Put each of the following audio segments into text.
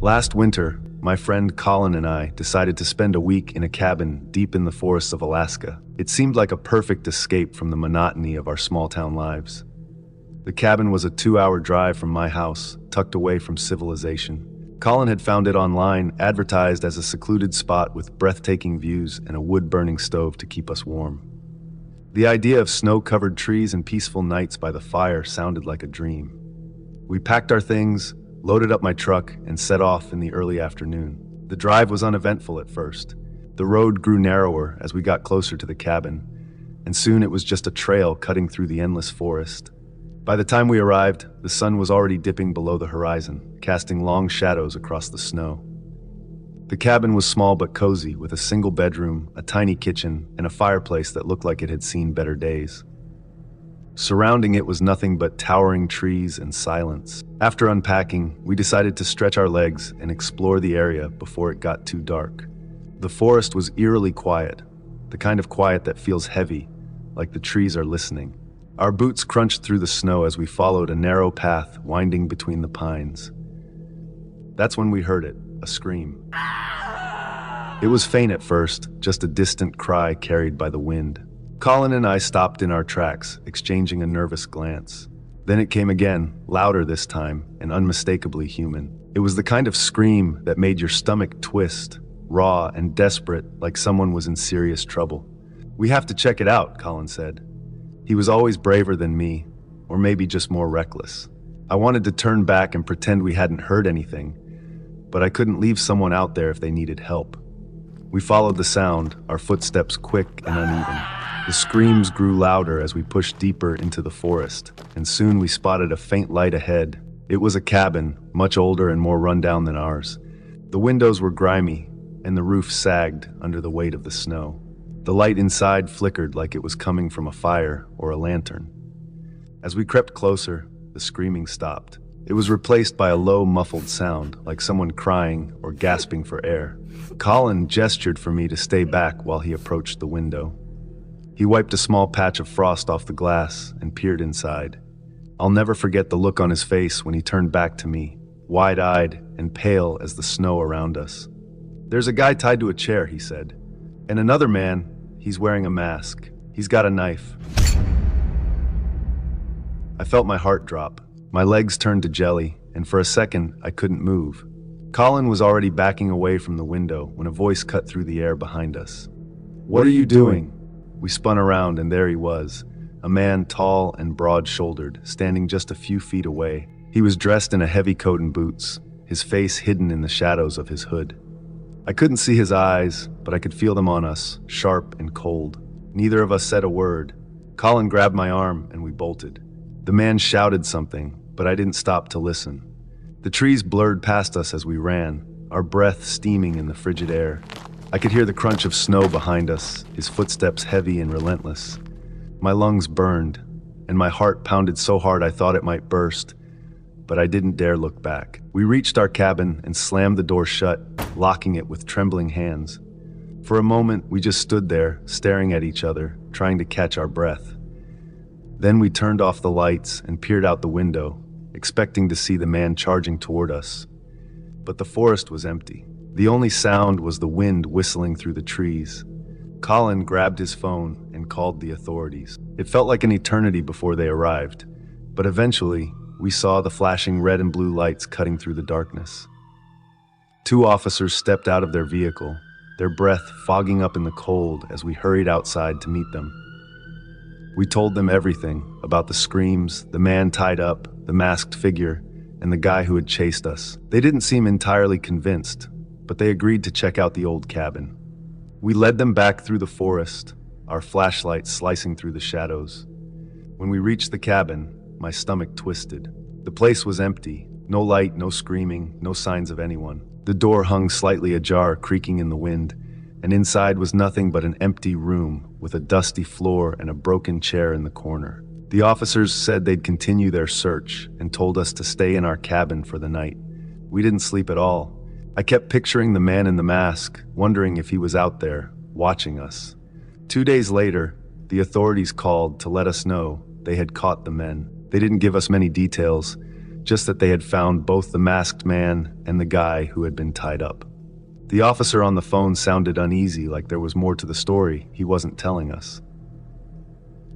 Last winter, my friend Colin and I decided to spend a week in a cabin deep in the forests of Alaska. It seemed like a perfect escape from the monotony of our small-town lives. The cabin was a 2-hour drive from my house, tucked away from civilization. Colin had found it online, advertised as a secluded spot with breathtaking views and a wood-burning stove to keep us warm. The idea of snow-covered trees and peaceful nights by the fire sounded like a dream. We packed our things, loaded up my truck, and set off in the early afternoon. The drive was uneventful at first. The road grew narrower as we got closer to the cabin, and soon it was just a trail cutting through the endless forest. By the time we arrived, the sun was already dipping below the horizon, casting long shadows across the snow. The cabin was small but cozy, with a single bedroom, a tiny kitchen, and a fireplace that looked like it had seen better days. Surrounding it was nothing but towering trees and silence. After unpacking, we decided to stretch our legs and explore the area before it got too dark. The forest was eerily quiet, the kind of quiet that feels heavy, like the trees are listening. Our boots crunched through the snow as we followed a narrow path winding between the pines. That's when we heard it, a scream. It was faint at first, just a distant cry carried by the wind. Colin and I stopped in our tracks, exchanging a nervous glance. Then it came again, louder this time, and unmistakably human. It was the kind of scream that made your stomach twist, raw and desperate, like someone was in serious trouble. "We have to check it out," Colin said. He was always braver than me, or maybe just more reckless. I wanted to turn back and pretend we hadn't heard anything, but I couldn't leave someone out there if they needed help. We followed the sound, our footsteps quick and uneven. The screams grew louder as we pushed deeper into the forest, and soon we spotted a faint light ahead. It was a cabin, much older and more rundown than ours. The windows were grimy, and the roof sagged under the weight of the snow. The light inside flickered like it was coming from a fire or a lantern. As we crept closer, the screaming stopped. It was replaced by a low, muffled sound, like someone crying or gasping for air. Colin gestured for me to stay back while he approached the window. He wiped a small patch of frost off the glass and peered inside. I'll never forget the look on his face when he turned back to me, wide-eyed and pale as the snow around us. "There's a guy tied to a chair," he said. "And another man, he's wearing a mask. He's got a knife." I felt my heart drop. My legs turned to jelly, and for a second, I couldn't move. Colin was already backing away from the window when a voice cut through the air behind us. "What are you doing?" We spun around, and there he was, a man tall and broad-shouldered, standing just a few feet away. He was dressed in a heavy coat and boots, his face hidden in the shadows of his hood. I couldn't see his eyes, but I could feel them on us, sharp and cold. Neither of us said a word. Colin grabbed my arm, and we bolted. The man shouted something, but I didn't stop to listen. The trees blurred past us as we ran, our breath steaming in the frigid air. I could hear the crunch of snow behind us, his footsteps heavy and relentless. My lungs burned, and my heart pounded so hard I thought it might burst, but I didn't dare look back. We reached our cabin and slammed the door shut, locking it with trembling hands. For a moment, we just stood there, staring at each other, trying to catch our breath. Then we turned off the lights and peered out the window, expecting to see the man charging toward us. But the forest was empty. The only sound was the wind whistling through the trees. Colin grabbed his phone and called the authorities. It felt like an eternity before they arrived, but eventually, we saw the flashing red and blue lights cutting through the darkness. 2 officers stepped out of their vehicle, their breath fogging up in the cold as we hurried outside to meet them. We told them everything about the screams, the man tied up, the masked figure, and the guy who had chased us. They didn't seem entirely convinced, but they agreed to check out the old cabin. We led them back through the forest, our flashlights slicing through the shadows. When we reached the cabin, my stomach twisted. The place was empty, no light, no screaming, no signs of anyone. The door hung slightly ajar, creaking in the wind, and inside was nothing but an empty room with a dusty floor and a broken chair in the corner. The officers said they'd continue their search and told us to stay in our cabin for the night. We didn't sleep at all. I kept picturing the man in the mask, wondering if he was out there, watching us. 2 days later, the authorities called to let us know they had caught the men. They didn't give us many details, just that they had found both the masked man and the guy who had been tied up. The officer on the phone sounded uneasy, like there was more to the story he wasn't telling us.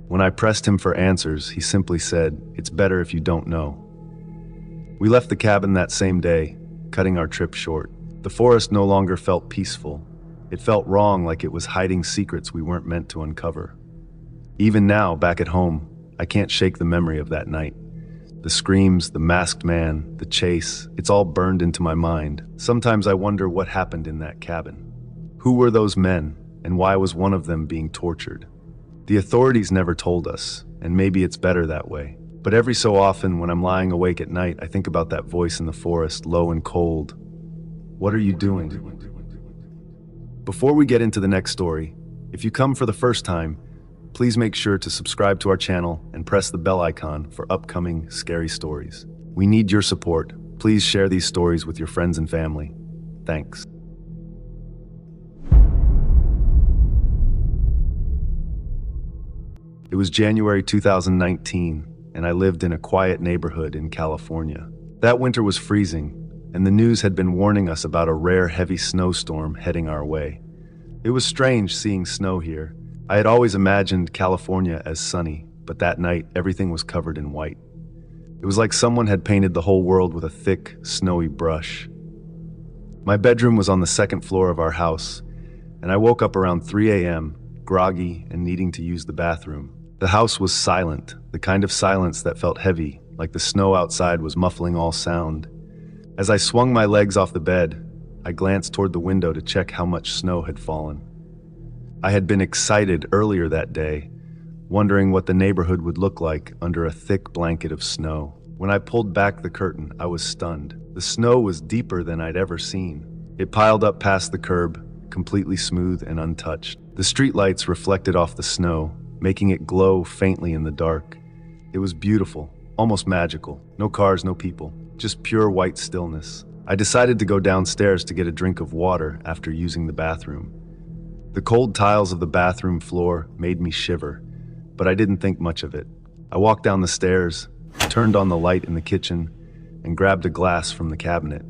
When I pressed him for answers, he simply said, "It's better if you don't know." We left the cabin that same day, cutting our trip short. The forest no longer felt peaceful. It felt wrong, like it was hiding secrets we weren't meant to uncover. Even now, back at home, I can't shake the memory of that night. The screams, the masked man, the chase, it's all burned into my mind. Sometimes I wonder what happened in that cabin. Who were those men, and why was one of them being tortured? The authorities never told us, and maybe it's better that way. But every so often, when I'm lying awake at night, I think about that voice in the forest, low and cold. What are you doing? Before we get into the next story, if you come for the first time, please make sure to subscribe to our channel and press the bell icon for upcoming scary stories. We need your support. Please share these stories with your friends and family. Thanks. It was January 2019, and I lived in a quiet neighborhood in California. That winter was freezing, and the news had been warning us about a rare heavy snowstorm heading our way. It was strange seeing snow here. I had always imagined California as sunny, but that night everything was covered in white. It was like someone had painted the whole world with a thick, snowy brush. My bedroom was on the second floor of our house, and I woke up around 3 a.m., groggy and needing to use the bathroom. The house was silent, the kind of silence that felt heavy, like the snow outside was muffling all sound. As I swung my legs off the bed, I glanced toward the window to check how much snow had fallen. I had been excited earlier that day, wondering what the neighborhood would look like under a thick blanket of snow. When I pulled back the curtain, I was stunned. The snow was deeper than I'd ever seen. It piled up past the curb, completely smooth and untouched. The streetlights reflected off the snow, making it glow faintly in the dark. It was beautiful, almost magical. No cars, no people, just pure white stillness. I decided to go downstairs to get a drink of water after using the bathroom. The cold tiles of the bathroom floor made me shiver, but I didn't think much of it. I walked down the stairs, turned on the light in the kitchen, and grabbed a glass from the cabinet.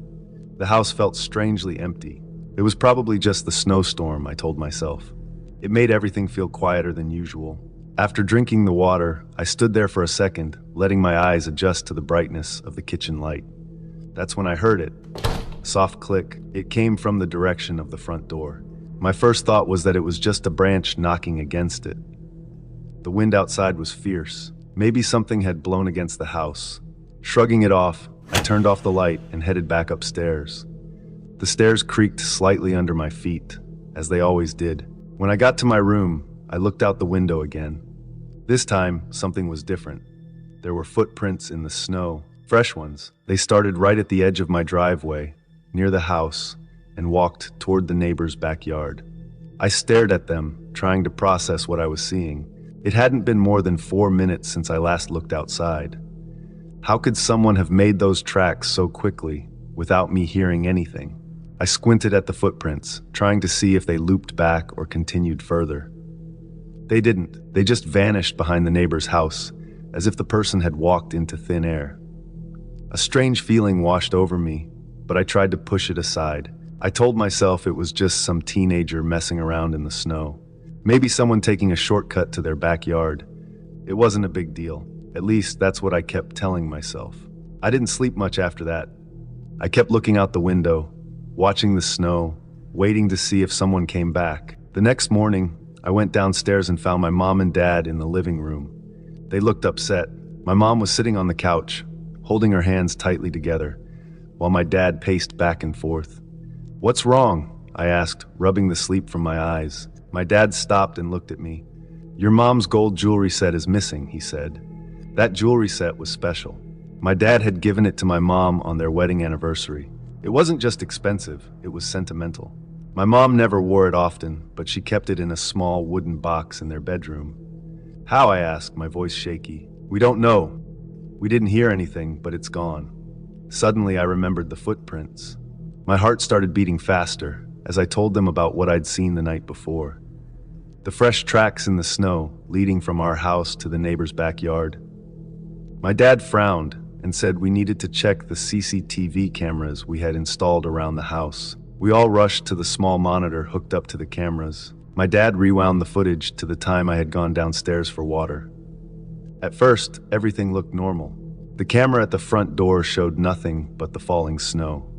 The house felt strangely empty. It was probably just the snowstorm, I told myself. It made everything feel quieter than usual. After drinking the water, I stood there for a second, letting my eyes adjust to the brightness of the kitchen light. That's when I heard it. A soft click. It came from the direction of the front door. My first thought was that it was just a branch knocking against it. The wind outside was fierce. Maybe something had blown against the house. Shrugging it off, I turned off the light and headed back upstairs. The stairs creaked slightly under my feet, as they always did. When I got to my room, I looked out the window again. This time, something was different. There were footprints in the snow, fresh ones. They started right at the edge of my driveway, near the house, and walked toward the neighbor's backyard. I stared at them, trying to process what I was seeing. It hadn't been more than 4 minutes since I last looked outside. How could someone have made those tracks so quickly, without me hearing anything? I squinted at the footprints, trying to see if they looped back or continued further. They didn't. They just vanished behind the neighbor's house, as if the person had walked into thin air. A strange feeling washed over me, but I tried to push it aside. I told myself it was just some teenager messing around in the snow. Maybe someone taking a shortcut to their backyard. It wasn't a big deal. At least that's what I kept telling myself. I didn't sleep much after that. I kept looking out the window, watching the snow, waiting to see if someone came back. The next morning, I went downstairs and found my mom and dad in the living room. They looked upset. My mom was sitting on the couch, holding her hands tightly together, while my dad paced back and forth. "What's wrong?" I asked, rubbing the sleep from my eyes. My dad stopped and looked at me. "Your mom's gold jewelry set is missing," he said. That jewelry set was special. My dad had given it to my mom on their wedding anniversary. It wasn't just expensive, it was sentimental. My mom never wore it often, but she kept it in a small wooden box in their bedroom. "How?" I asked, my voice shaky. "We don't know. We didn't hear anything, but it's gone." Suddenly, I remembered the footprints. My heart started beating faster as I told them about what I'd seen the night before. The fresh tracks in the snow leading from our house to the neighbor's backyard. My dad frowned, and said we needed to check the CCTV cameras we had installed around the house. We all rushed to the small monitor hooked up to the cameras. My dad rewound the footage to the time I had gone downstairs for water. At first, everything looked normal. The camera at the front door showed nothing but the falling snow.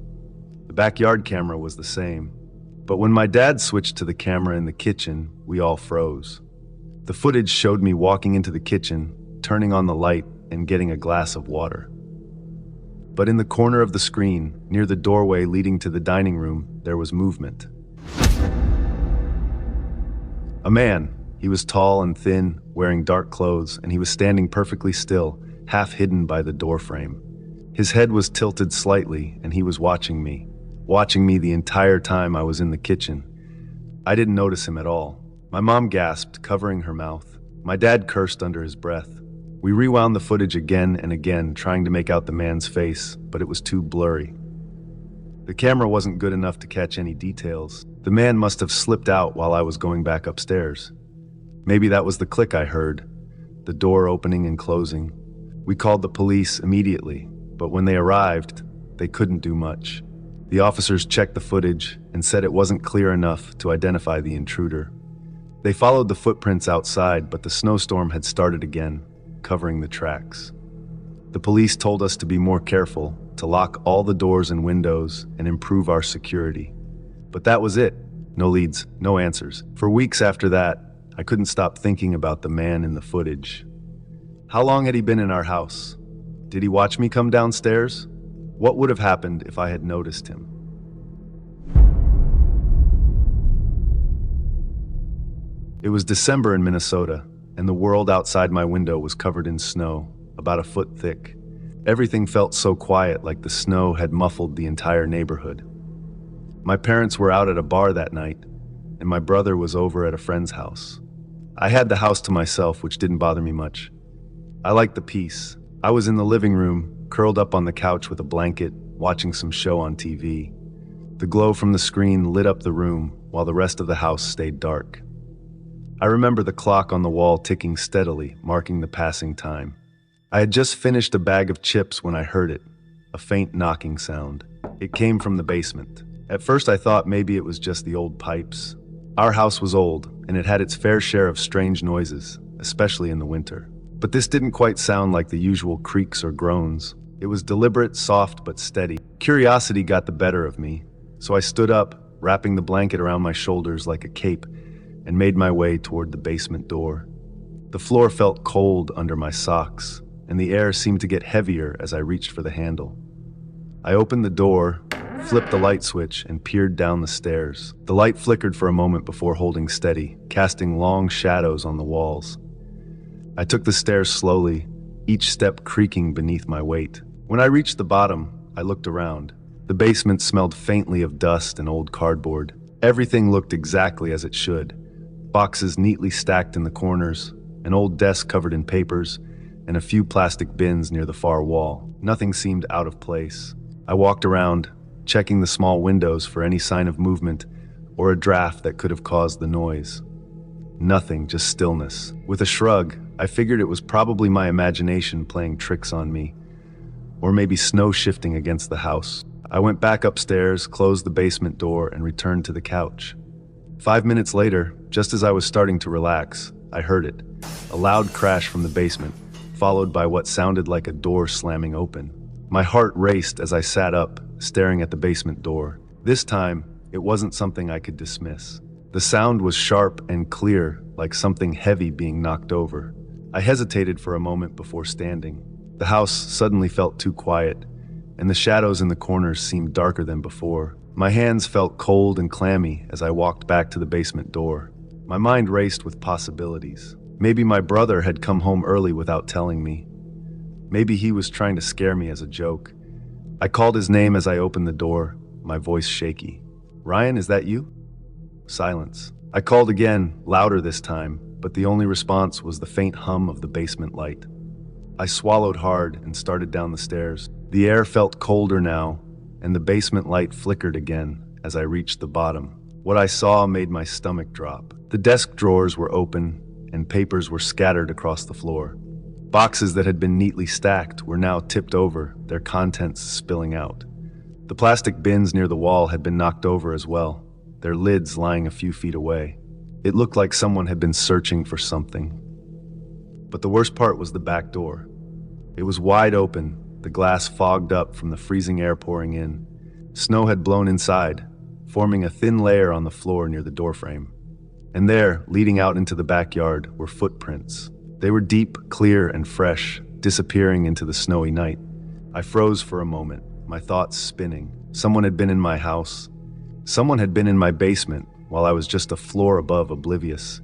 The backyard camera was the same. But when my dad switched to the camera in the kitchen, we all froze. The footage showed me walking into the kitchen, turning on the light, and getting a glass of water. But in the corner of the screen, near the doorway leading to the dining room, there was movement. A man. He was tall and thin, wearing dark clothes, and he was standing perfectly still, half hidden by the door frame. His head was tilted slightly, and he was watching me the entire time I was in the kitchen. I didn't notice him at all. My mom gasped, covering her mouth. My dad cursed under his breath. We rewound the footage again and again, trying to make out the man's face, but it was too blurry. The camera wasn't good enough to catch any details. The man must have slipped out while I was going back upstairs. Maybe that was the click I heard, the door opening and closing. We called the police immediately, but when they arrived, they couldn't do much. The officers checked the footage and said it wasn't clear enough to identify the intruder. They followed the footprints outside, but the snowstorm had started again, covering the tracks. The police told us to be more careful, to lock all the doors and windows, and improve our security. But that was it. No leads, no answers. For weeks after that, I couldn't stop thinking about the man in the footage. How long had he been in our house? Did he watch me come downstairs? What would have happened if I had noticed him? It was December in Minnesota, and the world outside my window was covered in snow, about a foot thick. Everything felt so quiet, like the snow had muffled the entire neighborhood. My parents were out at a bar that night, and my brother was over at a friend's house. I had the house to myself, which didn't bother me much. I liked the peace. I was in the living room, curled up on the couch with a blanket, watching some show on TV. The glow from the screen lit up the room, while the rest of the house stayed dark. I remember the clock on the wall ticking steadily, marking the passing time. I had just finished a bag of chips when I heard it, a faint knocking sound. It came from the basement. At first I thought maybe it was just the old pipes. Our house was old, and it had its fair share of strange noises, especially in the winter. But this didn't quite sound like the usual creaks or groans. It was deliberate, soft, but steady. Curiosity got the better of me, so I stood up, wrapping the blanket around my shoulders like a cape, and made my way toward the basement door. The floor felt cold under my socks, and the air seemed to get heavier as I reached for the handle. I opened the door, flipped the light switch, and peered down the stairs. The light flickered for a moment before holding steady, casting long shadows on the walls. I took the stairs slowly, each step creaking beneath my weight. When I reached the bottom, I looked around. The basement smelled faintly of dust and old cardboard. Everything looked exactly as it should. Boxes neatly stacked in the corners, an old desk covered in papers, and a few plastic bins near the far wall. Nothing seemed out of place. I walked around, checking the small windows for any sign of movement or a draft that could have caused the noise. Nothing, just stillness. With a shrug, I figured it was probably my imagination playing tricks on me, or maybe snow shifting against the house. I went back upstairs, closed the basement door, and returned to the couch. 5 minutes later, just as I was starting to relax, I heard it, a loud crash from the basement, followed by what sounded like a door slamming open. My heart raced as I sat up, staring at the basement door. This time, it wasn't something I could dismiss. The sound was sharp and clear, like something heavy being knocked over. I hesitated for a moment before standing. The house suddenly felt too quiet, and the shadows in the corners seemed darker than before. My hands felt cold and clammy as I walked back to the basement door. My mind raced with possibilities. Maybe my brother had come home early without telling me. Maybe he was trying to scare me as a joke. I called his name as I opened the door, my voice shaky. "Ryan, is that you?" Silence. I called again, louder this time, but the only response was the faint hum of the basement light. I swallowed hard and started down the stairs. The air felt colder now, and the basement light flickered again as I reached the bottom. What I saw made my stomach drop. The desk drawers were open, and papers were scattered across the floor. Boxes that had been neatly stacked were now tipped over, their contents spilling out. The plastic bins near the wall had been knocked over as well, their lids lying a few feet away. It looked like someone had been searching for something. But the worst part was the back door. It was wide open, the glass fogged up from the freezing air pouring in. Snow had blown inside, forming a thin layer on the floor near the doorframe. And there, leading out into the backyard, were footprints. They were deep, clear, and fresh, disappearing into the snowy night. I froze for a moment, my thoughts spinning. Someone had been in my house. Someone had been in my basement, while I was just a floor above, oblivious.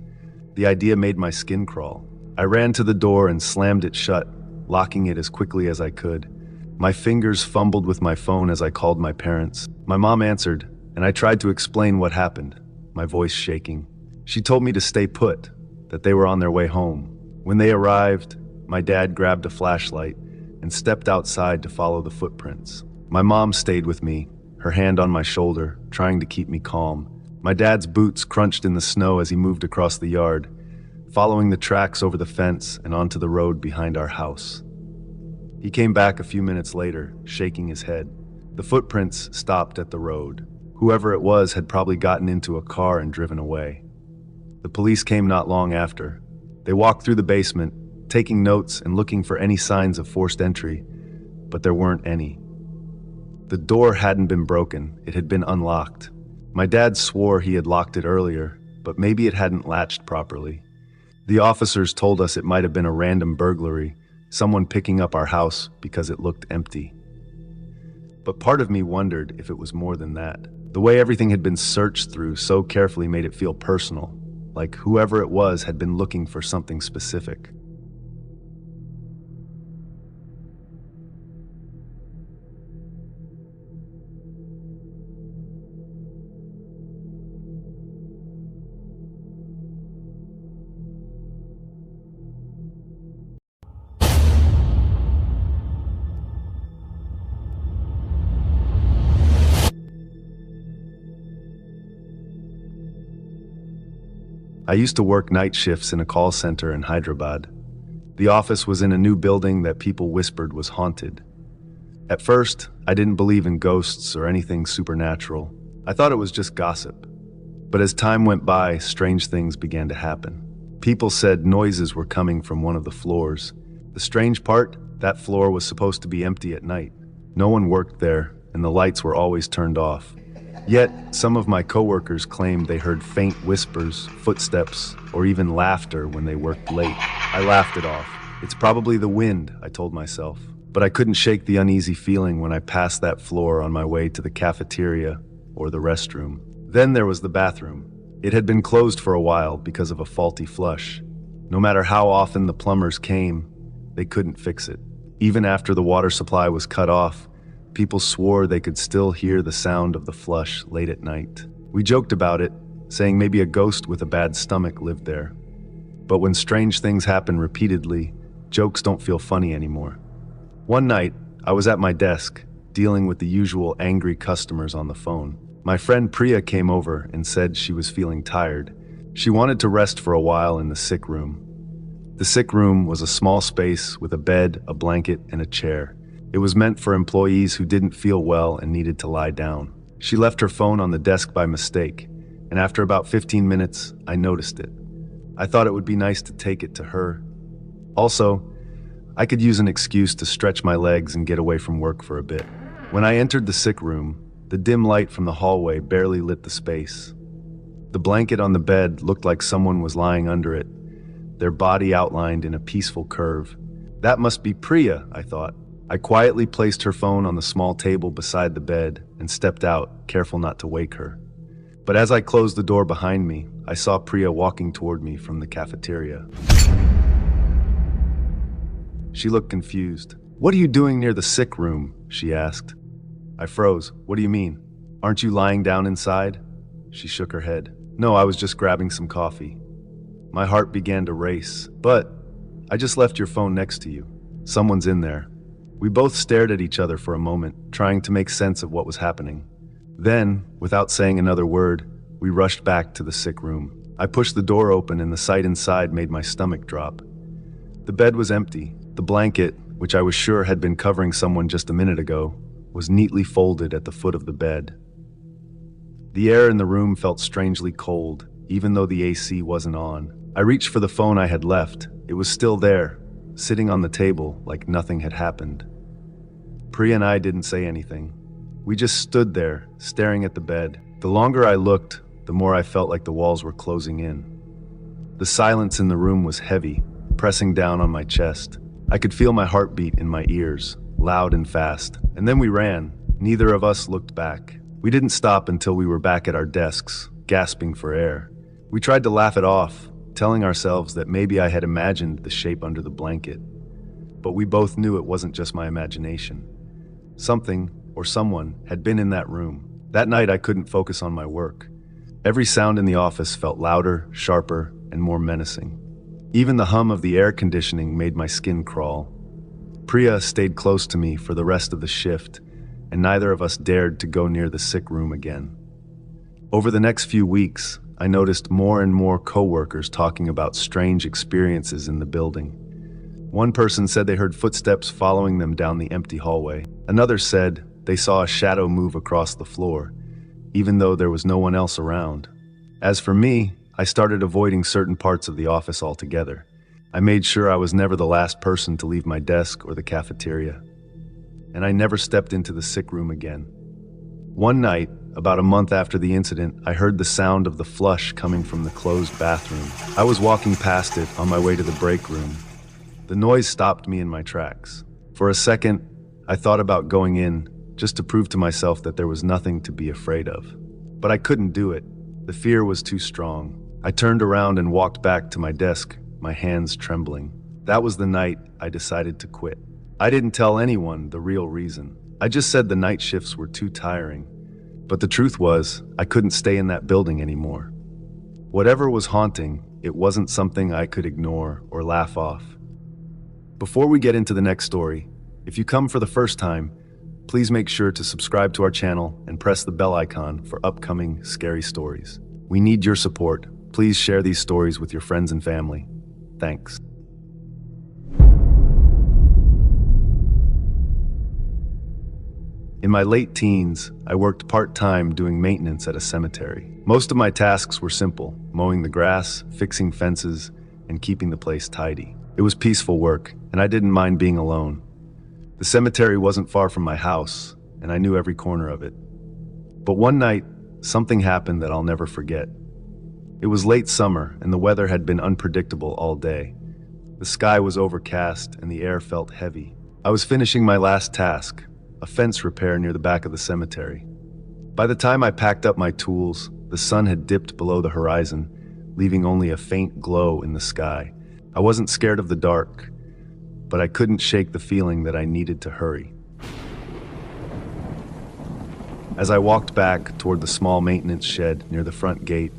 The idea made my skin crawl. I ran to the door and slammed it shut, locking it as quickly as I could. My fingers fumbled with my phone as I called my parents. My mom answered, and I tried to explain what happened, my voice shaking. She told me to stay put, that they were on their way home. When they arrived, my dad grabbed a flashlight and stepped outside to follow the footprints. My mom stayed with me, her hand on my shoulder, trying to keep me calm. My dad's boots crunched in the snow as he moved across the yard, following the tracks over the fence and onto the road behind our house. He came back a few minutes later, shaking his head. The footprints stopped at the road. Whoever it was had probably gotten into a car and driven away. The police came not long after. They walked through the basement, taking notes and looking for any signs of forced entry, but there weren't any. The door hadn't been broken, it had been unlocked. My dad swore he had locked it earlier, but maybe it hadn't latched properly. The officers told us it might have been a random burglary, someone picking up our house because it looked empty. But part of me wondered if it was more than that. The way everything had been searched through so carefully made it feel personal, like whoever it was had been looking for something specific. I used to work night shifts in a call center in Hyderabad. The office was in a new building that people whispered was haunted. At first, I didn't believe in ghosts or anything supernatural. I thought it was just gossip. But as time went by, strange things began to happen. People said noises were coming from one of the floors. The strange part, that floor was supposed to be empty at night. No one worked there, and the lights were always turned off. Yet, some of my coworkers claimed they heard faint whispers, footsteps, or even laughter when they worked late. I laughed it off. It's probably the wind, I told myself. But I couldn't shake the uneasy feeling when I passed that floor on my way to the cafeteria or the restroom. Then there was the bathroom. It had been closed for a while because of a faulty flush. No matter how often the plumbers came, they couldn't fix it. Even after the water supply was cut off, people swore they could still hear the sound of the flush late at night. We joked about it, saying maybe a ghost with a bad stomach lived there. But when strange things happen repeatedly, jokes don't feel funny anymore. One night, I was at my desk, dealing with the usual angry customers on the phone. My friend Priya came over and said she was feeling tired. She wanted to rest for a while in the sick room. The sick room was a small space with a bed, a blanket, and a chair. It was meant for employees who didn't feel well and needed to lie down. She left her phone on the desk by mistake, and after about 15 minutes, I noticed it. I thought it would be nice to take it to her. Also, I could use an excuse to stretch my legs and get away from work for a bit. When I entered the sick room, the dim light from the hallway barely lit the space. The blanket on the bed looked like someone was lying under it, their body outlined in a peaceful curve. That must be Priya, I thought. I quietly placed her phone on the small table beside the bed and stepped out, careful not to wake her. But as I closed the door behind me, I saw Priya walking toward me from the cafeteria. She looked confused. "What are you doing near the sick room?" she asked. I froze. "What do you mean? Aren't you lying down inside?" She shook her head. "No, I was just grabbing some coffee." My heart began to race. "But I just left your phone next to you. Someone's in there." We both stared at each other for a moment, trying to make sense of what was happening. Then, without saying another word, we rushed back to the sick room. I pushed the door open and the sight inside made my stomach drop. The bed was empty, The blanket, which I was sure had been covering someone just a minute ago, was neatly folded at the foot of the bed. The air in the room felt strangely cold, even though the AC wasn't on. I reached for the phone I had left. It was still there, sitting on the table like nothing had happened. Priya and I didn't say anything. We just stood there, staring at the bed. The longer I looked, the more I felt like the walls were closing in. The silence in the room was heavy, pressing down on my chest. I could feel my heartbeat in my ears, loud and fast. And then we ran. Neither of us looked back. We didn't stop until we were back at our desks, gasping for air. We tried to laugh it off, telling ourselves that maybe I had imagined the shape under the blanket. But we both knew it wasn't just my imagination. Something, or someone, had been in that room. That night I couldn't focus on my work. Every sound in the office felt louder, sharper, and more menacing. Even the hum of the air conditioning made my skin crawl. Priya stayed close to me for the rest of the shift, and neither of us dared to go near the sick room again. Over the next few weeks, I noticed more and more coworkers talking about strange experiences in the building. One person said they heard footsteps following them down the empty hallway. Another said they saw a shadow move across the floor, even though there was no one else around. As for me, I started avoiding certain parts of the office altogether. I made sure I was never the last person to leave my desk or the cafeteria. And I never stepped into the sick room again. One night, about a month after the incident, I heard the sound of the flush coming from the closed bathroom. I was walking past it on my way to the break room. The noise stopped me in my tracks. For a second, I thought about going in, just to prove to myself that there was nothing to be afraid of. But I couldn't do it. The fear was too strong. I turned around and walked back to my desk, my hands trembling. That was the night I decided to quit. I didn't tell anyone the real reason. I just said the night shifts were too tiring. But the truth was, I couldn't stay in that building anymore. Whatever was haunting, it wasn't something I could ignore or laugh off. Before we get into the next story, if you come for the first time, please make sure to subscribe to our channel and press the bell icon for upcoming scary stories. We need your support. Please share these stories with your friends and family. Thanks. In my late teens, I worked part-time doing maintenance at a cemetery. Most of my tasks were simple: mowing the grass, fixing fences, and keeping the place tidy. It was peaceful work, and I didn't mind being alone. The cemetery wasn't far from my house, and I knew every corner of it. But one night, something happened that I'll never forget. It was late summer, and the weather had been unpredictable all day. The sky was overcast, and the air felt heavy. I was finishing my last task, a fence repair near the back of the cemetery. By the time I packed up my tools, the sun had dipped below the horizon, leaving only a faint glow in the sky. I wasn't scared of the dark, but I couldn't shake the feeling that I needed to hurry. As I walked back toward the small maintenance shed near the front gate,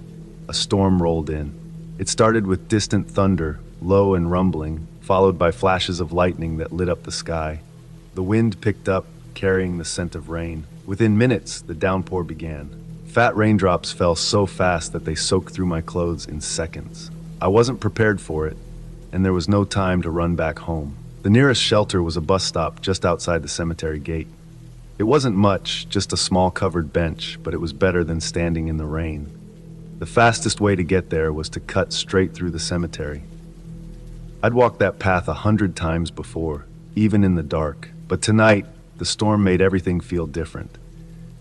a storm rolled in. It started with distant thunder, low and rumbling, followed by flashes of lightning that lit up the sky. The wind picked up, carrying the scent of rain. Within minutes, the downpour began. Fat raindrops fell so fast that they soaked through my clothes in seconds. I wasn't prepared for it, and there was no time to run back home. The nearest shelter was a bus stop just outside the cemetery gate. It wasn't much, just a small covered bench, but it was better than standing in the rain. The fastest way to get there was to cut straight through the cemetery. I'd walked that path 100 times before, even in the dark, but tonight, the storm made everything feel different.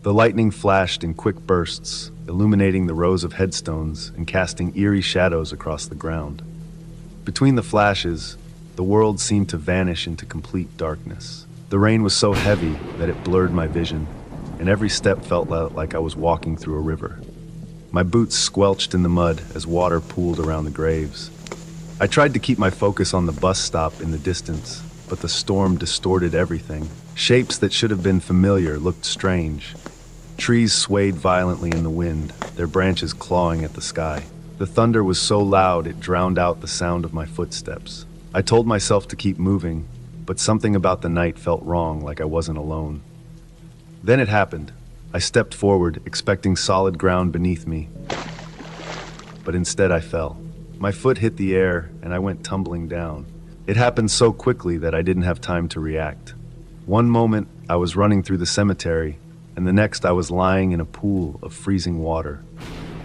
The lightning flashed in quick bursts, illuminating the rows of headstones and casting eerie shadows across the ground. Between the flashes, the world seemed to vanish into complete darkness. The rain was so heavy that it blurred my vision, and every step felt like I was walking through a river. My boots squelched in the mud as water pooled around the graves. I tried to keep my focus on the bus stop in the distance, but the storm distorted everything. Shapes that should have been familiar looked strange. Trees swayed violently in the wind, their branches clawing at the sky. The thunder was so loud it drowned out the sound of my footsteps. I told myself to keep moving, but something about the night felt wrong, like I wasn't alone. Then it happened. I stepped forward, expecting solid ground beneath me, but instead I fell. My foot hit the air, and I went tumbling down. It happened so quickly that I didn't have time to react. One moment, I was running through the cemetery, and the next I was lying in a pool of freezing water.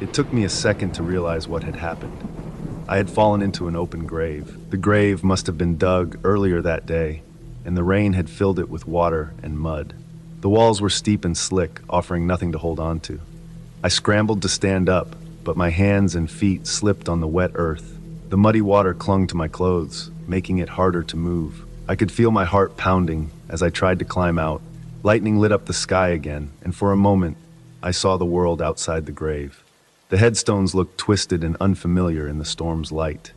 It took me a second to realize what had happened. I had fallen into an open grave. The grave must have been dug earlier that day, and the rain had filled it with water and mud. The walls were steep and slick, offering nothing to hold on to. I scrambled to stand up, but my hands and feet slipped on the wet earth. The muddy water clung to my clothes, making it harder to move. I could feel my heart pounding as I tried to climb out. Lightning lit up the sky again, and for a moment, I saw the world outside the grave. The headstones looked twisted and unfamiliar in the storm's light.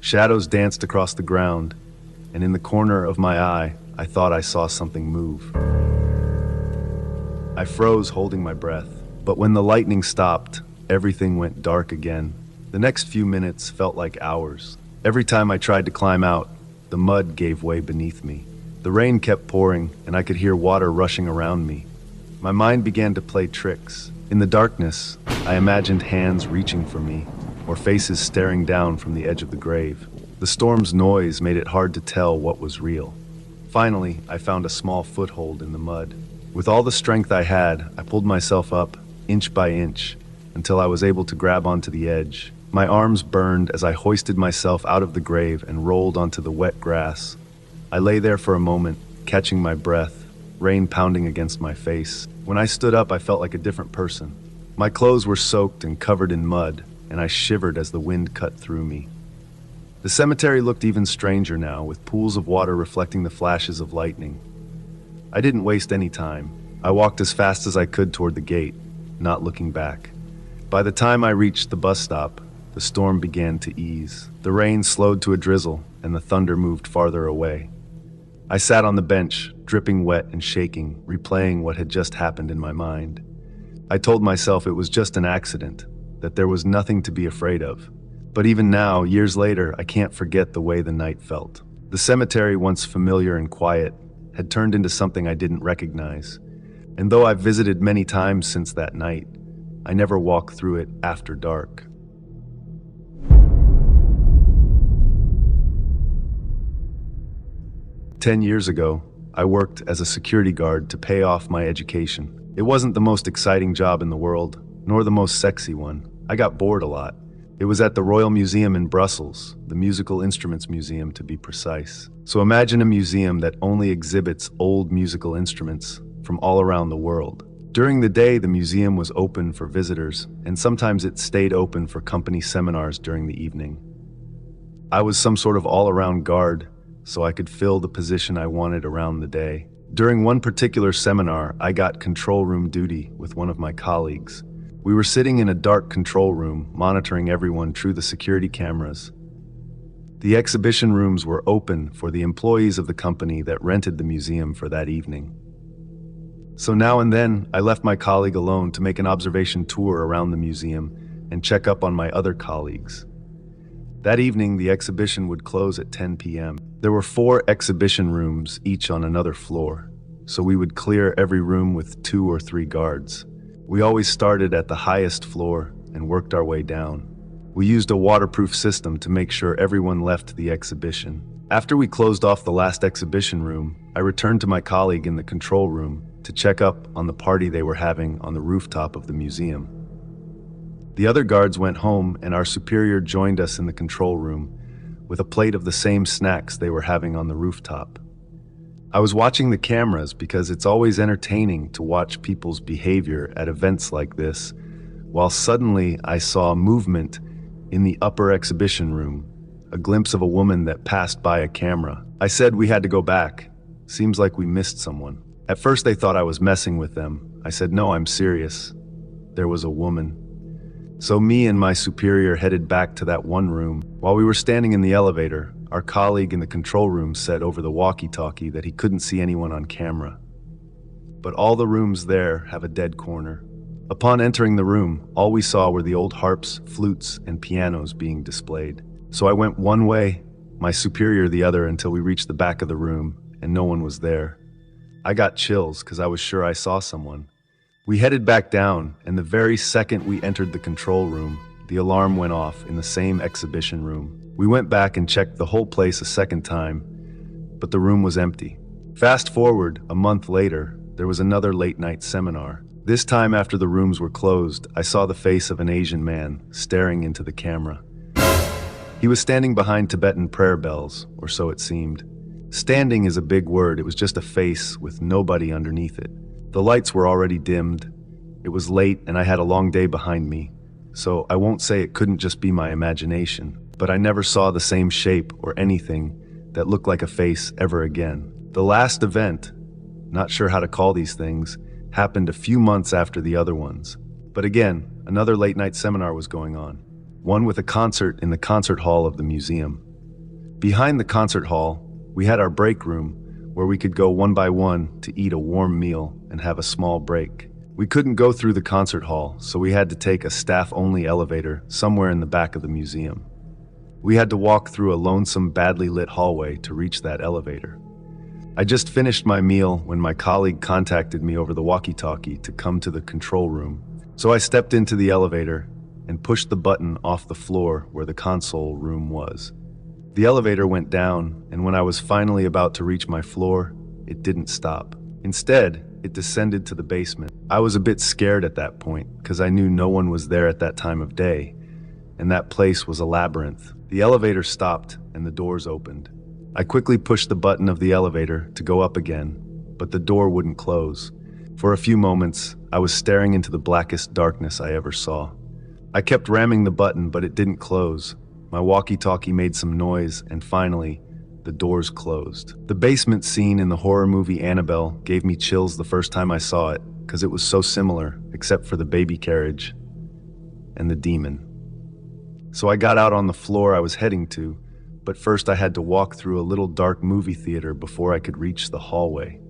Shadows danced across the ground, and in the corner of my eye, I thought I saw something move. I froze, holding my breath, but when the lightning stopped, everything went dark again. The next few minutes felt like hours. Every time I tried to climb out, the mud gave way beneath me. The rain kept pouring, and I could hear water rushing around me. My mind began to play tricks. In the darkness, I imagined hands reaching for me, or faces staring down from the edge of the grave. The storm's noise made it hard to tell what was real. Finally, I found a small foothold in the mud. With all the strength I had, I pulled myself up, inch by inch, until I was able to grab onto the edge. My arms burned as I hoisted myself out of the grave and rolled onto the wet grass. I lay there for a moment, catching my breath, rain pounding against my face. When I stood up, I felt like a different person. My clothes were soaked and covered in mud, and I shivered as the wind cut through me. The cemetery looked even stranger now, with pools of water reflecting the flashes of lightning. I didn't waste any time. I walked as fast as I could toward the gate, not looking back. By the time I reached the bus stop, the storm began to ease. The rain slowed to a drizzle, and the thunder moved farther away. I sat on the bench, dripping wet and shaking, replaying what had just happened in my mind. I told myself it was just an accident, that there was nothing to be afraid of. But even now, years later, I can't forget the way the night felt. The cemetery, once familiar and quiet, had turned into something I didn't recognize. And though I've visited many times since that night, I never walk through it after dark. Ten years ago, I worked as a security guard to pay off my education. It wasn't the most exciting job in the world, nor the most sexy one. I got bored a lot. It was at the Royal Museum in Brussels, the Musical Instruments Museum to be precise. So imagine a museum that only exhibits old musical instruments from all around the world. During the day, the museum was open for visitors, and sometimes it stayed open for company seminars during the evening. I was some sort of all-around guard, so I could fill the position I wanted around the day. During one particular seminar, I got control room duty with one of my colleagues. We were sitting in a dark control room, monitoring everyone through the security cameras. The exhibition rooms were open for the employees of the company that rented the museum for that evening. So now and then, I left my colleague alone to make an observation tour around the museum and check up on my other colleagues. That evening, the exhibition would close at 10 p.m. There were 4 exhibition rooms, each on another floor, so we would clear every room with 2 or 3 guards. We always started at the highest floor and worked our way down. We used a waterproof system to make sure everyone left the exhibition. After we closed off the last exhibition room, I returned to my colleague in the control room to check up on the party they were having on the rooftop of the museum. The other guards went home, and our superior joined us in the control room with a plate of the same snacks they were having on the rooftop. I was watching the cameras because it's always entertaining to watch people's behavior at events like this, while suddenly I saw movement in the upper exhibition room, a glimpse of a woman that passed by a camera. I said we had to go back. Seems like we missed someone. At first they thought I was messing with them. I said, no, I'm serious. There was a woman. So me and my superior headed back to that one room. While we were standing in the elevator, our colleague in the control room said over the walkie-talkie that he couldn't see anyone on camera. But all the rooms there have a dead corner. Upon entering the room, all we saw were the old harps, flutes, and pianos being displayed. So I went one way, my superior the other, until we reached the back of the room, and no one was there. I got chills because I was sure I saw someone. We headed back down, and the very second we entered the control room, the alarm went off in the same exhibition room. We went back and checked the whole place a second time, but the room was empty. Fast forward, a month later, there was another late-night seminar. This time after the rooms were closed, I saw the face of an Asian man staring into the camera. He was standing behind Tibetan prayer bells, or so it seemed. Standing is a big word. It was just a face with nobody underneath it. The lights were already dimmed. It was late and I had a long day behind me, so I won't say it couldn't just be my imagination, but I never saw the same shape or anything that looked like a face ever again. The last event, not sure how to call these things, happened a few months after the other ones. But again, another late-night seminar was going on, one with a concert in the concert hall of the museum. Behind the concert hall, we had our break room where we could go one by one to eat a warm meal and have a small break. We couldn't go through the concert hall, so we had to take a staff-only elevator somewhere in the back of the museum. We had to walk through a lonesome, badly lit hallway to reach that elevator. I just finished my meal when my colleague contacted me over the walkie-talkie to come to the control room. So I stepped into the elevator and pushed the button off the floor where the console room was. The elevator went down, and when I was finally about to reach my floor, it didn't stop. Instead, it descended to the basement. I was a bit scared at that point because I knew no one was there at that time of day, and that place was a labyrinth. The elevator stopped and the doors opened. I quickly pushed the button of the elevator to go up again, but the door wouldn't close. For a few moments, I was staring into the blackest darkness I ever saw. I kept ramming the button, but it didn't close. My walkie-talkie made some noise, and finally, the doors closed. The basement scene in the horror movie Annabelle gave me chills the first time I saw it, because it was so similar, except for the baby carriage and the demon. So I got out on the floor I was heading to, but first I had to walk through a little dark movie theater before I could reach the hallway.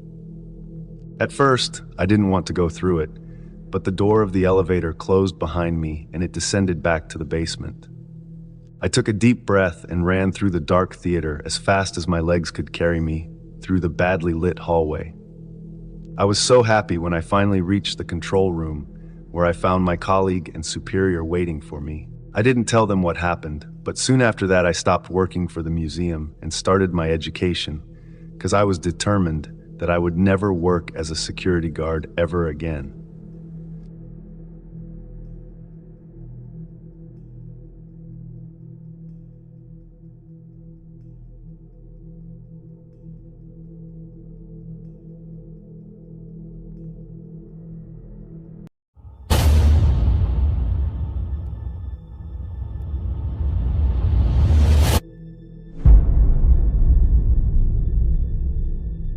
At first, I didn't want to go through it, but the door of the elevator closed behind me and it descended back to the basement. I took a deep breath and ran through the dark theater as fast as my legs could carry me through the badly lit hallway. I was so happy when I finally reached the control room, where I found my colleague and superior waiting for me. I didn't tell them what happened, but soon after that I stopped working for the museum and started my education, because I was determined that I would never work as a security guard ever again.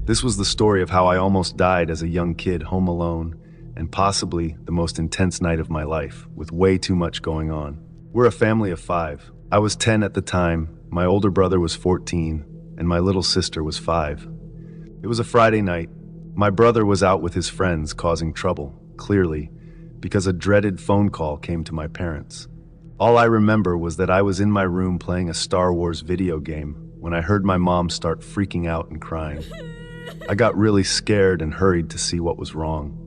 This was the story of how I almost died as a young kid home alone, and possibly the most intense night of my life, with way too much going on. We're a family of 5. I was 10 at the time, my older brother was 14, and my little sister was 5. It was a Friday night. My brother was out with his friends causing trouble, clearly, because a dreaded phone call came to my parents. All I remember was that I was in my room playing a Star Wars video game when I heard my mom start freaking out and crying. I got really scared and hurried to see what was wrong.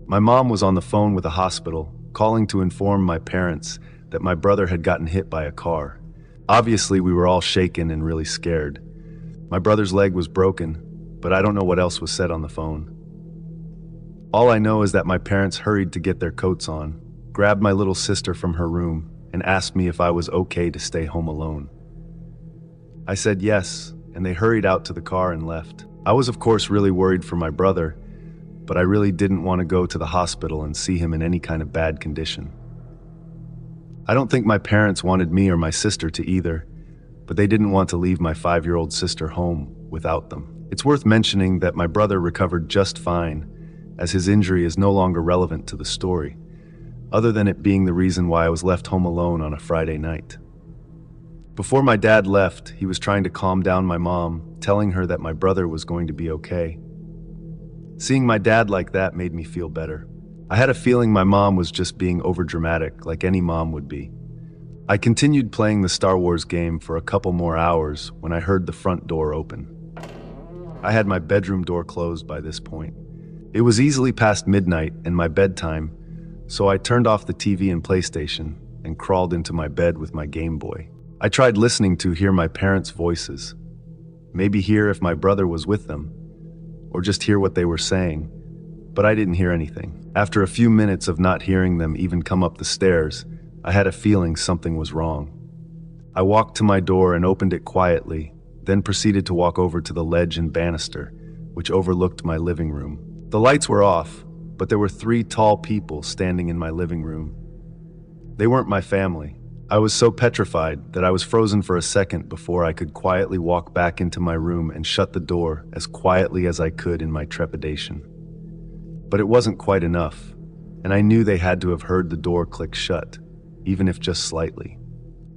My mom was on the phone with a hospital, calling to inform my parents that my brother had gotten hit by a car. Obviously, we were all shaken and really scared. My brother's leg was broken, but I don't know what else was said on the phone. All I know is that my parents hurried to get their coats on, grabbed my little sister from her room, and asked me if I was okay to stay home alone. I said yes, and they hurried out to the car and left. I was of course really worried for my brother, but I really didn't want to go to the hospital and see him in any kind of bad condition. I don't think my parents wanted me or my sister to either, but they didn't want to leave my 5-year-old sister home without them. It's worth mentioning that my brother recovered just fine, as his injury is no longer relevant to the story, other than it being the reason why I was left home alone on a Friday night. Before my dad left, he was trying to calm down my mom, telling her that my brother was going to be okay. Seeing my dad like that made me feel better. I had a feeling my mom was just being overdramatic, like any mom would be. I continued playing the Star Wars game for a couple more hours when I heard the front door open. I had my bedroom door closed by this point. It was easily past midnight and my bedtime, so I turned off the TV and PlayStation and crawled into my bed with my Game Boy. I tried listening to hear my parents' voices, maybe hear if my brother was with them, or just hear what they were saying, but I didn't hear anything. After a few minutes of not hearing them even come up the stairs, I had a feeling something was wrong. I walked to my door and opened it quietly, then proceeded to walk over to the ledge and banister, which overlooked my living room. The lights were off, but there were 3 tall people standing in my living room. They weren't my family. I was so petrified that I was frozen for a second before I could quietly walk back into my room and shut the door as quietly as I could in my trepidation. But it wasn't quite enough, and I knew they had to have heard the door click shut, even if just slightly.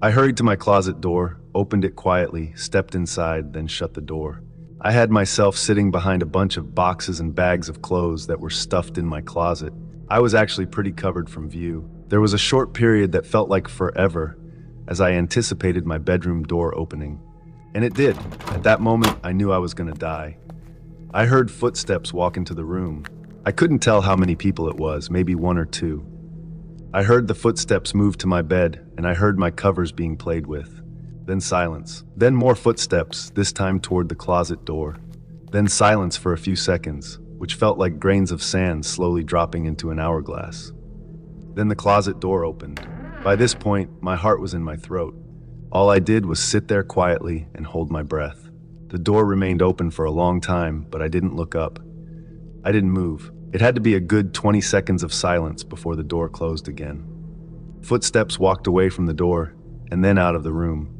I hurried to my closet door, opened it quietly, stepped inside, then shut the door. I had myself sitting behind a bunch of boxes and bags of clothes that were stuffed in my closet. I was actually pretty covered from view. There was a short period that felt like forever as I anticipated my bedroom door opening. And it did. At that moment, I knew I was going to die. I heard footsteps walk into the room. I couldn't tell how many people it was, maybe 1 or 2. I heard the footsteps move to my bed, and I heard my covers being played with. Then silence. Then more footsteps, this time toward the closet door. Then silence for a few seconds, which felt like grains of sand slowly dropping into an hourglass. Then the closet door opened. By this point, my heart was in my throat. All I did was sit there quietly and hold my breath. The door remained open for a long time, but I didn't look up. I didn't move. It had to be a good 20 seconds of silence before the door closed again. Footsteps walked away from the door, and then out of the room.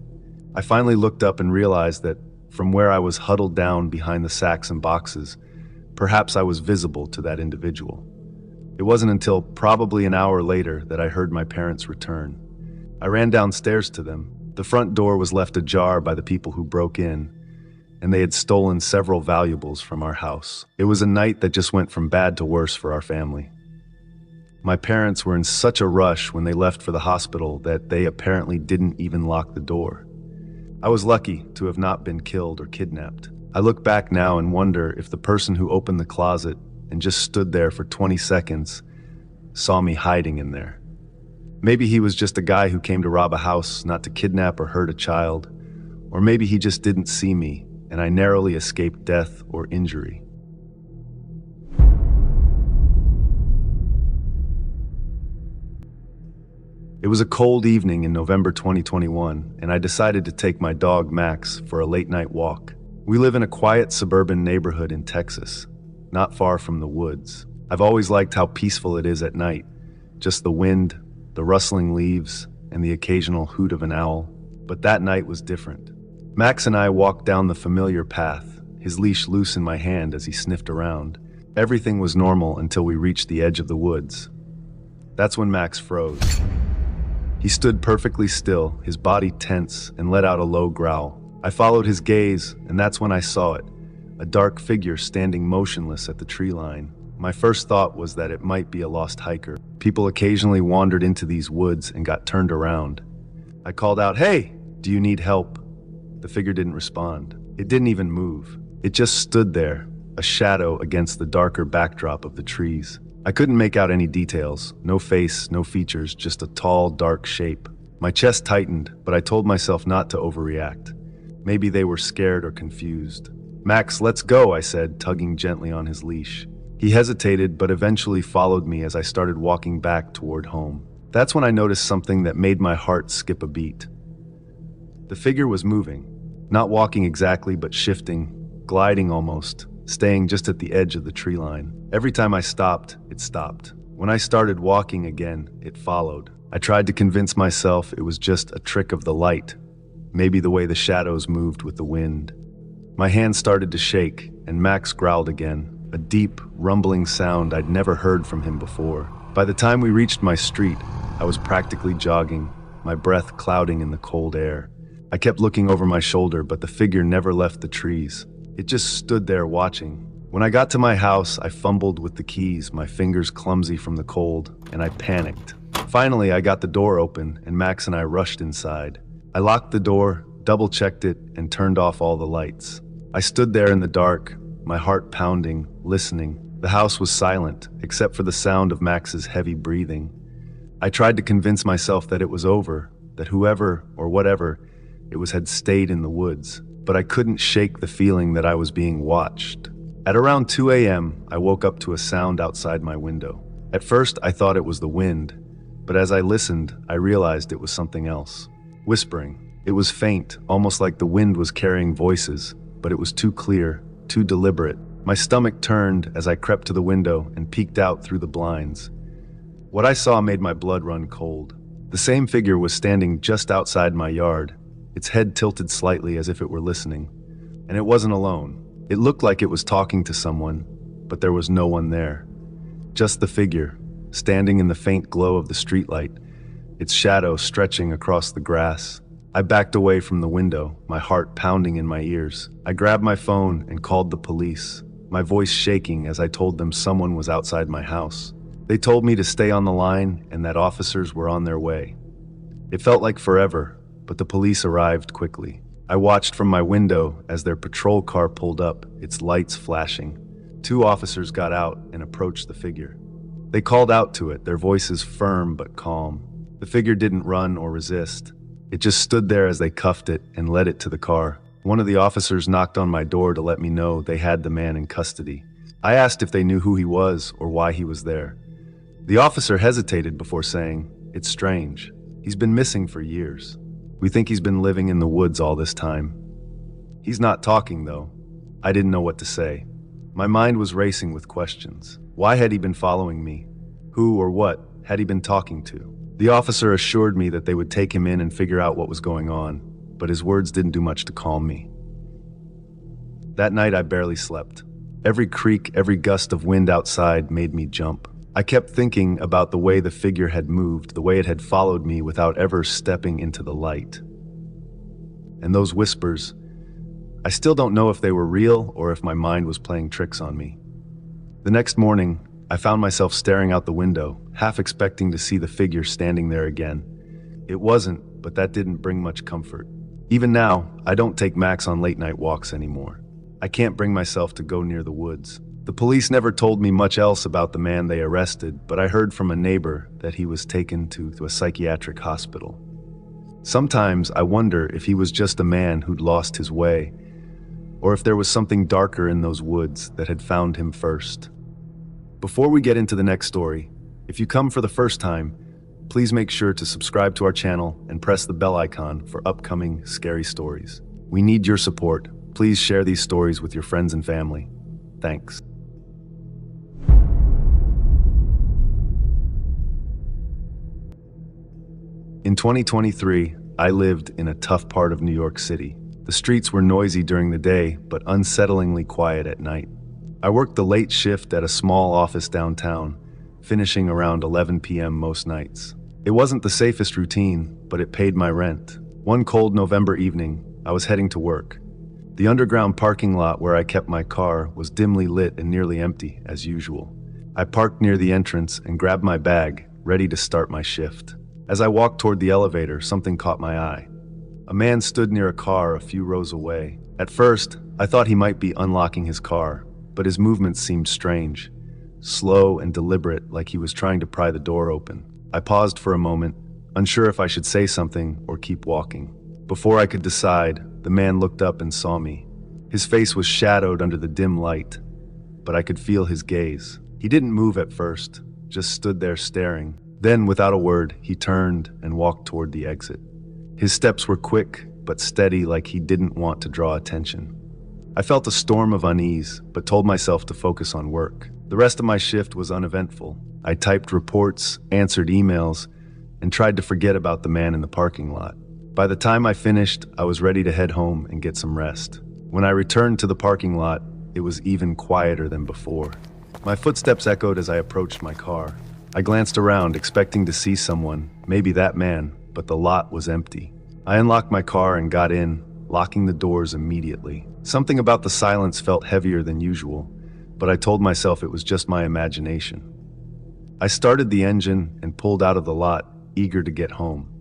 I finally looked up and realized that, from where I was huddled down behind the sacks and boxes, perhaps I was visible to that individual. It wasn't until probably an hour later that I heard my parents return. I ran downstairs to them. The front door was left ajar by the people who broke in, and they had stolen several valuables from our house. It was a night that just went from bad to worse for our family. My parents were in such a rush when they left for the hospital that they apparently didn't even lock the door. I was lucky to have not been killed or kidnapped. I look back now and wonder if the person who opened the closet and just stood there for 20 seconds saw me hiding in there. Maybe he was just a guy who came to rob a house, not to kidnap or hurt a child. Or maybe he just didn't see me, and I narrowly escaped death or injury. It was a cold evening in November 2021, and I decided to take my dog Max for a late-night walk. We live in a quiet suburban neighborhood in Texas, not far from the woods. I've always liked how peaceful it is at night, just the wind, the rustling leaves, and the occasional hoot of an owl. But that night was different. Max and I walked down the familiar path, his leash loose in my hand as he sniffed around. Everything was normal until we reached the edge of the woods. That's when Max froze. He stood perfectly still, his body tense, and let out a low growl. I followed his gaze, and that's when I saw it, a dark figure standing motionless at the tree line. My first thought was that it might be a lost hiker. People occasionally wandered into these woods and got turned around. I called out, "Hey, do you need help?" The figure didn't respond. It didn't even move. It just stood there, a shadow against the darker backdrop of the trees. I couldn't make out any details. No face, no features, just a tall, dark shape. My chest tightened, but I told myself not to overreact. Maybe they were scared or confused. "Max, let's go," I said, tugging gently on his leash. He hesitated, but eventually followed me as I started walking back toward home. That's when I noticed something that made my heart skip a beat. The figure was moving, not walking exactly, but shifting, gliding almost, staying just at the edge of the tree line. Every time I stopped, it stopped. When I started walking again, it followed. I tried to convince myself it was just a trick of the light, maybe the way the shadows moved with the wind. My hands started to shake, and Max growled again, a deep, rumbling sound I'd never heard from him before. By the time we reached my street, I was practically jogging, my breath clouding in the cold air. I kept looking over my shoulder, but the figure never left the trees. It just stood there watching. When I got to my house, I fumbled with the keys, my fingers clumsy from the cold, and I panicked. Finally, I got the door open, and Max and I rushed inside. I locked the door, double-checked it, and turned off all the lights. I stood there in the dark, my heart pounding, listening. The house was silent, except for the sound of Max's heavy breathing. I tried to convince myself that it was over, that whoever or whatever it was had stayed in the woods, but I couldn't shake the feeling that I was being watched. At around 2 a.m., I woke up to a sound outside my window. At first, I thought it was the wind, but as I listened, I realized it was something else. Whispering. It was faint, almost like the wind was carrying voices, but it was too clear, too deliberate. My stomach turned as I crept to the window and peeked out through the blinds. What I saw made my blood run cold. The same figure was standing just outside my yard, its head tilted slightly as if it were listening. And it wasn't alone. It looked like it was talking to someone, but there was no one there. Just the figure, standing in the faint glow of the streetlight, its shadow stretching across the grass. I backed away from the window, my heart pounding in my ears. I grabbed my phone and called the police, my voice shaking as I told them someone was outside my house. They told me to stay on the line and that officers were on their way. It felt like forever, but the police arrived quickly. I watched from my window as their patrol car pulled up, its lights flashing. 2 officers got out and approached the figure. They called out to it, their voices firm but calm. The figure didn't run or resist. It just stood there as they cuffed it and led it to the car. One of the officers knocked on my door to let me know they had the man in custody. I asked if they knew who he was or why he was there. The officer hesitated before saying, "It's strange. He's been missing for years. We think he's been living in the woods all this time." He's not talking, though. I didn't know what to say. My mind was racing with questions. Why had he been following me? Who or what had he been talking to? The officer assured me that they would take him in and figure out what was going on, but his words didn't do much to calm me. That night I barely slept. Every creak, every gust of wind outside made me jump. I kept thinking about the way the figure had moved, the way it had followed me without ever stepping into the light. And those whispers, I still don't know if they were real or if my mind was playing tricks on me. The next morning, I found myself staring out the window, half expecting to see the figure standing there again. It wasn't, but that didn't bring much comfort. Even now, I don't take Max on late-night walks anymore. I can't bring myself to go near the woods. The police never told me much else about the man they arrested, but I heard from a neighbor that he was taken to a psychiatric hospital. Sometimes I wonder if he was just a man who'd lost his way, or if there was something darker in those woods that had found him first. Before we get into the next story, if you come for the first time, please make sure to subscribe to our channel and press the bell icon for upcoming scary stories. We need your support. Please share these stories with your friends and family. Thanks. In 2023, I lived in a tough part of New York City. The streets were noisy during the day, but unsettlingly quiet at night. I worked the late shift at a small office downtown, finishing around 11 p.m. most nights. It wasn't the safest routine, but it paid my rent. One cold November evening, I was heading to work. The underground parking lot where I kept my car was dimly lit and nearly empty, as usual. I parked near the entrance and grabbed my bag, ready to start my shift. As I walked toward the elevator, something caught my eye. A man stood near a car a few rows away. At first, I thought he might be unlocking his car, but his movements seemed strange, slow and deliberate, like he was trying to pry the door open. I paused for a moment, unsure if I should say something or keep walking. Before I could decide, the man looked up and saw me. His face was shadowed under the dim light, but I could feel his gaze. He didn't move at first, just stood there staring. Then, without a word, he turned and walked toward the exit. His steps were quick, but steady, like he didn't want to draw attention. I felt a storm of unease, but told myself to focus on work. The rest of my shift was uneventful. I typed reports, answered emails, and tried to forget about the man in the parking lot. By the time I finished, I was ready to head home and get some rest. When I returned to the parking lot, it was even quieter than before. My footsteps echoed as I approached my car. I glanced around, expecting to see someone, maybe that man, but the lot was empty. I unlocked my car and got in, locking the doors immediately. Something about the silence felt heavier than usual, but I told myself it was just my imagination. I started the engine and pulled out of the lot, eager to get home.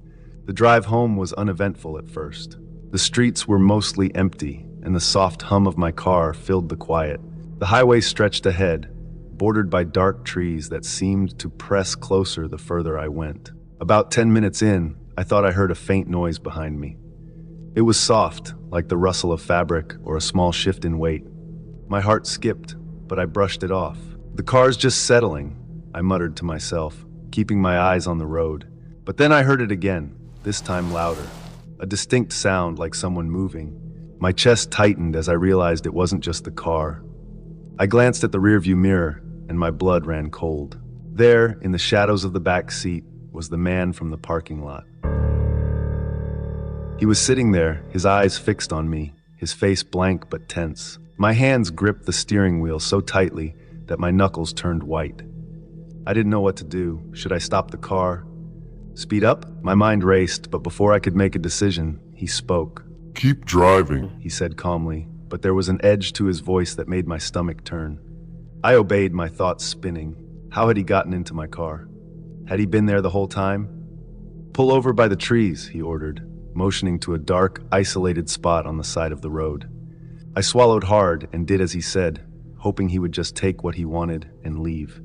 The drive home was uneventful at first. The streets were mostly empty, and the soft hum of my car filled the quiet. The highway stretched ahead, bordered by dark trees that seemed to press closer the further I went. About 10 minutes in, I thought I heard a faint noise behind me. It was soft, like the rustle of fabric or a small shift in weight. My heart skipped, but I brushed it off. The car's just settling, I muttered to myself, keeping my eyes on the road. But then I heard it again, this time louder. A distinct sound like someone moving. My chest tightened as I realized it wasn't just the car. I glanced at the rearview mirror, and my blood ran cold. There, in the shadows of the back seat, was the man from the parking lot. He was sitting there, his eyes fixed on me, his face blank but tense. My hands gripped the steering wheel so tightly that my knuckles turned white. I didn't know what to do. Should I stop the car? Speed up? My mind raced, but before I could make a decision, he spoke. "Keep driving," he said calmly, but there was an edge to his voice that made my stomach turn. I obeyed, my thoughts spinning. How had he gotten into my car? Had he been there the whole time? "Pull over by the trees," he ordered, motioning to a dark, isolated spot on the side of the road. I swallowed hard and did as he said, hoping he would just take what he wanted and leave.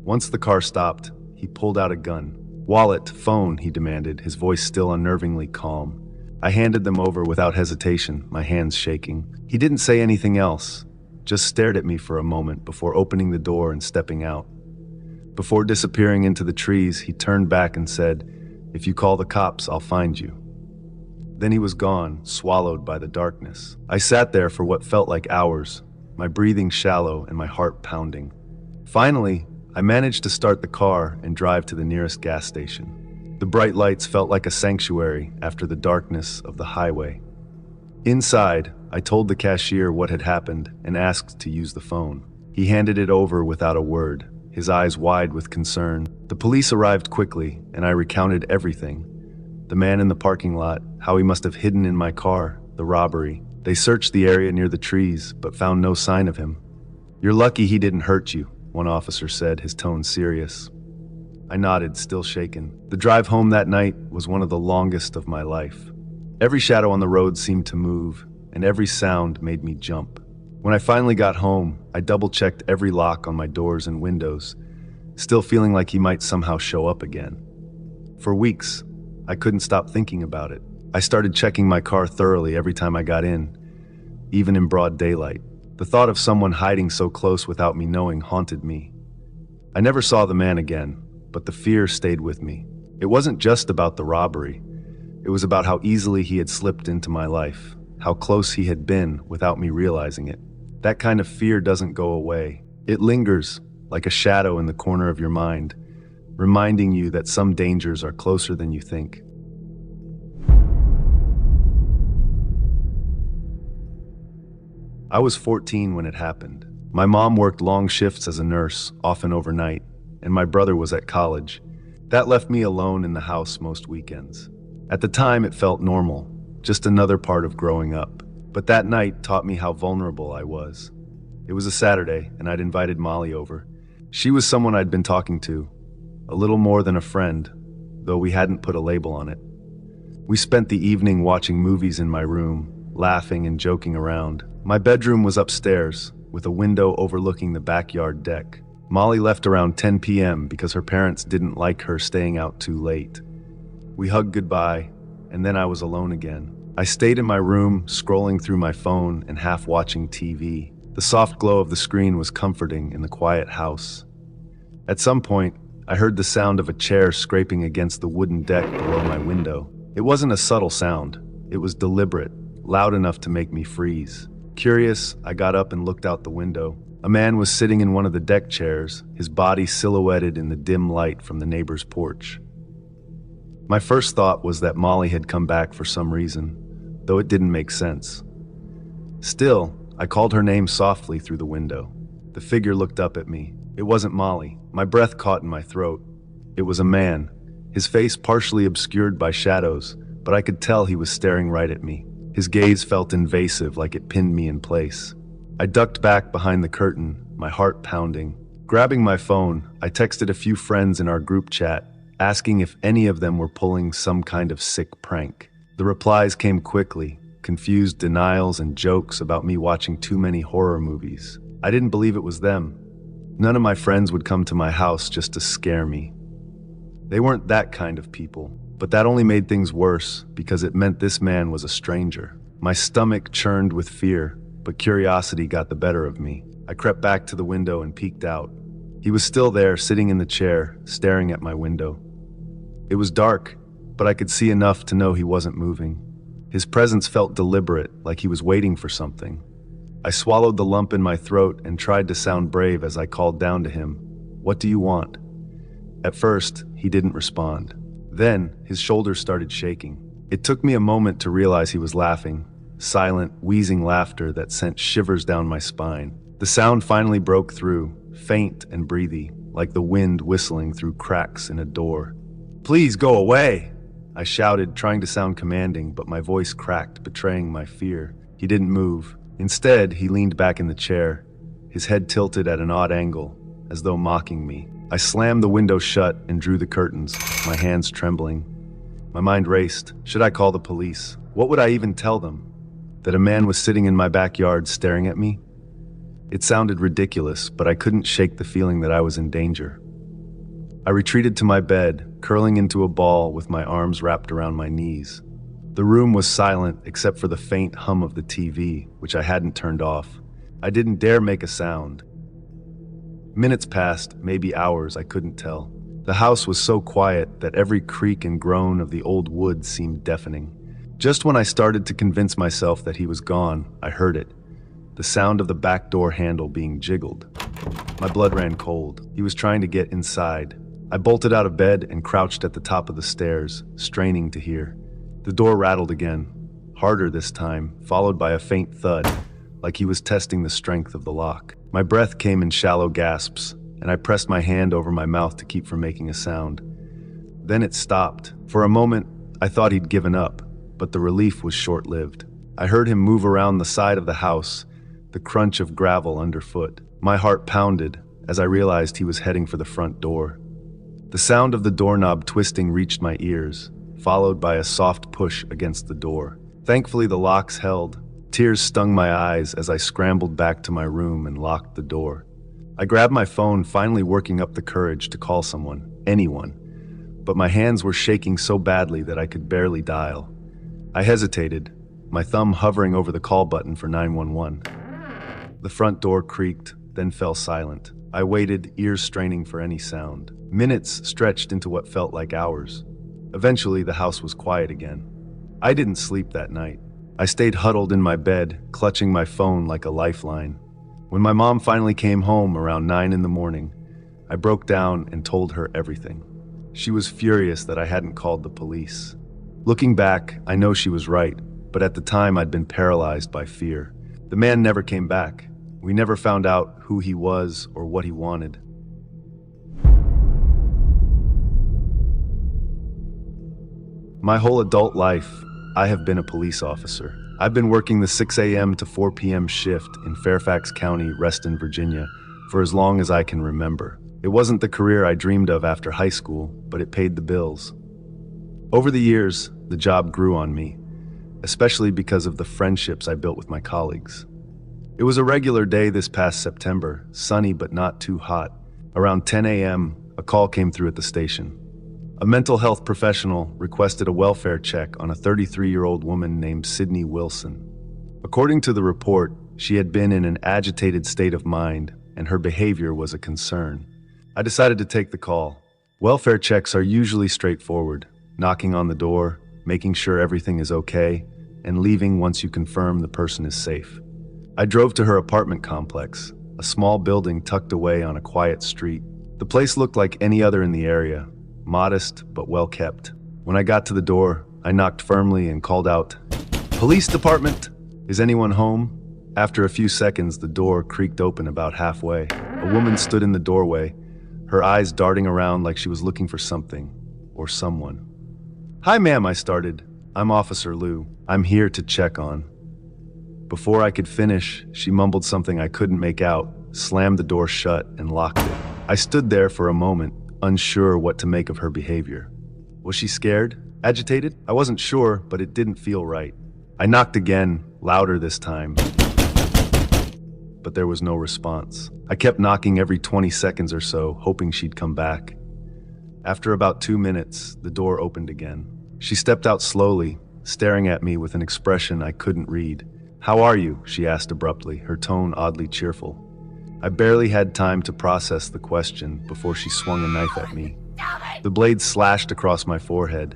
Once the car stopped, he pulled out a gun. "Wallet, phone," he demanded, his voice still unnervingly calm. I handed them over without hesitation, my hands shaking. He didn't say anything else, just stared at me for a moment before opening the door and stepping out. Before disappearing into the trees, he turned back and said, "If you call the cops, I'll find you." Then he was gone, swallowed by the darkness. I sat there for what felt like hours, my breathing shallow and my heart pounding. Finally, I managed to start the car and drive to the nearest gas station. The bright lights felt like a sanctuary after the darkness of the highway. Inside, I told the cashier what had happened and asked to use the phone. He handed it over without a word, his eyes wide with concern. The police arrived quickly, and I recounted everything. The man in the parking lot, how he must have hidden in my car, the robbery. They searched the area near the trees, but found no sign of him. "You're lucky he didn't hurt you," one officer said, his tone serious. I nodded, still shaken. The drive home that night was one of the longest of my life. Every shadow on the road seemed to move, and every sound made me jump. When I finally got home, I double-checked every lock on my doors and windows, still feeling like he might somehow show up again. For weeks, I couldn't stop thinking about it. I started checking my car thoroughly every time I got in, even in broad daylight. The thought of someone hiding so close without me knowing haunted me. I never saw the man again, but the fear stayed with me. It wasn't just about the robbery. It was about how easily he had slipped into my life, how close he had been without me realizing it. That kind of fear doesn't go away. It lingers, like a shadow in the corner of your mind, reminding you that some dangers are closer than you think. I was 14 when it happened. My mom worked long shifts as a nurse, often overnight, and my brother was at college. That left me alone in the house most weekends. At the time, it felt normal, just another part of growing up. But that night taught me how vulnerable I was. It was a Saturday, and I'd invited Molly over. She was someone I'd been talking to, a little more than a friend, though we hadn't put a label on it. We spent the evening watching movies in my room, laughing and joking around. My bedroom was upstairs, with a window overlooking the backyard deck. Molly left around 10 p.m. because her parents didn't like her staying out too late. We hugged goodbye, and then I was alone again. I stayed in my room, scrolling through my phone and half watching TV. The soft glow of the screen was comforting in the quiet house. At some point, I heard the sound of a chair scraping against the wooden deck below my window. It wasn't a subtle sound. It was deliberate, loud enough to make me freeze. Curious, I got up and looked out the window. A man was sitting in one of the deck chairs, his body silhouetted in the dim light from the neighbor's porch. My first thought was that Molly had come back for some reason, though it didn't make sense. Still, I called her name softly through the window. The figure looked up at me. It wasn't Molly. My breath caught in my throat. It was a man, his face partially obscured by shadows, but I could tell he was staring right at me. His gaze felt invasive, like it pinned me in place. I ducked back behind the curtain, my heart pounding. Grabbing my phone, I texted a few friends in our group chat, asking if any of them were pulling some kind of sick prank. The replies came quickly, confused denials and jokes about me watching too many horror movies. I didn't believe it was them, None of my friends would come to my house just to scare me. They weren't that kind of people, but that only made things worse because it meant this man was a stranger. My stomach churned with fear, but curiosity got the better of me. I crept back to the window and peeked out. He was still there, sitting in the chair, staring at my window. It was dark, but I could see enough to know he wasn't moving. His presence felt deliberate, like he was waiting for something. I swallowed the lump in my throat and tried to sound brave as I called down to him, "What do you want?" At first, he didn't respond. Then, his shoulders started shaking. It took me a moment to realize he was laughing, silent, wheezing laughter that sent shivers down my spine. The sound finally broke through, faint and breathy, like the wind whistling through cracks in a door. "Please go away!" I shouted, trying to sound commanding, but my voice cracked, betraying my fear. He didn't move. Instead, he leaned back in the chair, his head tilted at an odd angle, as though mocking me. I slammed the window shut and drew the curtains, my hands trembling. My mind raced. Should I call the police? What would I even tell them? That a man was sitting in my backyard staring at me? It sounded ridiculous, but I couldn't shake the feeling that I was in danger. I retreated to my bed, curling into a ball with my arms wrapped around my knees. The room was silent except for the faint hum of the TV, which I hadn't turned off. I didn't dare make a sound. Minutes passed, maybe hours, I couldn't tell. The house was so quiet that every creak and groan of the old wood seemed deafening. Just when I started to convince myself that he was gone, I heard it. The sound of the back door handle being jiggled. My blood ran cold. He was trying to get inside. I bolted out of bed and crouched at the top of the stairs, straining to hear. The door rattled again, harder this time, followed by a faint thud, like he was testing the strength of the lock. My breath came in shallow gasps, and I pressed my hand over my mouth to keep from making a sound. Then it stopped. For a moment, I thought he'd given up, but the relief was short-lived. I heard him move around the side of the house, the crunch of gravel underfoot. My heart pounded as I realized he was heading for the front door. The sound of the doorknob twisting reached my ears, followed by a soft push against the door. Thankfully, the locks held. Tears stung my eyes as I scrambled back to my room and locked the door. I grabbed my phone, finally working up the courage to call someone, anyone. But my hands were shaking so badly that I could barely dial. I hesitated, my thumb hovering over the call button for 911. The front door creaked, then fell silent. I waited, ears straining for any sound. Minutes stretched into what felt like hours. Eventually, the house was quiet again. I didn't sleep that night. I stayed huddled in my bed, clutching my phone like a lifeline. When my mom finally came home around 9 in the morning, I broke down and told her everything. She was furious that I hadn't called the police. Looking back, I know she was right, but at the time I'd been paralyzed by fear. The man never came back. We never found out who he was or what he wanted. My whole adult life, I have been a police officer. I've been working the 6 a.m. to 4 p.m. shift in Fairfax County, Reston, Virginia, for as long as I can remember. It wasn't the career I dreamed of after high school, but it paid the bills. Over the years, the job grew on me, especially because of the friendships I built with my colleagues. It was a regular day this past September, sunny but not too hot. Around 10 a.m., a call came through at the station. A mental health professional requested a welfare check on a 33-year-old woman named Sydney Wilson. According to the report, she had been in an agitated state of mind, and her behavior was a concern. I decided to take the call. Welfare checks are usually straightforward, knocking on the door, making sure everything is okay, and leaving once you confirm the person is safe. I drove to her apartment complex, a small building tucked away on a quiet street. The place looked like any other in the area, modest but well kept. When I got to the door, I knocked firmly and called out, "Police department! Is anyone home?" After a few seconds, the door creaked open about halfway. A woman stood in the doorway, her eyes darting around like she was looking for something or someone. "Hi, ma'am," I started. "I'm Officer Lou. I'm here to check on." Before I could finish, she mumbled something I couldn't make out, slammed the door shut, and locked it. I stood there for a moment, unsure what to make of her behavior. Was she scared? Agitated? I wasn't sure, but it didn't feel right. I knocked again, louder this time. But but there was no response. I kept knocking every 20 seconds or so, hoping she'd come back. After about 2 minutes, the door opened again. She stepped out slowly, staring at me with an expression I couldn't read. "How are you?" she asked abruptly, her tone oddly cheerful. I barely had time to process the question before she swung a knife at me. The blade slashed across my forehead,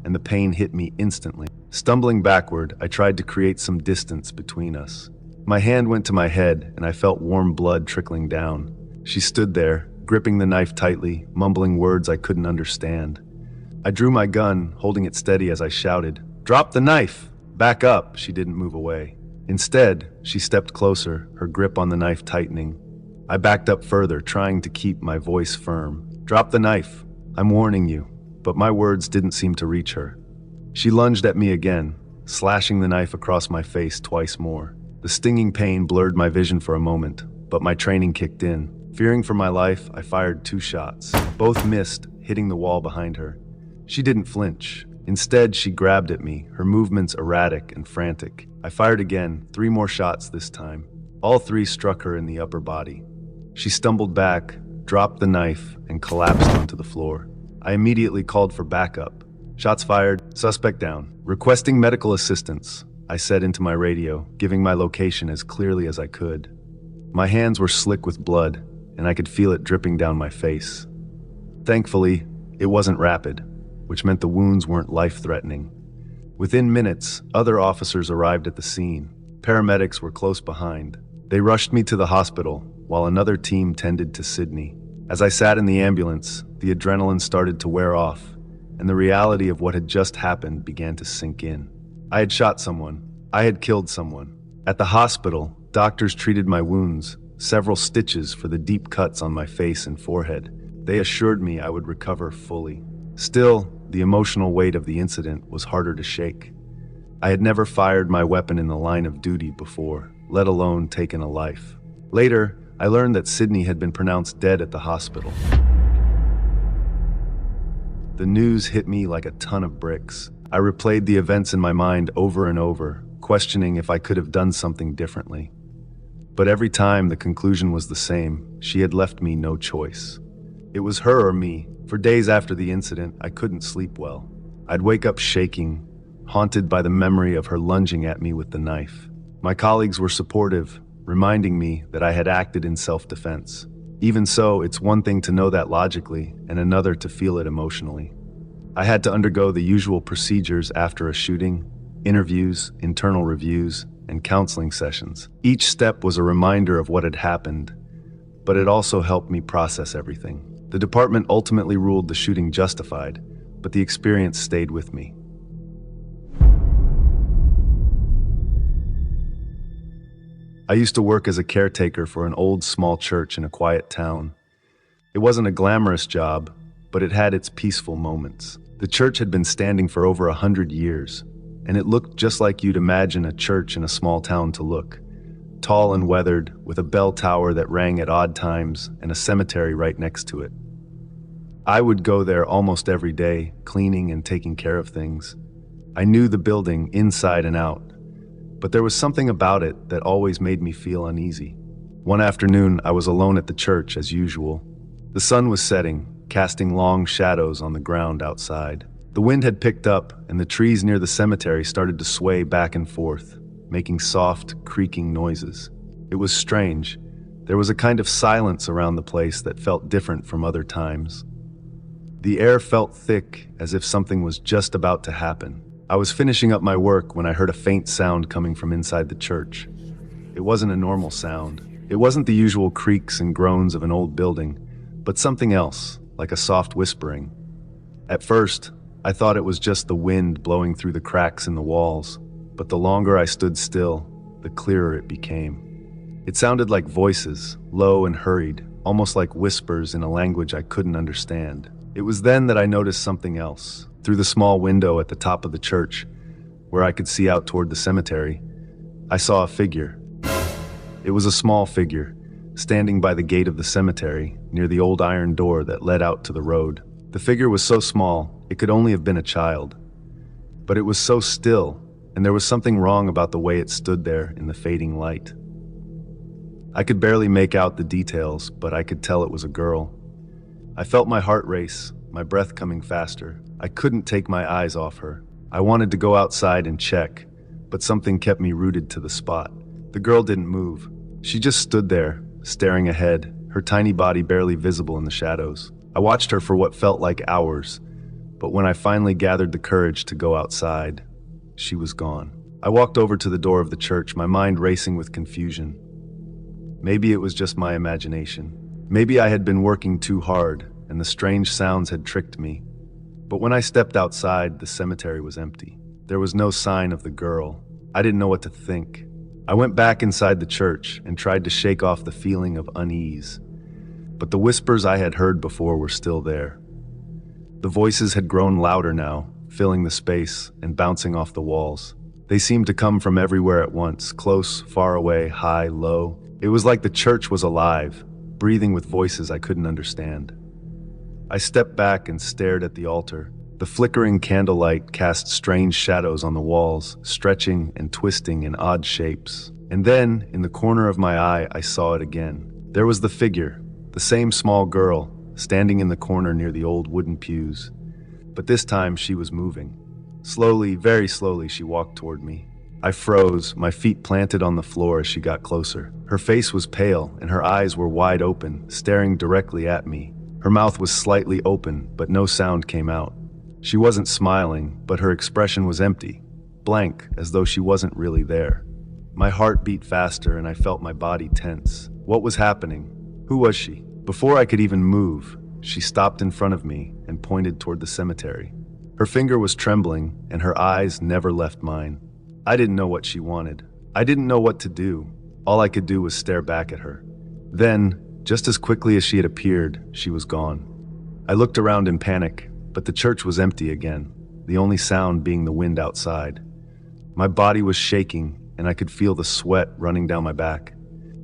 and the pain hit me instantly. Stumbling backward, I tried to create some distance between us. My hand went to my head, and I felt warm blood trickling down. She stood there, gripping the knife tightly, mumbling words I couldn't understand. I drew my gun, holding it steady as I shouted, "Drop the knife!" "Back up!" She didn't move away. Instead, she stepped closer, her grip on the knife tightening. I backed up further, trying to keep my voice firm. "Drop the knife! I'm warning you." But my words didn't seem to reach her. She lunged at me again, slashing the knife across my face twice more. The stinging pain blurred my vision for a moment, but my training kicked in. Fearing for my life, I fired 2 shots. Both missed, hitting the wall behind her. She didn't flinch. Instead, she grabbed at me, her movements erratic and frantic. I fired again, 3 more shots this time. All 3 struck her in the upper body. She stumbled back, dropped the knife, and collapsed onto the floor. I immediately called for backup. "Shots fired, suspect down. Requesting medical assistance," I said into my radio, giving my location as clearly as I could. My hands were slick with blood, and I could feel it dripping down my face. Thankfully, it wasn't rapid, which meant the wounds weren't life-threatening. Within minutes, other officers arrived at the scene. Paramedics were close behind. They rushed me to the hospital, while another team tended to Sydney. As I sat in the ambulance, the adrenaline started to wear off, and the reality of what had just happened began to sink in. I had shot someone. I had killed someone. At the hospital, doctors treated my wounds, several stitches for the deep cuts on my face and forehead. They assured me I would recover fully. Still, the emotional weight of the incident was harder to shake. I had never fired my weapon in the line of duty before, let alone taken a life. Later, I learned that Sydney had been pronounced dead at the hospital. The news hit me like a ton of bricks. I replayed the events in my mind over and over, questioning if I could have done something differently. But every time the conclusion was the same: she had left me no choice. It was her or me. For days after the incident, I couldn't sleep well. I'd wake up shaking, haunted by the memory of her lunging at me with the knife. My colleagues were supportive, reminding me that I had acted in self-defense. Even so, it's one thing to know that logically, and another to feel it emotionally. I had to undergo the usual procedures after a shooting: interviews, internal reviews, and counseling sessions. Each step was a reminder of what had happened, but it also helped me process everything. The department ultimately ruled the shooting justified, but the experience stayed with me. I used to work as a caretaker for an old small church in a quiet town. It wasn't a glamorous job, but it had its peaceful moments. The church had been standing for over 100 years, and it looked just like you'd imagine a church in a small town to look. Tall and weathered, with a bell tower that rang at odd times and a cemetery right next to it. I would go there almost every day, cleaning and taking care of things. I knew the building inside and out, but there was something about it that always made me feel uneasy. One afternoon, I was alone at the church as usual. The sun was setting, casting long shadows on the ground outside. The wind had picked up, and the trees near the cemetery started to sway back and forth, making soft, creaking noises. It was strange. There was a kind of silence around the place that felt different from other times. The air felt thick, as if something was just about to happen. I was finishing up my work when I heard a faint sound coming from inside the church. It wasn't a normal sound. It wasn't the usual creaks and groans of an old building, but something else, like a soft whispering. At first, I thought it was just the wind blowing through the cracks in the walls, but the longer I stood still, the clearer it became. It sounded like voices, low and hurried, almost like whispers in a language I couldn't understand. It was then that I noticed something else. Through the small window at the top of the church, where I could see out toward the cemetery, I saw a figure. It was a small figure, standing by the gate of the cemetery, near the old iron door that led out to the road. The figure was so small, it could only have been a child. But it was so still, and there was something wrong about the way it stood there in the fading light. I could barely make out the details, but I could tell it was a girl. I felt my heart race, my breath coming faster. I couldn't take my eyes off her. I wanted to go outside and check, but something kept me rooted to the spot. The girl didn't move. She just stood there, staring ahead, her tiny body barely visible in the shadows. I watched her for what felt like hours, but when I finally gathered the courage to go outside, she was gone. I walked over to the door of the church, my mind racing with confusion. Maybe it was just my imagination. Maybe I had been working too hard, and the strange sounds had tricked me. But when I stepped outside, the cemetery was empty. There was no sign of the girl. I didn't know what to think. I went back inside the church and tried to shake off the feeling of unease. But the whispers I had heard before were still there. The voices had grown louder now, filling the space and bouncing off the walls. They seemed to come from everywhere at once, close, far away, high, low. It was like the church was alive, breathing with voices I couldn't understand. I stepped back and stared at the altar. The flickering candlelight cast strange shadows on the walls, stretching and twisting in odd shapes. And then, in the corner of my eye, I saw it again. There was the figure, the same small girl, standing in the corner near the old wooden pews. But this time she was moving. Slowly, very slowly, she walked toward me. I froze, my feet planted on the floor as she got closer. Her face was pale, and her eyes were wide open, staring directly at me. Her mouth was slightly open, but no sound came out. She wasn't smiling, but her expression was empty, blank, as though she wasn't really there. My heart beat faster, and I felt my body tense. What was happening? Who was she? Before I could even move, she stopped in front of me and pointed toward the cemetery. Her finger was trembling, and her eyes never left mine. I didn't know what she wanted. I didn't know what to do. All I could do was stare back at her. Then, just as quickly as she had appeared, she was gone. I looked around in panic, but the church was empty again, the only sound being the wind outside. My body was shaking, and I could feel the sweat running down my back.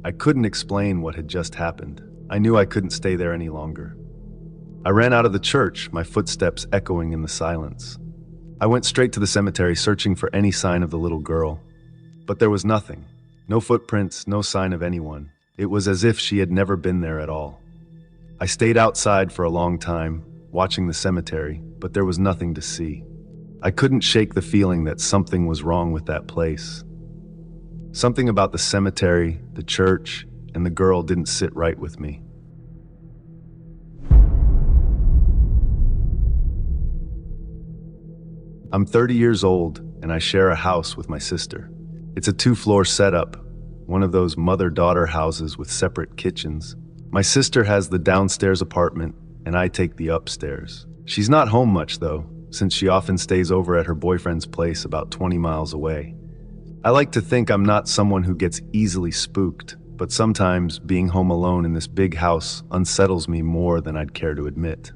I couldn't explain what had just happened. I knew I couldn't stay there any longer. I ran out of the church, my footsteps echoing in the silence. I went straight to the cemetery, searching for any sign of the little girl. But there was nothing. No footprints, no sign of anyone. It was as if she had never been there at all. I stayed outside for a long time, watching the cemetery, but there was nothing to see. I couldn't shake the feeling that something was wrong with that place. Something about the cemetery, the church, and the girl didn't sit right with me. I'm 30 years old, and I share a house with my sister. It's a 2-floor setup, one of those mother-daughter houses with separate kitchens. My sister has the downstairs apartment, and I take the upstairs. She's not home much, though, since she often stays over at her boyfriend's place about 20 miles away. I like to think I'm not someone who gets easily spooked, but sometimes being home alone in this big house unsettles me more than I'd care to admit.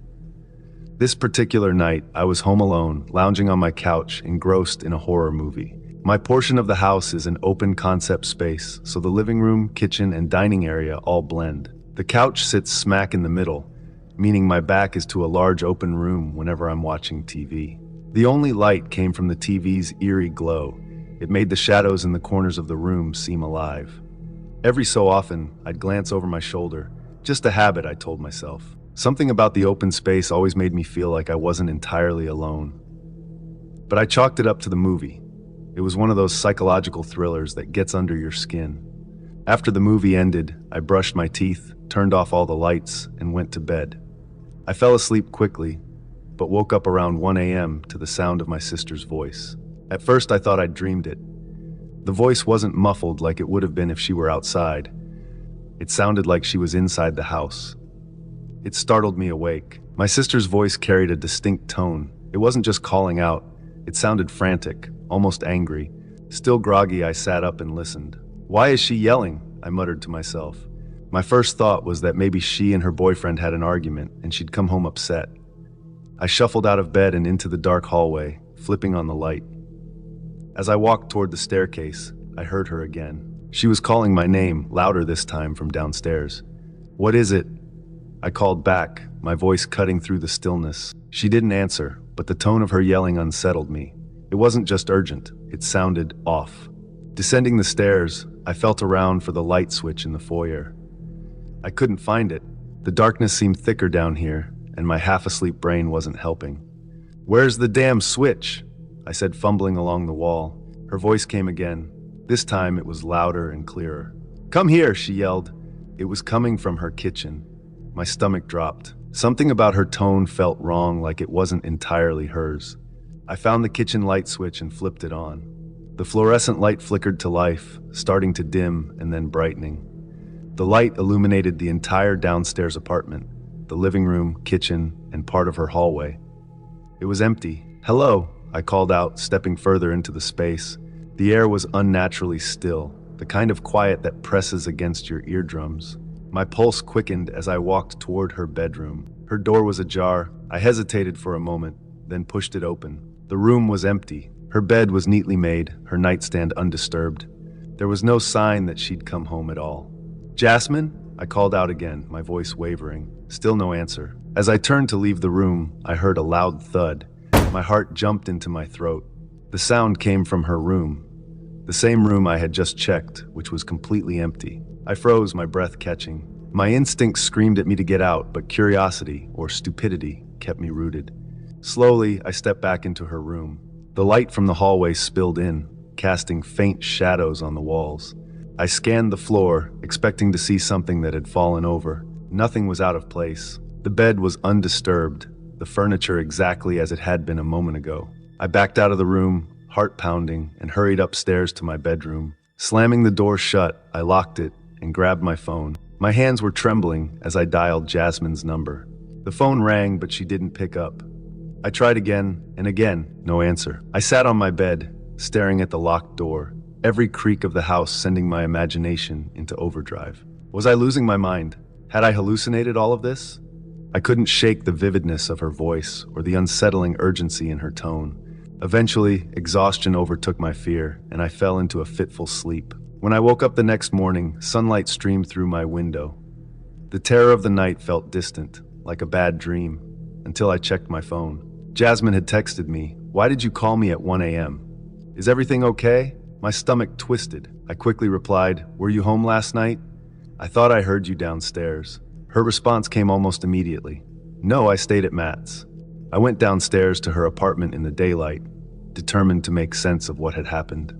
This particular night, I was home alone, lounging on my couch, engrossed in a horror movie. My portion of the house is an open concept space, so the living room, kitchen, and dining area all blend. The couch sits smack in the middle, meaning my back is to a large open room whenever I'm watching TV. The only light came from the TV's eerie glow. It made the shadows in the corners of the room seem alive. Every so often, I'd glance over my shoulder. Just a habit, I told myself. Something about the open space always made me feel like I wasn't entirely alone. But I chalked it up to the movie. It was one of those psychological thrillers that gets under your skin. After the movie ended, I brushed my teeth, turned off all the lights, and went to bed. I fell asleep quickly, but woke up around 1 a.m. to the sound of my sister's voice. At first, I thought I'd dreamed it. The voice wasn't muffled like it would have been if she were outside. It sounded like she was inside the house. It startled me awake. My sister's voice carried a distinct tone. It wasn't just calling out. It sounded frantic, almost angry. Still groggy, I sat up and listened. "Why is she yelling?" I muttered to myself. My first thought was that maybe she and her boyfriend had an argument and she'd come home upset. I shuffled out of bed and into the dark hallway, flipping on the light. As I walked toward the staircase, I heard her again. She was calling my name, louder this time from downstairs. "What is it?" I called back, my voice cutting through the stillness. She didn't answer, but the tone of her yelling unsettled me. It wasn't just urgent, it sounded off. Descending the stairs, I felt around for the light switch in the foyer. I couldn't find it. The darkness seemed thicker down here, and my half-asleep brain wasn't helping. "Where's the damn switch?" I said, fumbling along the wall. Her voice came again. This time it was louder and clearer. "Come here," she yelled. It was coming from her kitchen. My stomach dropped. Something about her tone felt wrong, like it wasn't entirely hers. I found the kitchen light switch and flipped it on. The fluorescent light flickered to life, starting to dim and then brightening. The light illuminated the entire downstairs apartment, the living room, kitchen, and part of her hallway. It was empty. "Hello," I called out, stepping further into the space. The air was unnaturally still, the kind of quiet that presses against your eardrums. My pulse quickened as I walked toward her bedroom. Her door was ajar. I hesitated for a moment, then pushed it open. The room was empty. Her bed was neatly made, her nightstand undisturbed. There was no sign that she'd come home at all. "Jasmine?" I called out again, my voice wavering. Still no answer. As I turned to leave the room, I heard a loud thud. My heart jumped into my throat. The sound came from her room. The same room I had just checked, which was completely empty. I froze, my breath catching. My instincts screamed at me to get out, but curiosity, or stupidity, kept me rooted. Slowly, I stepped back into her room. The light from the hallway spilled in, casting faint shadows on the walls. I scanned the floor, expecting to see something that had fallen over. Nothing was out of place. The bed was undisturbed, the furniture exactly as it had been a moment ago. I backed out of the room, heart pounding, and hurried upstairs to my bedroom. Slamming the door shut, I locked it and grabbed my phone. My hands were trembling as I dialed Jasmine's number. The phone rang, but she didn't pick up. I tried again and again, no answer. I sat on my bed, staring at the locked door, every creak of the house sending my imagination into overdrive. Was I losing my mind? Had I hallucinated all of this? I couldn't shake the vividness of her voice or the unsettling urgency in her tone. Eventually, exhaustion overtook my fear, and I fell into a fitful sleep. When I woke up the next morning, sunlight streamed through my window. The terror of the night felt distant, like a bad dream, until I checked my phone. Jasmine had texted me, "Why did you call me at 1 a.m.? Is everything okay?" My stomach twisted. I quickly replied, "Were you home last night? I thought I heard you downstairs." Her response came almost immediately. "No, I stayed at Matt's." I went downstairs to her apartment in the daylight, determined to make sense of what had happened.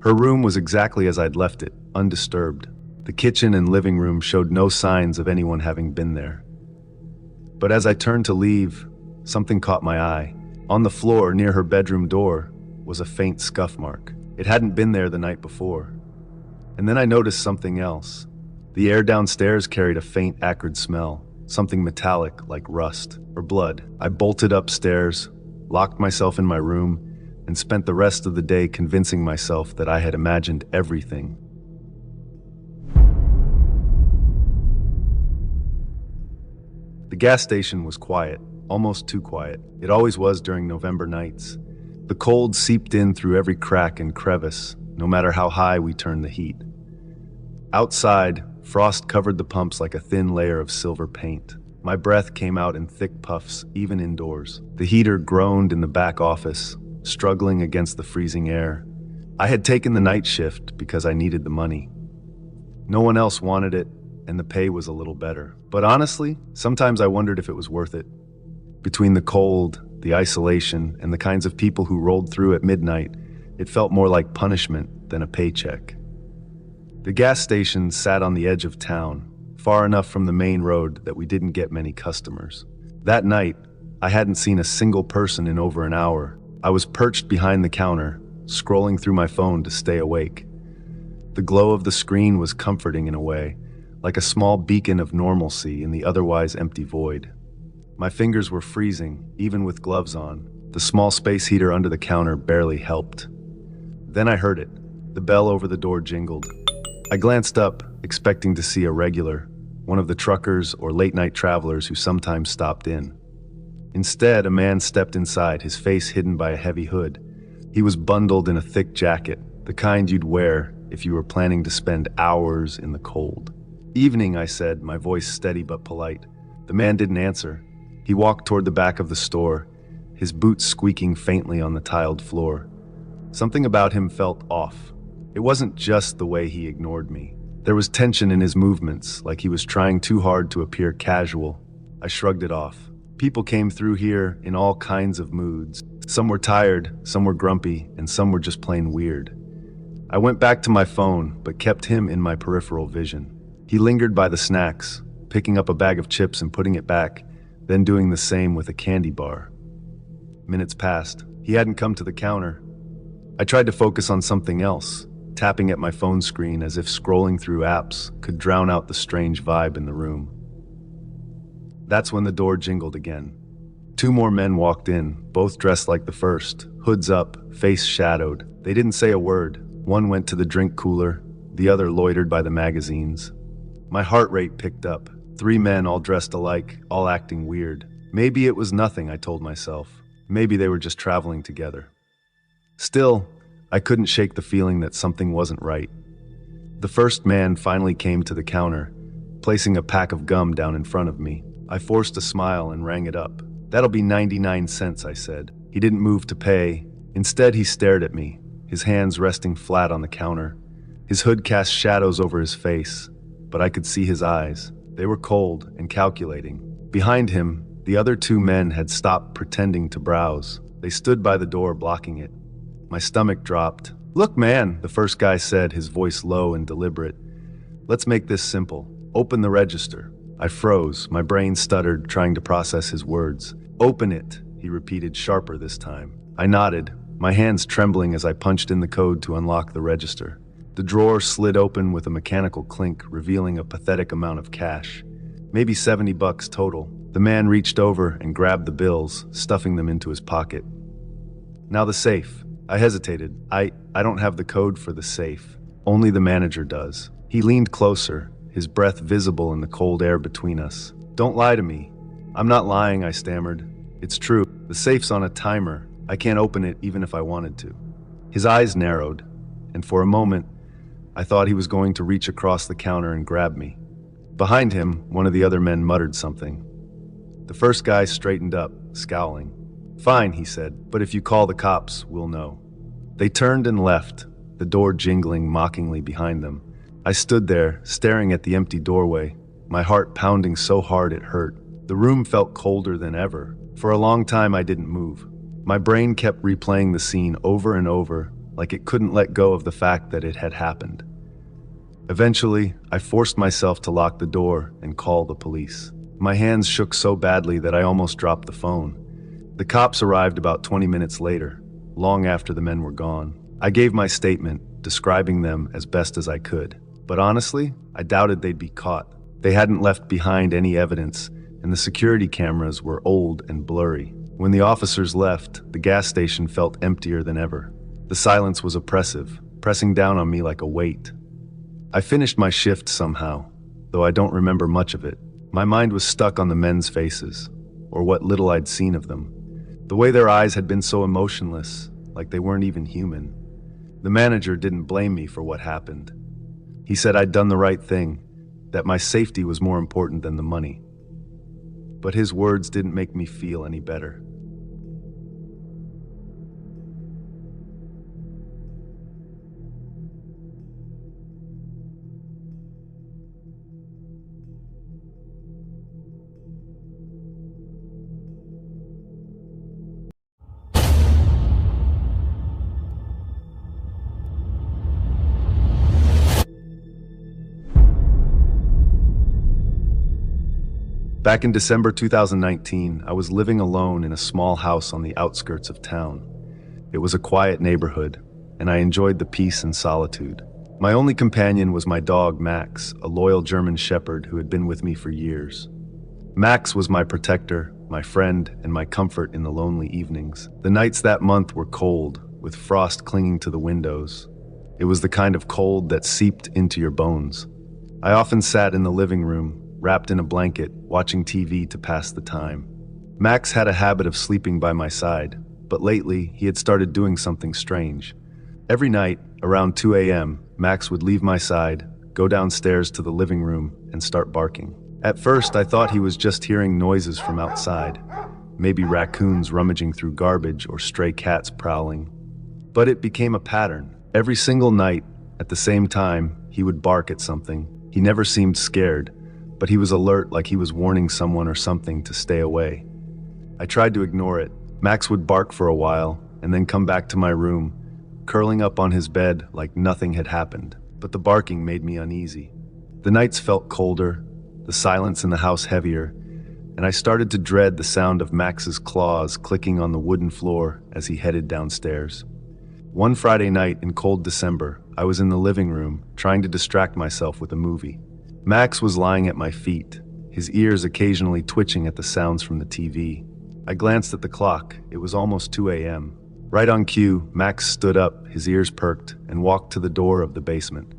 Her room was exactly as I'd left it, undisturbed. The kitchen and living room showed no signs of anyone having been there. But as I turned to leave, something caught my eye. On the floor near her bedroom door was a faint scuff mark. It hadn't been there the night before. And then I noticed something else. The air downstairs carried a faint, acrid smell, something metallic like rust or blood. I bolted upstairs, locked myself in my room, and spent the rest of the day convincing myself that I had imagined everything. The gas station was quiet, almost too quiet. It always was during November nights. The cold seeped in through every crack and crevice, no matter how high we turned the heat. Outside, frost covered the pumps like a thin layer of silver paint. My breath came out in thick puffs, even indoors. The heater groaned in the back office, struggling against the freezing air. I had taken the night shift because I needed the money. No one else wanted it, and the pay was a little better. But honestly, sometimes I wondered if it was worth it. Between the cold, the isolation, and the kinds of people who rolled through at midnight, it felt more like punishment than a paycheck. The gas station sat on the edge of town, far enough from the main road that we didn't get many customers. That night, I hadn't seen a single person in over an hour. I was perched behind the counter, scrolling through my phone to stay awake. The glow of the screen was comforting in a way, like a small beacon of normalcy in the otherwise empty void. My fingers were freezing, even with gloves on. The small space heater under the counter barely helped. Then I heard it. The bell over the door jingled. I glanced up, expecting to see a regular, one of the truckers or late-night travelers who sometimes stopped in. Instead, a man stepped inside, his face hidden by a heavy hood. He was bundled in a thick jacket, the kind you'd wear if you were planning to spend hours in the cold. "Evening," I said, my voice steady but polite. The man didn't answer. He walked toward the back of the store, his boots squeaking faintly on the tiled floor. Something about him felt off. It wasn't just the way he ignored me. There was tension in his movements, like he was trying too hard to appear casual. I shrugged it off. People came through here in all kinds of moods. Some were tired, some were grumpy, and some were just plain weird. I went back to my phone, but kept him in my peripheral vision. He lingered by the snacks, picking up a bag of chips and putting it back, then doing the same with a candy bar. Minutes passed. He hadn't come to the counter. I tried to focus on something else, tapping at my phone screen as if scrolling through apps could drown out the strange vibe in the room. That's when the door jingled again. 2 more men walked in, both dressed like the first, hoods up, face shadowed. They didn't say a word. One went to the drink cooler, the other loitered by the magazines. My heart rate picked up. 3 men all dressed alike, all acting weird. Maybe it was nothing, I told myself. Maybe they were just traveling together. Still, I couldn't shake the feeling that something wasn't right. The first man finally came to the counter, placing a pack of gum down in front of me. I forced a smile and rang it up. "That'll be 99 cents, I said. He didn't move to pay. Instead, he stared at me, his hands resting flat on the counter. His hood cast shadows over his face, but I could see his eyes. They were cold and calculating. Behind him, the other 2 men had stopped pretending to browse. They stood by the door, blocking it. My stomach dropped. "Look, man," the first guy said, his voice low and deliberate. "Let's make this simple. Open the register." I froze, my brain stuttered, trying to process his words. "Open it," he repeated, sharper this time. I nodded, my hands trembling as I punched in the code to unlock the register. The drawer slid open with a mechanical clink, revealing a pathetic amount of cash. Maybe $70 total. The man reached over and grabbed the bills, stuffing them into his pocket. "Now the safe." I hesitated. I don't have the code for the safe. Only the manager does. He leaned closer, his breath visible in the cold air between us. "Don't lie to me." "I'm not lying," I stammered. "It's true. The safe's on a timer. I can't open it even if I wanted to." His eyes narrowed, and for a moment, I thought he was going to reach across the counter and grab me. Behind him, one of the other men muttered something. The first guy straightened up, scowling. "Fine," he said, "but if you call the cops, we'll know." They turned and left, the door jingling mockingly behind them. I stood there, staring at the empty doorway, my heart pounding so hard it hurt. The room felt colder than ever. For a long time, I didn't move. My brain kept replaying the scene over and over, like it couldn't let go of the fact that it had happened. Eventually, I forced myself to lock the door and call the police. My hands shook so badly that I almost dropped the phone. The cops arrived about 20 minutes later, long after the men were gone. I gave my statement, describing them as best as I could. But honestly, I doubted they'd be caught. They hadn't left behind any evidence, and the security cameras were old and blurry. When the officers left, the gas station felt emptier than ever. The silence was oppressive, pressing down on me like a weight. I finished my shift somehow, though I don't remember much of it. My mind was stuck on the men's faces, or what little I'd seen of them. The way their eyes had been so emotionless, like they weren't even human. The manager didn't blame me for what happened. He said I'd done the right thing, that my safety was more important than the money. But his words didn't make me feel any better. Back in December 2019, I was living alone in a small house on the outskirts of town. It was a quiet neighborhood, and I enjoyed the peace and solitude. My only companion was my dog, Max, a loyal German shepherd who had been with me for years. Max was my protector, my friend, and my comfort in the lonely evenings. The nights that month were cold, with frost clinging to the windows. It was the kind of cold that seeped into your bones. I often sat in the living room, wrapped in a blanket, watching TV to pass the time. Max had a habit of sleeping by my side, but lately he had started doing something strange. Every night, around 2 a.m., Max would leave my side, go downstairs to the living room, and start barking. At first, I thought he was just hearing noises from outside, maybe raccoons rummaging through garbage or stray cats prowling. But it became a pattern. Every single night, At the same time, he would bark at something. He never seemed scared, but he was alert, like he was warning someone or something to stay away. I tried to ignore it. Max would bark for a while and then come back to my room, curling up on his bed like nothing had happened. But the barking made me uneasy. The nights felt colder, the silence in the house heavier, and I started to dread the sound of Max's claws clicking on the wooden floor as he headed downstairs. One Friday night in cold December, I was in the living room, trying to distract myself with a movie. Max was lying at my feet, his ears occasionally twitching at the sounds from the TV. I glanced at the clock. It was almost 2 a.m. Right on cue, Max stood up, his ears perked, and walked to the door of the basement.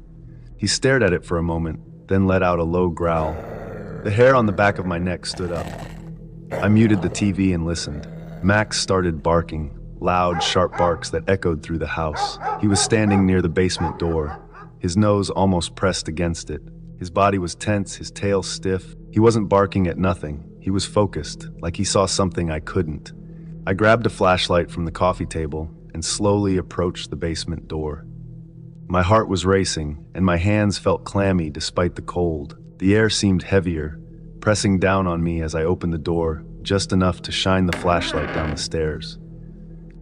He stared at it for a moment, then let out a low growl. The hair on the back of my neck stood up. I muted the TV and listened. Max started barking, loud, sharp barks that echoed through the house. He was standing near the basement door, his nose almost pressed against it. His body was tense, his tail stiff. He wasn't barking at nothing. He was focused, like he saw something I couldn't. I grabbed a flashlight from the coffee table and slowly approached the basement door. My heart was racing, and my hands felt clammy despite the cold. The air seemed heavier, pressing down on me as I opened the door, just enough to shine the flashlight down the stairs.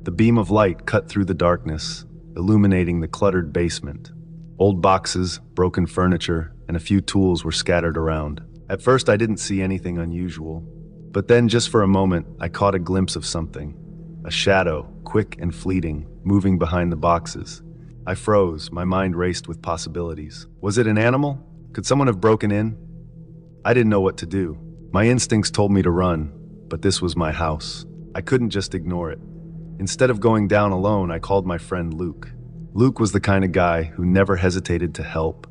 The beam of light cut through the darkness, illuminating the cluttered basement. Old boxes, broken furniture, and a few tools were scattered around. At first, I didn't see anything unusual, but then just for a moment, I caught a glimpse of something. A shadow, quick and fleeting, moving behind the boxes. I froze, my mind raced with possibilities. Was it an animal? Could someone have broken in? I didn't know what to do. My instincts told me to run, but this was my house. I couldn't just ignore it. Instead of going down alone, I called my friend Luke. Luke was the kind of guy who never hesitated to help,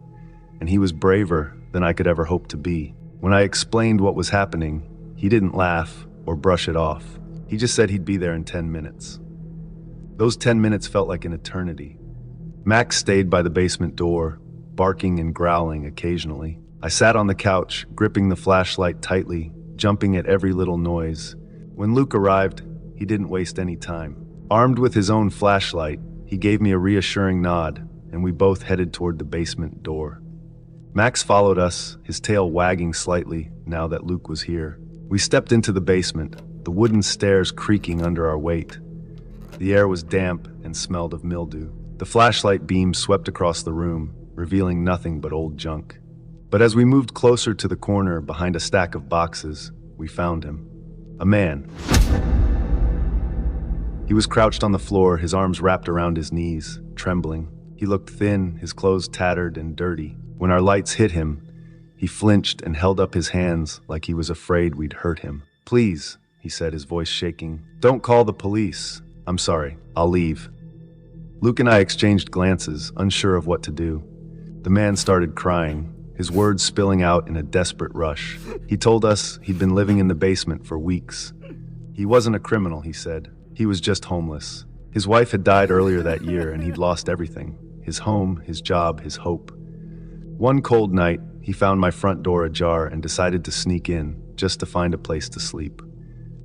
and he was braver than I could ever hope to be. When I explained what was happening, he didn't laugh or brush it off. He just said he'd be there in 10 minutes. Those 10 minutes felt like an eternity. Max stayed by the basement door, barking and growling occasionally. I sat on the couch, gripping the flashlight tightly, jumping at every little noise. When Luke arrived, he didn't waste any time. Armed with his own flashlight, he gave me a reassuring nod, and we both headed toward the basement door. Max followed us, his tail wagging slightly now that Luke was here. We stepped into the basement, the wooden stairs creaking under our weight. The air was damp and smelled of mildew. The flashlight beam swept across the room, revealing nothing but old junk. But as we moved closer to the corner behind a stack of boxes, we found him. A man. He was crouched on the floor, his arms wrapped around his knees, trembling. He looked thin, his clothes tattered and dirty. When our lights hit him, he flinched and held up his hands like he was afraid we'd hurt him. "Please," he said, his voice shaking. "Don't call the police. I'm sorry. I'll leave." Luke and I exchanged glances, unsure of what to do. The man started crying, his words spilling out in a desperate rush. He told us he'd been living in the basement for weeks. He wasn't a criminal, he said. He was just homeless. His wife had died earlier that year, and he'd lost everything. His home, his job, his hope. One cold night, he found my front door ajar and decided to sneak in, just to find a place to sleep.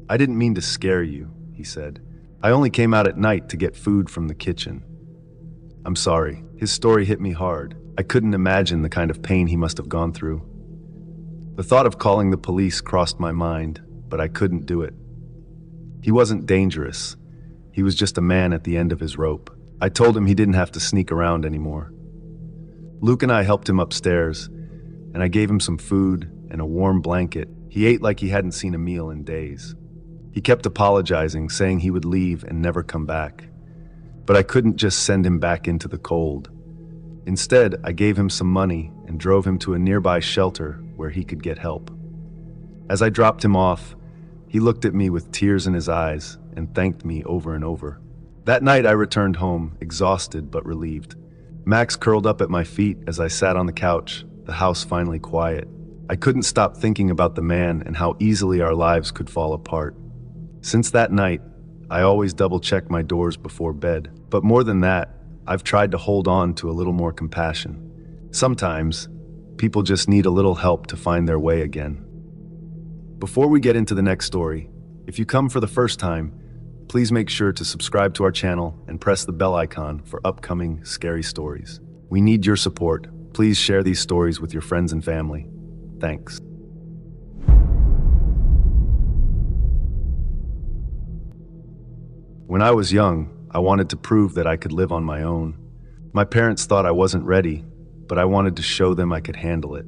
"I didn't mean to scare you," he said. "I only came out at night to get food from the kitchen." I'm sorry. His story hit me hard. I couldn't imagine the kind of pain he must have gone through. The thought of calling the police crossed my mind, but I couldn't do it. He wasn't dangerous. He was just a man at the end of his rope. I told him he didn't have to sneak around anymore. Luke and I helped him upstairs, and I gave him some food and a warm blanket. He ate like he hadn't seen a meal in days. He kept apologizing, saying he would leave and never come back. But I couldn't just send him back into the cold. Instead, I gave him some money and drove him to a nearby shelter where he could get help. As I dropped him off, he looked at me with tears in his eyes and thanked me over and over. That night I returned home, exhausted but relieved. Max curled up at my feet as I sat on the couch, the house finally quiet. I couldn't stop thinking about the man and how easily our lives could fall apart. Since that night, I always double-check my doors before bed. But more than that, I've tried to hold on to a little more compassion. Sometimes, people just need a little help to find their way again. Before we get into the next story, if you come for the first time, please make sure to subscribe to our channel and press the bell icon for upcoming scary stories. We need your support. Please share these stories with your friends and family. Thanks. When I was young, I wanted to prove that I could live on my own. My parents thought I wasn't ready, but I wanted to show them I could handle it.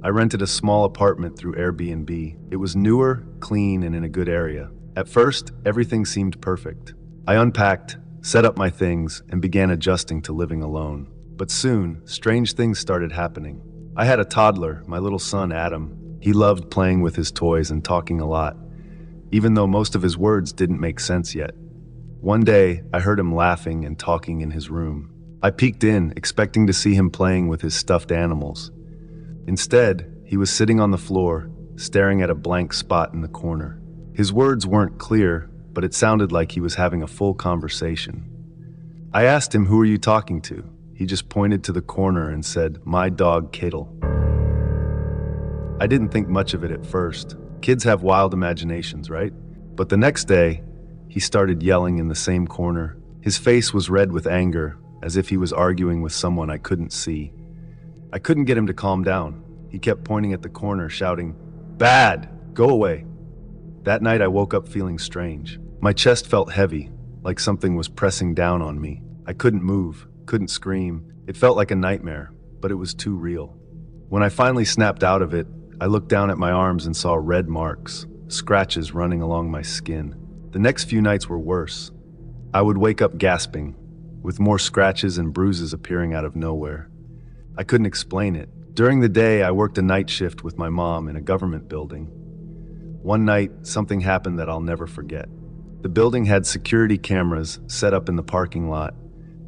I rented a small apartment through Airbnb. It was newer, clean, and in a good area. At first, everything seemed perfect. I unpacked, set up my things, and began adjusting to living alone. But soon, strange things started happening. I had a toddler, my little son Adam. He loved playing with his toys and talking a lot, even though most of his words didn't make sense yet. One day, I heard him laughing and talking in his room. I peeked in, expecting to see him playing with his stuffed animals. Instead, he was sitting on the floor, staring at a blank spot in the corner. His words weren't clear, but it sounded like he was having a full conversation. I asked him, "Who are you talking to?" He just pointed to the corner and said, "My dog, Kittle." I didn't think much of it at first. Kids have wild imaginations, right? But the next day, he started yelling in the same corner. His face was red with anger, as if he was arguing with someone I couldn't see. I couldn't get him to calm down. He kept pointing at the corner, shouting, "Bad! Go away!" That night I woke up feeling strange. My chest felt heavy, like something was pressing down on me. I couldn't move, couldn't scream. It felt like a nightmare, but it was too real. When I finally snapped out of it, I looked down at my arms and saw red marks, scratches running along my skin. The next few nights were worse. I would wake up gasping, with more scratches and bruises appearing out of nowhere. I couldn't explain it. During the day, I worked a night shift with my mom in a government building. One night, something happened that I'll never forget. The building had security cameras set up in the parking lot,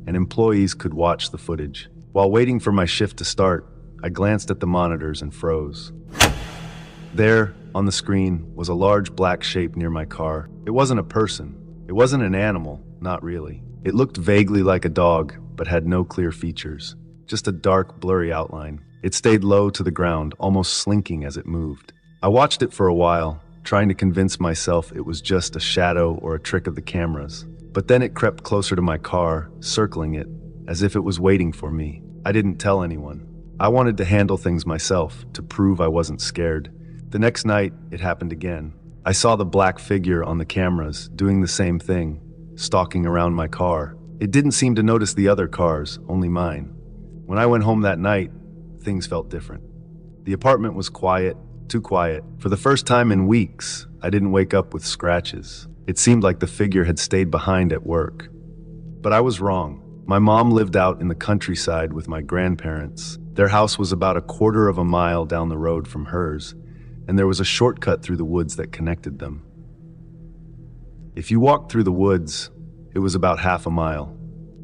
and employees could watch the footage. While waiting for my shift to start, I glanced at the monitors and froze. There, on the screen, was a large black shape near my car. It wasn't a person. It wasn't an animal, not really. It looked vaguely like a dog, but had no clear features. Just a dark, blurry outline. It stayed low to the ground, almost slinking as it moved. I watched it for a while, trying to convince myself it was just a shadow or a trick of the cameras. But then it crept closer to my car, circling it, as if it was waiting for me. I didn't tell anyone. I wanted to handle things myself, to prove I wasn't scared. The next night, it happened again. I saw the black figure on the cameras, doing the same thing, stalking around my car. It didn't seem to notice the other cars, only mine. When I went home that night, things felt different. The apartment was quiet, too quiet. For the first time in weeks, I didn't wake up with scratches. It seemed like the figure had stayed behind at work. But I was wrong. My mom lived out in the countryside with my grandparents. Their house was about a quarter of a mile down the road from hers, and there was a shortcut through the woods that connected them. If you walked through the woods, it was about half a mile.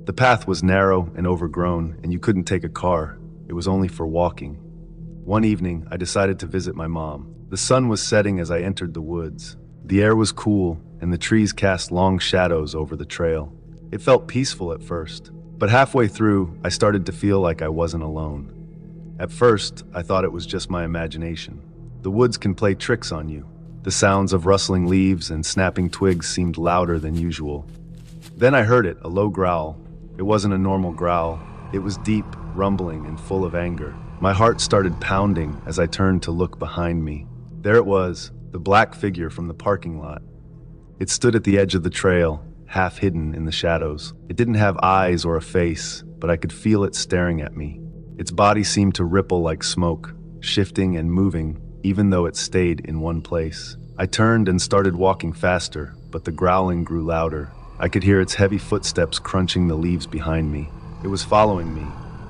The path was narrow and overgrown, and you couldn't take a car. It was only for walking. One evening, I decided to visit my mom. The sun was setting as I entered the woods. The air was cool, and the trees cast long shadows over the trail. It felt peaceful at first, but halfway through, I started to feel like I wasn't alone. At first, I thought it was just my imagination. The woods can play tricks on you. The sounds of rustling leaves and snapping twigs seemed louder than usual. Then I heard it, a low growl. It wasn't a normal growl. It was deep, rumbling, and full of anger. My heart started pounding as I turned to look behind me. There it was, the black figure from the parking lot. It stood at the edge of the trail, half hidden in the shadows. It didn't have eyes or a face, but I could feel it staring at me. Its body seemed to ripple like smoke, shifting and moving, even though it stayed in one place. I turned and started walking faster, but the growling grew louder. I could hear its heavy footsteps crunching the leaves behind me. It was following me.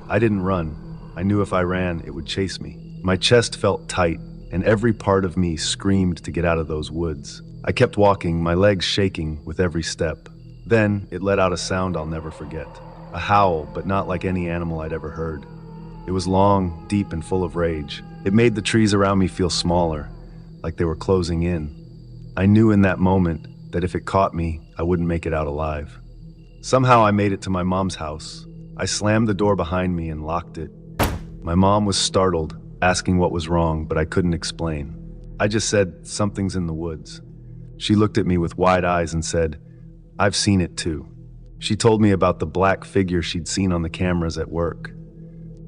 I didn't run. I knew if I ran, it would chase me. My chest felt tight, and every part of me screamed to get out of those woods. I kept walking, my legs shaking with every step. Then, it let out a sound I'll never forget. A howl, but not like any animal I'd ever heard. It was long, deep, and full of rage. It made the trees around me feel smaller, like they were closing in. I knew in that moment that if it caught me, I wouldn't make it out alive. Somehow I made it to my mom's house. I slammed the door behind me and locked it. My mom was startled, asking what was wrong, but I couldn't explain. I just said, "Something's in the woods." She looked at me with wide eyes and said, "I've seen it too." She told me about the black figure she'd seen on the cameras at work.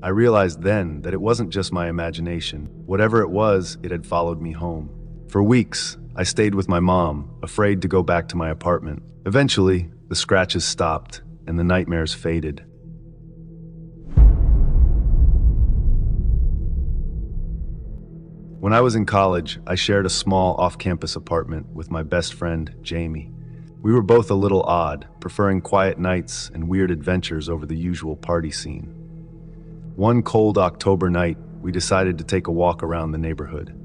I realized then that it wasn't just my imagination. Whatever it was, it had followed me home. For weeks, I stayed with my mom, afraid to go back to my apartment. Eventually, the scratches stopped and the nightmares faded. When I was in college, I shared a small off-campus apartment with my best friend, Jamie. We were both a little odd, preferring quiet nights and weird adventures over the usual party scene. One cold October night, we decided to take a walk around the neighborhood.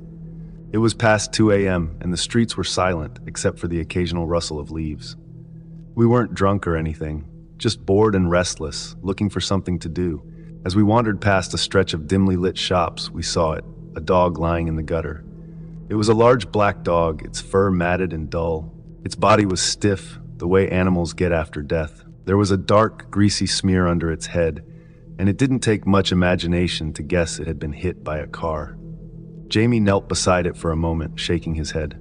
It was past 2 a.m. and the streets were silent except for the occasional rustle of leaves. We weren't drunk or anything, just bored and restless, looking for something to do. As we wandered past a stretch of dimly lit shops, we saw it, a dog lying in the gutter. It was a large black dog, its fur matted and dull. Its body was stiff, the way animals get after death. There was a dark, greasy smear under its head, and it didn't take much imagination to guess it had been hit by a car. Jamie knelt beside it for a moment, shaking his head.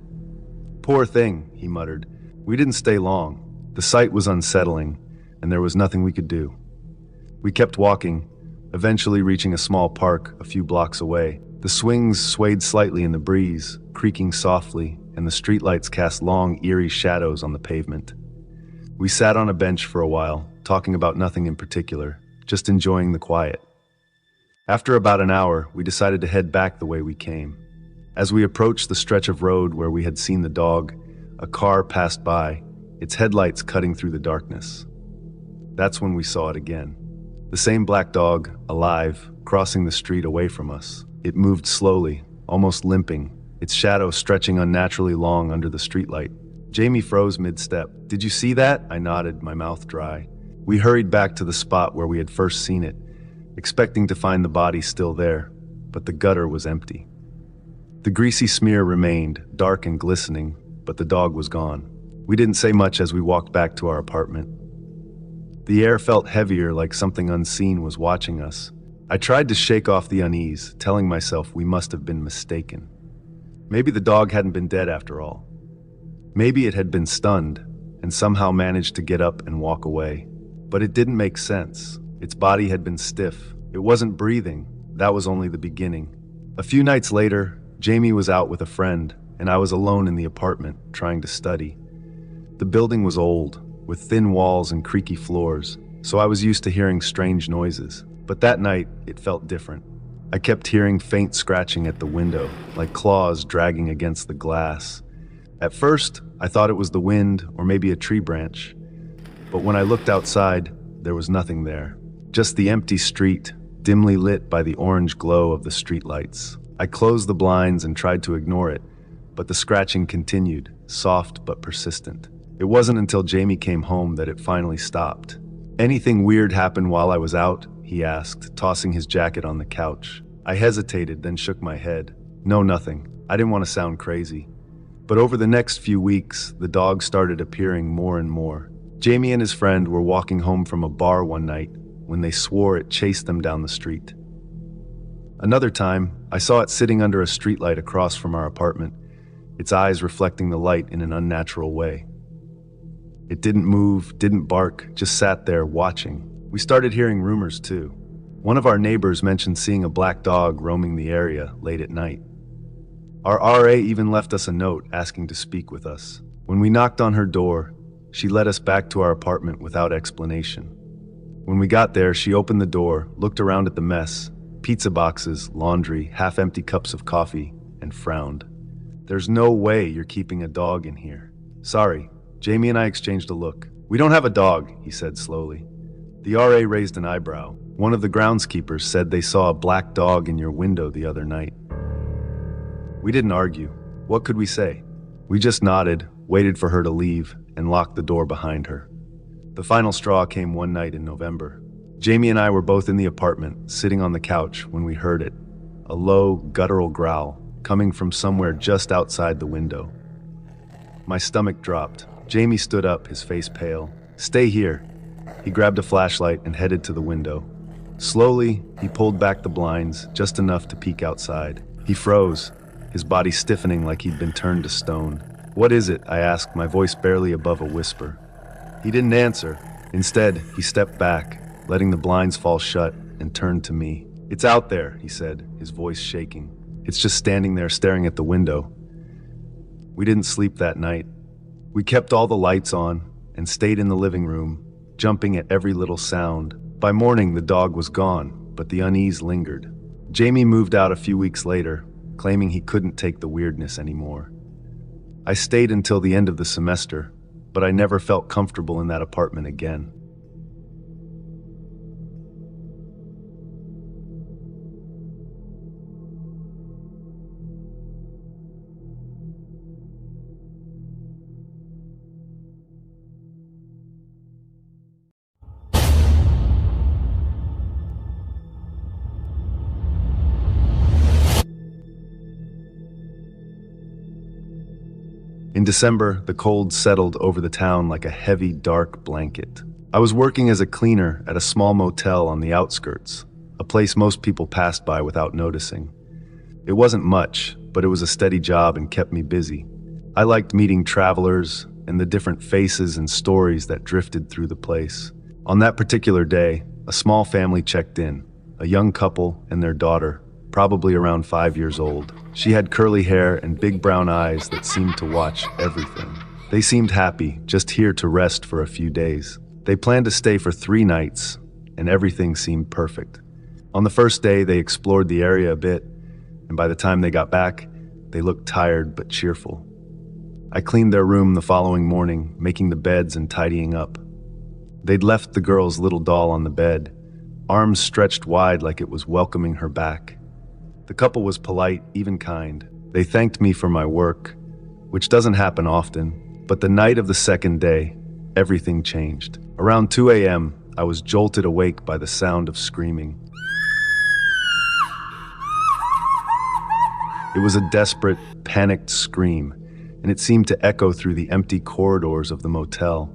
"Poor thing," he muttered. We didn't stay long. The sight was unsettling, and there was nothing we could do. We kept walking, eventually reaching a small park a few blocks away. The swings swayed slightly in the breeze, creaking softly, and the streetlights cast long, eerie shadows on the pavement. We sat on a bench for a while, talking about nothing in particular, just enjoying the quiet. After about an hour, we decided to head back the way we came. As we approached the stretch of road where we had seen the dog, a car passed by, its headlights cutting through the darkness. That's when we saw it again. The same black dog, alive, crossing the street away from us. It moved slowly, almost limping, its shadow stretching unnaturally long under the streetlight. Jamie froze mid-step. "Did you see that?" I nodded, my mouth dry. We hurried back to the spot where we had first seen it, expecting to find the body still there, but the gutter was empty. The greasy smear remained, dark and glistening, but the dog was gone. We didn't say much as we walked back to our apartment. The air felt heavier, like something unseen was watching us. I tried to shake off the unease, telling myself we must have been mistaken. Maybe the dog hadn't been dead after all. Maybe it had been stunned and somehow managed to get up and walk away. But it didn't make sense. Its body had been stiff. It wasn't breathing. That was only the beginning. A few nights later, Jamie was out with a friend, and I was alone in the apartment, trying to study. The building was old, with thin walls and creaky floors, so I was used to hearing strange noises. But that night, it felt different. I kept hearing faint scratching at the window, like claws dragging against the glass. At first, I thought it was the wind or maybe a tree branch. But when I looked outside, there was nothing there. Just the empty street, dimly lit by the orange glow of the streetlights. I closed the blinds and tried to ignore it, but the scratching continued, soft but persistent. It wasn't until Jamie came home that it finally stopped. "Anything weird happen while I was out?" he asked, tossing his jacket on the couch. I hesitated, then shook my head. "No, nothing." I didn't want to sound crazy. But over the next few weeks, the dog started appearing more and more. Jamie and his friend were walking home from a bar one night when they swore it chased them down the street. Another time, I saw it sitting under a streetlight across from our apartment, its eyes reflecting the light in an unnatural way. It didn't move, didn't bark, just sat there watching. We started hearing rumors too. One of our neighbors mentioned seeing a black dog roaming the area late at night. Our RA even left us a note asking to speak with us. When we knocked on her door, she led us back to our apartment without explanation. When we got there, she opened the door, looked around at the mess, pizza boxes, laundry, half-empty cups of coffee, and frowned. "There's no way you're keeping a dog in here." "Sorry." Jamie and I exchanged a look. "We don't have a dog," he said slowly. The RA raised an eyebrow. "One of the groundskeepers said they saw a black dog in your window the other night." We didn't argue. What could we say? We just nodded, waited for her to leave, and locked the door behind her. The final straw came one night in November. Jamie and I were both in the apartment, sitting on the couch, when we heard it. A low, guttural growl, coming from somewhere just outside the window. My stomach dropped. Jamie stood up, his face pale. "Stay here." He grabbed a flashlight and headed to the window. Slowly, he pulled back the blinds, just enough to peek outside. He froze, his body stiffening like he'd been turned to stone. "What is it?" I asked, my voice barely above a whisper. He didn't answer. Instead, he stepped back, letting the blinds fall shut, and turned to me. "It's out there," he said, his voice shaking. "It's just standing there staring at the window." We didn't sleep that night. We kept all the lights on and stayed in the living room, jumping at every little sound. By morning, the dog was gone, but the unease lingered. Jamie moved out a few weeks later, claiming he couldn't take the weirdness anymore. I stayed until the end of the semester, but I never felt comfortable in that apartment again. In December, the cold settled over the town like a heavy, dark blanket. I was working as a cleaner at a small motel on the outskirts, a place most people passed by without noticing. It wasn't much, but it was a steady job and kept me busy. I liked meeting travelers and the different faces and stories that drifted through the place. On that particular day, a small family checked in, a young couple and their daughter, probably around 5 years old. She had curly hair and big brown eyes that seemed to watch everything. They seemed happy, just here to rest for a few days. They planned to stay for 3 nights, and everything seemed perfect. On the first day, they explored the area a bit, and by the time they got back, they looked tired but cheerful. I cleaned their room the following morning, making the beds and tidying up. They'd left the girl's little doll on the bed, arms stretched wide like it was welcoming her back. The couple was polite, even kind. They thanked me for my work, which doesn't happen often, but the night of the second day, everything changed. Around 2 a.m., I was jolted awake by the sound of screaming. It was a desperate, panicked scream, and it seemed to echo through the empty corridors of the motel.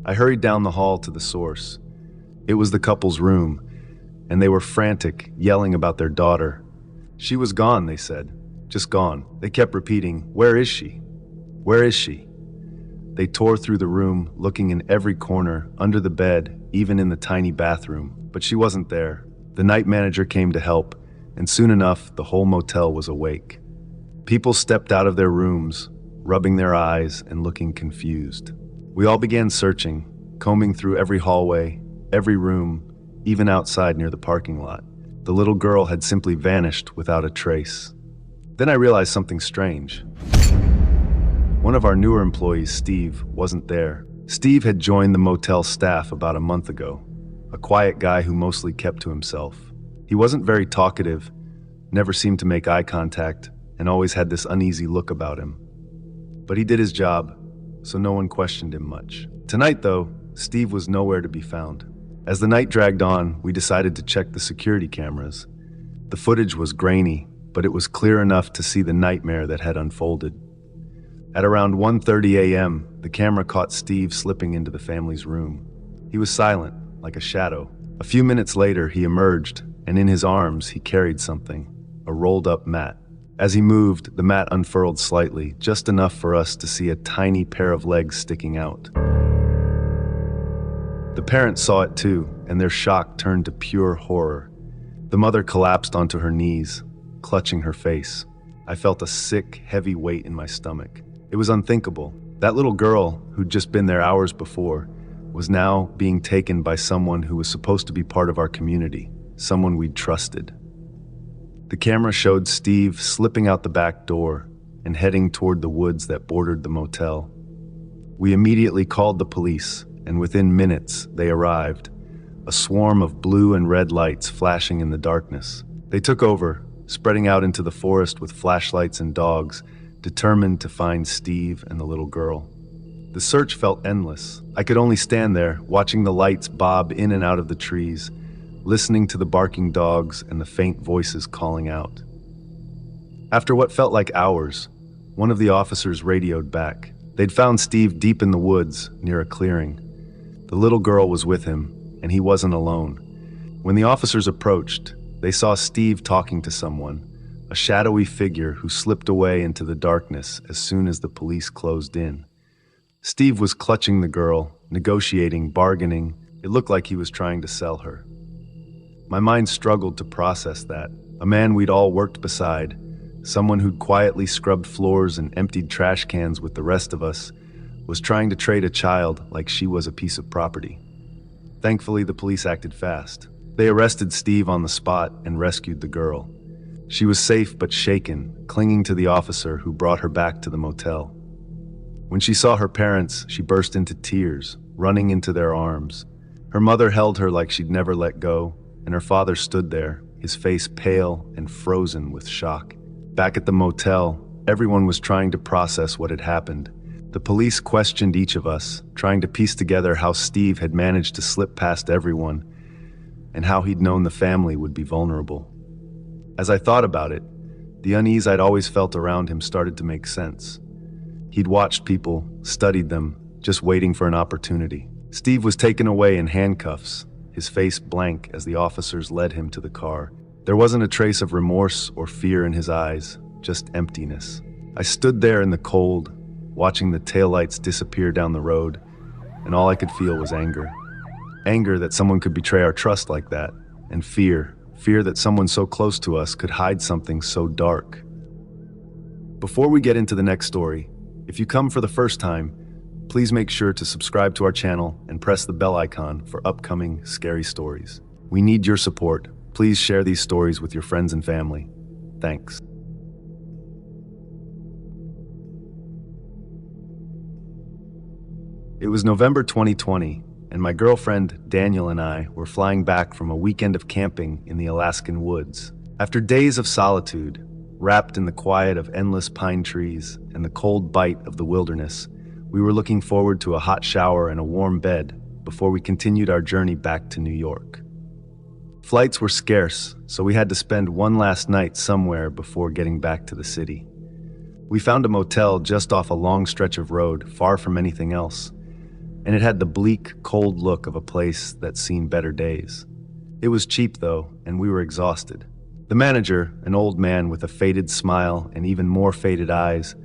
I hurried down the hall to the source. It was the couple's room, and they were frantic, yelling about their daughter. She was gone, they said. Just gone. They kept repeating, "Where is she? Where is she?" They tore through the room, looking in every corner, under the bed, even in the tiny bathroom. But she wasn't there. The night manager came to help, and soon enough, the whole motel was awake. People stepped out of their rooms, rubbing their eyes and looking confused. We all began searching, combing through every hallway, every room, even outside near the parking lot. The little girl had simply vanished without a trace. Then I realized something strange. One of our newer employees, Steve, wasn't there. Steve had joined the motel staff about a month ago, a quiet guy who mostly kept to himself. He wasn't very talkative, never seemed to make eye contact, and always had this uneasy look about him. But he did his job, so no one questioned him much. Tonight, though, Steve was nowhere to be found. As the night dragged on, we decided to check the security cameras. The footage was grainy, but it was clear enough to see the nightmare that had unfolded. At around 1:30 a.m., the camera caught Steve slipping into the family's room. He was silent, like a shadow. A few minutes later, he emerged, and in his arms, he carried something, a rolled-up mat. As he moved, the mat unfurled slightly, just enough for us to see a tiny pair of legs sticking out. The parents saw it too, and their shock turned to pure horror. The mother collapsed onto her knees, clutching her face. I felt a sick, heavy weight in my stomach. It was unthinkable. That little girl, who'd just been there hours before, was now being taken by someone who was supposed to be part of our community, someone we'd trusted. The camera showed Steve slipping out the back door and heading toward the woods that bordered the motel. We immediately called the police, and within minutes, they arrived, a swarm of blue and red lights flashing in the darkness. They took over, spreading out into the forest with flashlights and dogs, determined to find Steve and the little girl. The search felt endless. I could only stand there, watching the lights bob in and out of the trees, listening to the barking dogs and the faint voices calling out. After what felt like hours, one of the officers radioed back. They'd found Steve deep in the woods, near a clearing. The little girl was with him, and he wasn't alone. When the officers approached, they saw Steve talking to someone, a shadowy figure who slipped away into the darkness as soon as the police closed in. Steve was clutching the girl, negotiating, bargaining. It looked like he was trying to sell her. My mind struggled to process that. A man we'd all worked beside, someone who'd quietly scrubbed floors and emptied trash cans with the rest of us, was trying to trade a child like she was a piece of property. Thankfully, the police acted fast. They arrested Steve on the spot and rescued the girl. She was safe but shaken, clinging to the officer who brought her back to the motel. When she saw her parents, she burst into tears, running into their arms. Her mother held her like she'd never let go, and her father stood there, his face pale and frozen with shock. Back at the motel, everyone was trying to process what had happened. The police questioned each of us, trying to piece together how Steve had managed to slip past everyone and how he'd known the family would be vulnerable. As I thought about it, the unease I'd always felt around him started to make sense. He'd watched people, studied them, just waiting for an opportunity. Steve was taken away in handcuffs, his face blank as the officers led him to the car. There wasn't a trace of remorse or fear in his eyes, just emptiness. I stood there in the cold, watching the taillights disappear down the road, and all I could feel was anger. Anger that someone could betray our trust like that, and fear that someone so close to us could hide something so dark. Before we get into the next story, if you come for the first time, please make sure to subscribe to our channel and press the bell icon for upcoming scary stories. We need your support. Please share these stories with your friends and family. Thanks. It was November 2020, and my girlfriend, Daniel, and I were flying back from a weekend of camping in the Alaskan woods. After days of solitude, wrapped in the quiet of endless pine trees and the cold bite of the wilderness, we were looking forward to a hot shower and a warm bed before we continued our journey back to New York. Flights were scarce, so we had to spend one last night somewhere before getting back to the city. We found a motel just off a long stretch of road, far from anything else, and it had the bleak, cold look of a place that's seen better days. It was cheap, though, and we were exhausted. The manager, an old man with a faded smile and even more faded eyes,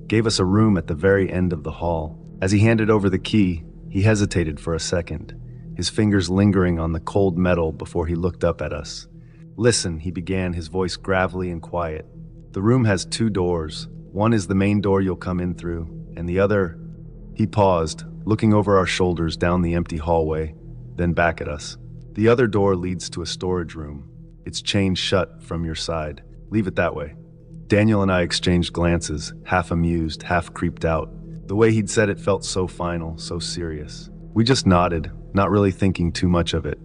gave us a room at the very end of the hall. As he handed over the key, he hesitated for a second, his fingers lingering on the cold metal before he looked up at us. "Listen," he began, his voice gravelly and quiet. "The room has two doors. One is the main door you'll come in through, and the other..." He paused, looking over our shoulders down the empty hallway, then back at us. "The other door leads to a storage room. It's chained shut from your side. Leave it that way." Daniel and I exchanged glances, half amused, half creeped out. The way he'd said it felt so final, so serious. We just nodded, not really thinking too much of it.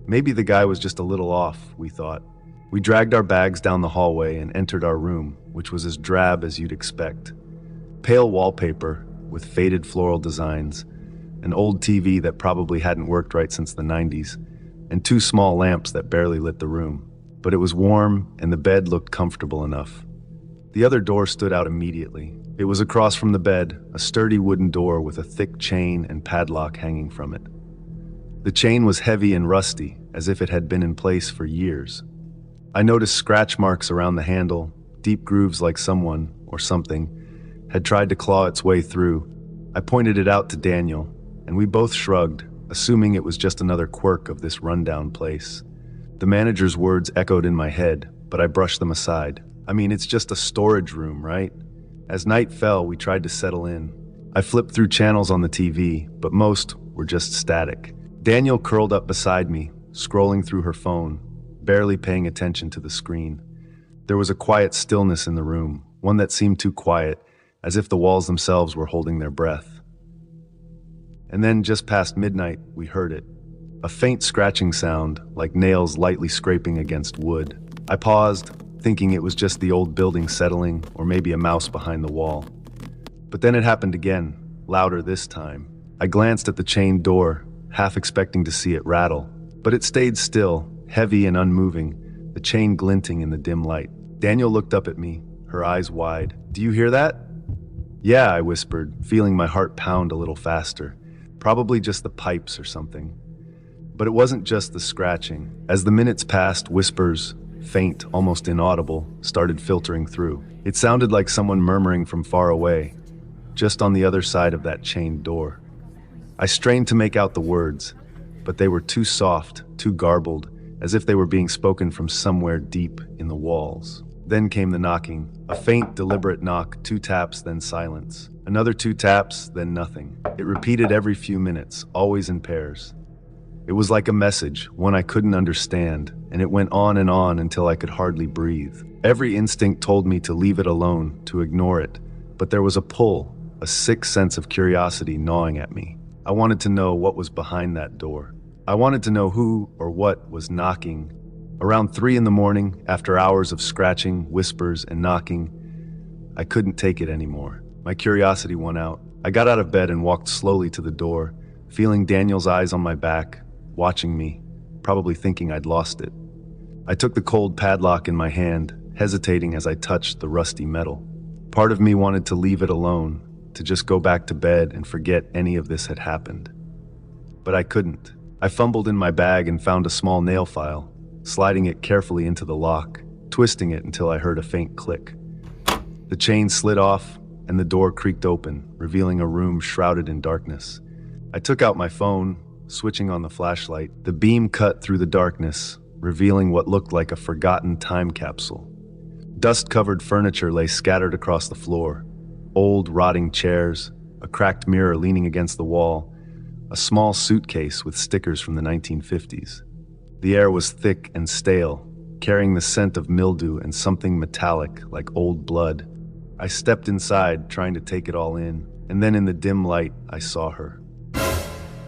Maybe the guy was just a little off, we thought. We dragged our bags down the hallway and entered our room, which was as drab as you'd expect. Pale wallpaper with faded floral designs, an old TV that probably hadn't worked right since the 90s, and two small lamps that barely lit the room. But it was warm, and the bed looked comfortable enough. The other door stood out immediately. It was across from the bed, a sturdy wooden door with a thick chain and padlock hanging from it. The chain was heavy and rusty, as if it had been in place for years. I noticed scratch marks around the handle, deep grooves like someone, or something, had tried to claw its way through. I pointed it out to Daniel, and we both shrugged, assuming it was just another quirk of this rundown place. The manager's words echoed in my head, but I brushed them aside. I mean, it's just a storage room, right? As night fell, we tried to settle in. I flipped through channels on the TV, but most were just static. Daniel curled up beside me, scrolling through her phone, barely paying attention to the screen. There was a quiet stillness in the room, one that seemed too quiet, as if the walls themselves were holding their breath. And then, just past midnight, we heard it. A faint scratching sound, like nails lightly scraping against wood. I paused, thinking it was just the old building settling, or maybe a mouse behind the wall. But then it happened again, louder this time. I glanced at the chained door, half expecting to see it rattle. But it stayed still, heavy and unmoving, the chain glinting in the dim light. Daniel looked up at me, her eyes wide. "Do you hear that?" "Yeah," I whispered, feeling my heart pound a little faster. Probably just the pipes or something. But it wasn't just the scratching. As the minutes passed, whispers, faint, almost inaudible, started filtering through. It sounded like someone murmuring from far away, just on the other side of that chained door. I strained to make out the words, but they were too soft, too garbled, as if they were being spoken from somewhere deep in the walls. Then came the knocking, a faint, deliberate knock, 2 taps, then silence. Another 2 taps, then nothing. It repeated every few minutes, always in pairs. It was like a message, one I couldn't understand, and it went on until I could hardly breathe. Every instinct told me to leave it alone, to ignore it, but there was a pull, a sick sense of curiosity gnawing at me. I wanted to know what was behind that door. I wanted to know who or what was knocking. Around 3 in the morning, after hours of scratching, whispers, and knocking, I couldn't take it anymore. My curiosity won out. I got out of bed and walked slowly to the door, feeling Daniel's eyes on my back, watching me, probably thinking I'd lost it. I took the cold padlock in my hand, hesitating as I touched the rusty metal. Part of me wanted to leave it alone, to just go back to bed and forget any of this had happened. But I couldn't. I fumbled in my bag and found a small nail file, sliding it carefully into the lock, twisting it until I heard a faint click. The chain slid off, and the door creaked open, revealing a room shrouded in darkness. I took out my phone, switching on the flashlight. The beam cut through the darkness, revealing what looked like a forgotten time capsule. Dust-covered furniture lay scattered across the floor. Old, rotting chairs, a cracked mirror leaning against the wall, a small suitcase with stickers from the 1950s. The air was thick and stale, carrying the scent of mildew and something metallic like old blood. I stepped inside, trying to take it all in, and then in the dim light, I saw her.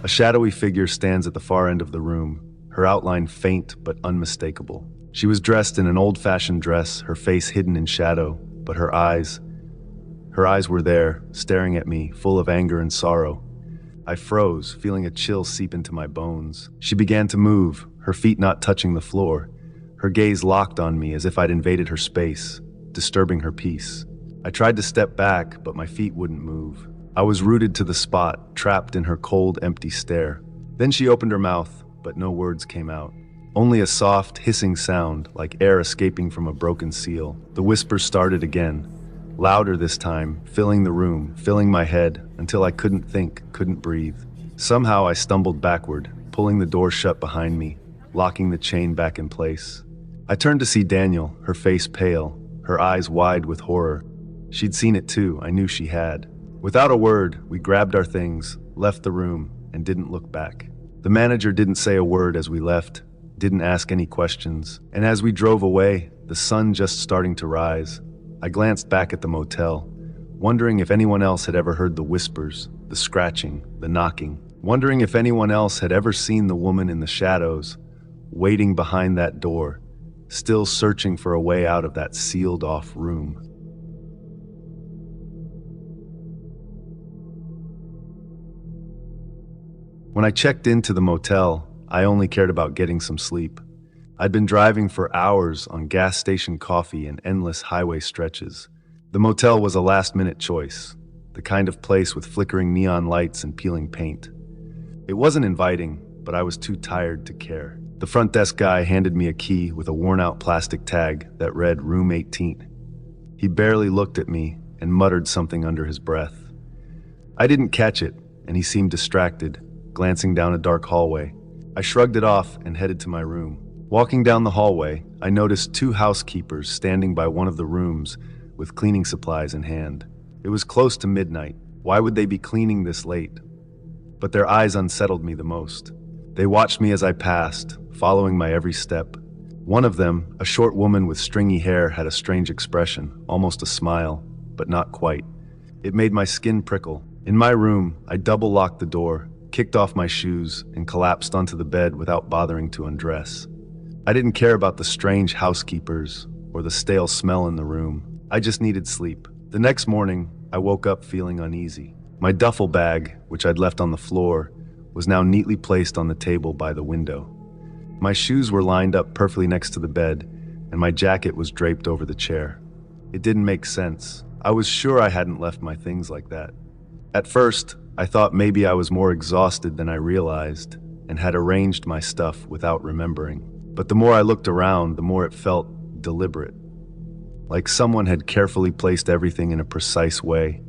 A shadowy figure stands at the far end of the room, her outline faint but unmistakable. She was dressed in an old-fashioned dress, her face hidden in shadow, but her eyes were there, staring at me, full of anger and sorrow. I froze, feeling a chill seep into my bones. She began to move, her feet not touching the floor, her gaze locked on me as if I'd invaded her space, disturbing her peace. I tried to step back, but my feet wouldn't move. I was rooted to the spot, trapped in her cold, empty stare. Then she opened her mouth, but no words came out. Only a soft, hissing sound, like air escaping from a broken seal. The whispers started again, louder this time, filling the room, filling my head, until I couldn't think, couldn't breathe. Somehow I stumbled backward, pulling the door shut behind me, locking the chain back in place. I turned to see Daniel, her face pale, her eyes wide with horror. She'd seen it too, I knew she had. Without a word, we grabbed our things, left the room, and didn't look back. The manager didn't say a word as we left, didn't ask any questions, and as we drove away, the sun just starting to rise, I glanced back at the motel, wondering if anyone else had ever heard the whispers, the scratching, the knocking, wondering if anyone else had ever seen the woman in the shadows, waiting behind that door, still searching for a way out of that sealed-off room. When I checked into the motel, I only cared about getting some sleep. I'd been driving for hours on gas station coffee and endless highway stretches. The motel was a last-minute choice, the kind of place with flickering neon lights and peeling paint. It wasn't inviting, but I was too tired to care. The front desk guy handed me a key with a worn-out plastic tag that read Room 18. He barely looked at me and muttered something under his breath. I didn't catch it, and he seemed distracted, glancing down a dark hallway. I shrugged it off and headed to my room. Walking down the hallway, I noticed 2 housekeepers standing by one of the rooms with cleaning supplies in hand. It was close to midnight. Why would they be cleaning this late? But their eyes unsettled me the most. They watched me as I passed, following my every step. One of them, a short woman with stringy hair, had a strange expression, almost a smile, but not quite. It made my skin prickle. In my room, I double-locked the door, kicked off my shoes, and collapsed onto the bed without bothering to undress. I didn't care about the strange housekeepers or the stale smell in the room. I just needed sleep. The next morning, I woke up feeling uneasy. My duffel bag, which I'd left on the floor, was now neatly placed on the table by the window. My shoes were lined up perfectly next to the bed, and my jacket was draped over the chair. It didn't make sense. I was sure I hadn't left my things like that. At first, I thought maybe I was more exhausted than I realized and had arranged my stuff without remembering. But the more I looked around, the more it felt deliberate, like someone had carefully placed everything in a precise way.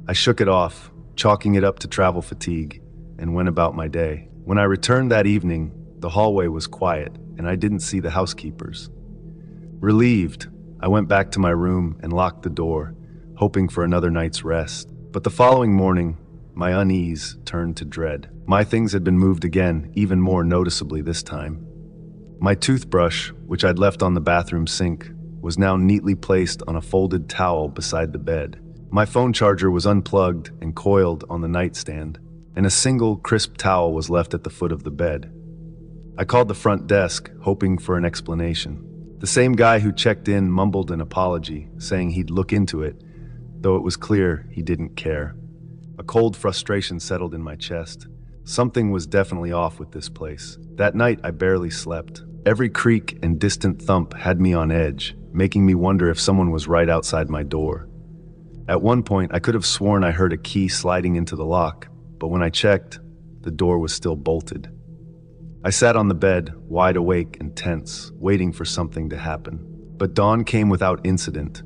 I shook it off, chalking it up to travel fatigue, and went about my day. When I returned that evening, the hallway was quiet, and I didn't see the housekeepers. Relieved, I went back to my room and locked the door, hoping for another night's rest. But the following morning, my unease turned to dread. My things had been moved again, even more noticeably this time. My toothbrush, which I'd left on the bathroom sink, was now neatly placed on a folded towel beside the bed. My phone charger was unplugged and coiled on the nightstand, and a single crisp towel was left at the foot of the bed. I called the front desk, hoping for an explanation. The same guy who checked in mumbled an apology, saying he'd look into it, though it was clear he didn't care. A cold frustration settled in my chest. Something was definitely off with this place. That night, I barely slept. Every creak and distant thump had me on edge, making me wonder if someone was right outside my door. At one point, I could have sworn I heard a key sliding into the lock, but when I checked, the door was still bolted. I sat on the bed, wide awake and tense, waiting for something to happen. But dawn came without incident,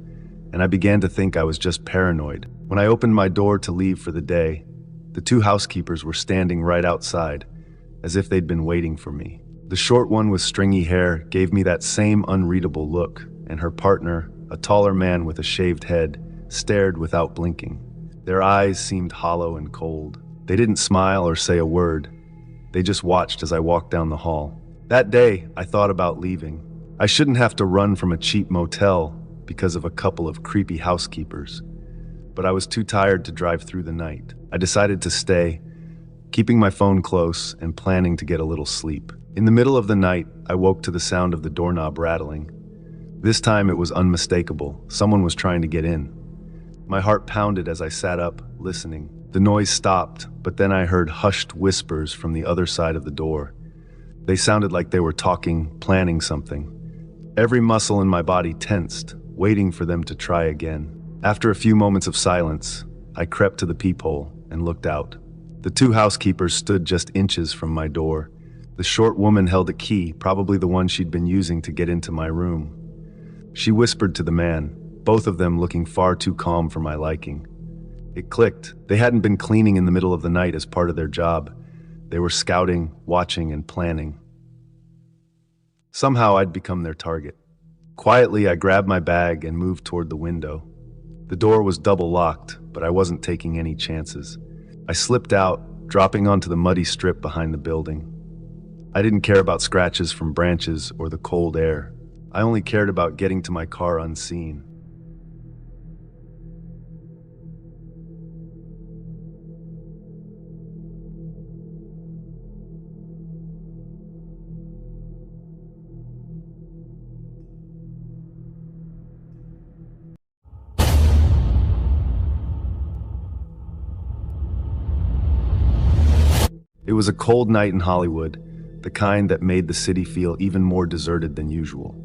and I began to think I was just paranoid. When I opened my door to leave for the day, the two housekeepers were standing right outside, as if they'd been waiting for me. The short one with stringy hair gave me that same unreadable look, and her partner, a taller man with a shaved head, stared without blinking. Their eyes seemed hollow and cold. They didn't smile or say a word. They just watched as I walked down the hall. That day, I thought about leaving. I shouldn't have to run from a cheap motel because of a couple of creepy housekeepers. But I was too tired to drive through the night. I decided to stay, keeping my phone close and planning to get a little sleep. In the middle of the night, I woke to the sound of the doorknob rattling. This time it was unmistakable. Someone was trying to get in. My heart pounded as I sat up, listening. The noise stopped, but then I heard hushed whispers from the other side of the door. They sounded like they were talking, planning something. Every muscle in my body tensed, waiting for them to try again. After a few moments of silence, I crept to the peephole and looked out. The two housekeepers stood just inches from my door. The short woman held a key, probably the one she'd been using to get into my room. She whispered to the man, both of them looking far too calm for my liking. It clicked. They hadn't been cleaning in the middle of the night as part of their job. They were scouting, watching, and planning. Somehow I'd become their target. Quietly, I grabbed my bag and moved toward the window. The door was double locked, but I wasn't taking any chances. I slipped out, dropping onto the muddy strip behind the building. I didn't care about scratches from branches or the cold air. I only cared about getting to my car unseen. It was a cold night in Hollywood, the kind that made the city feel even more deserted than usual.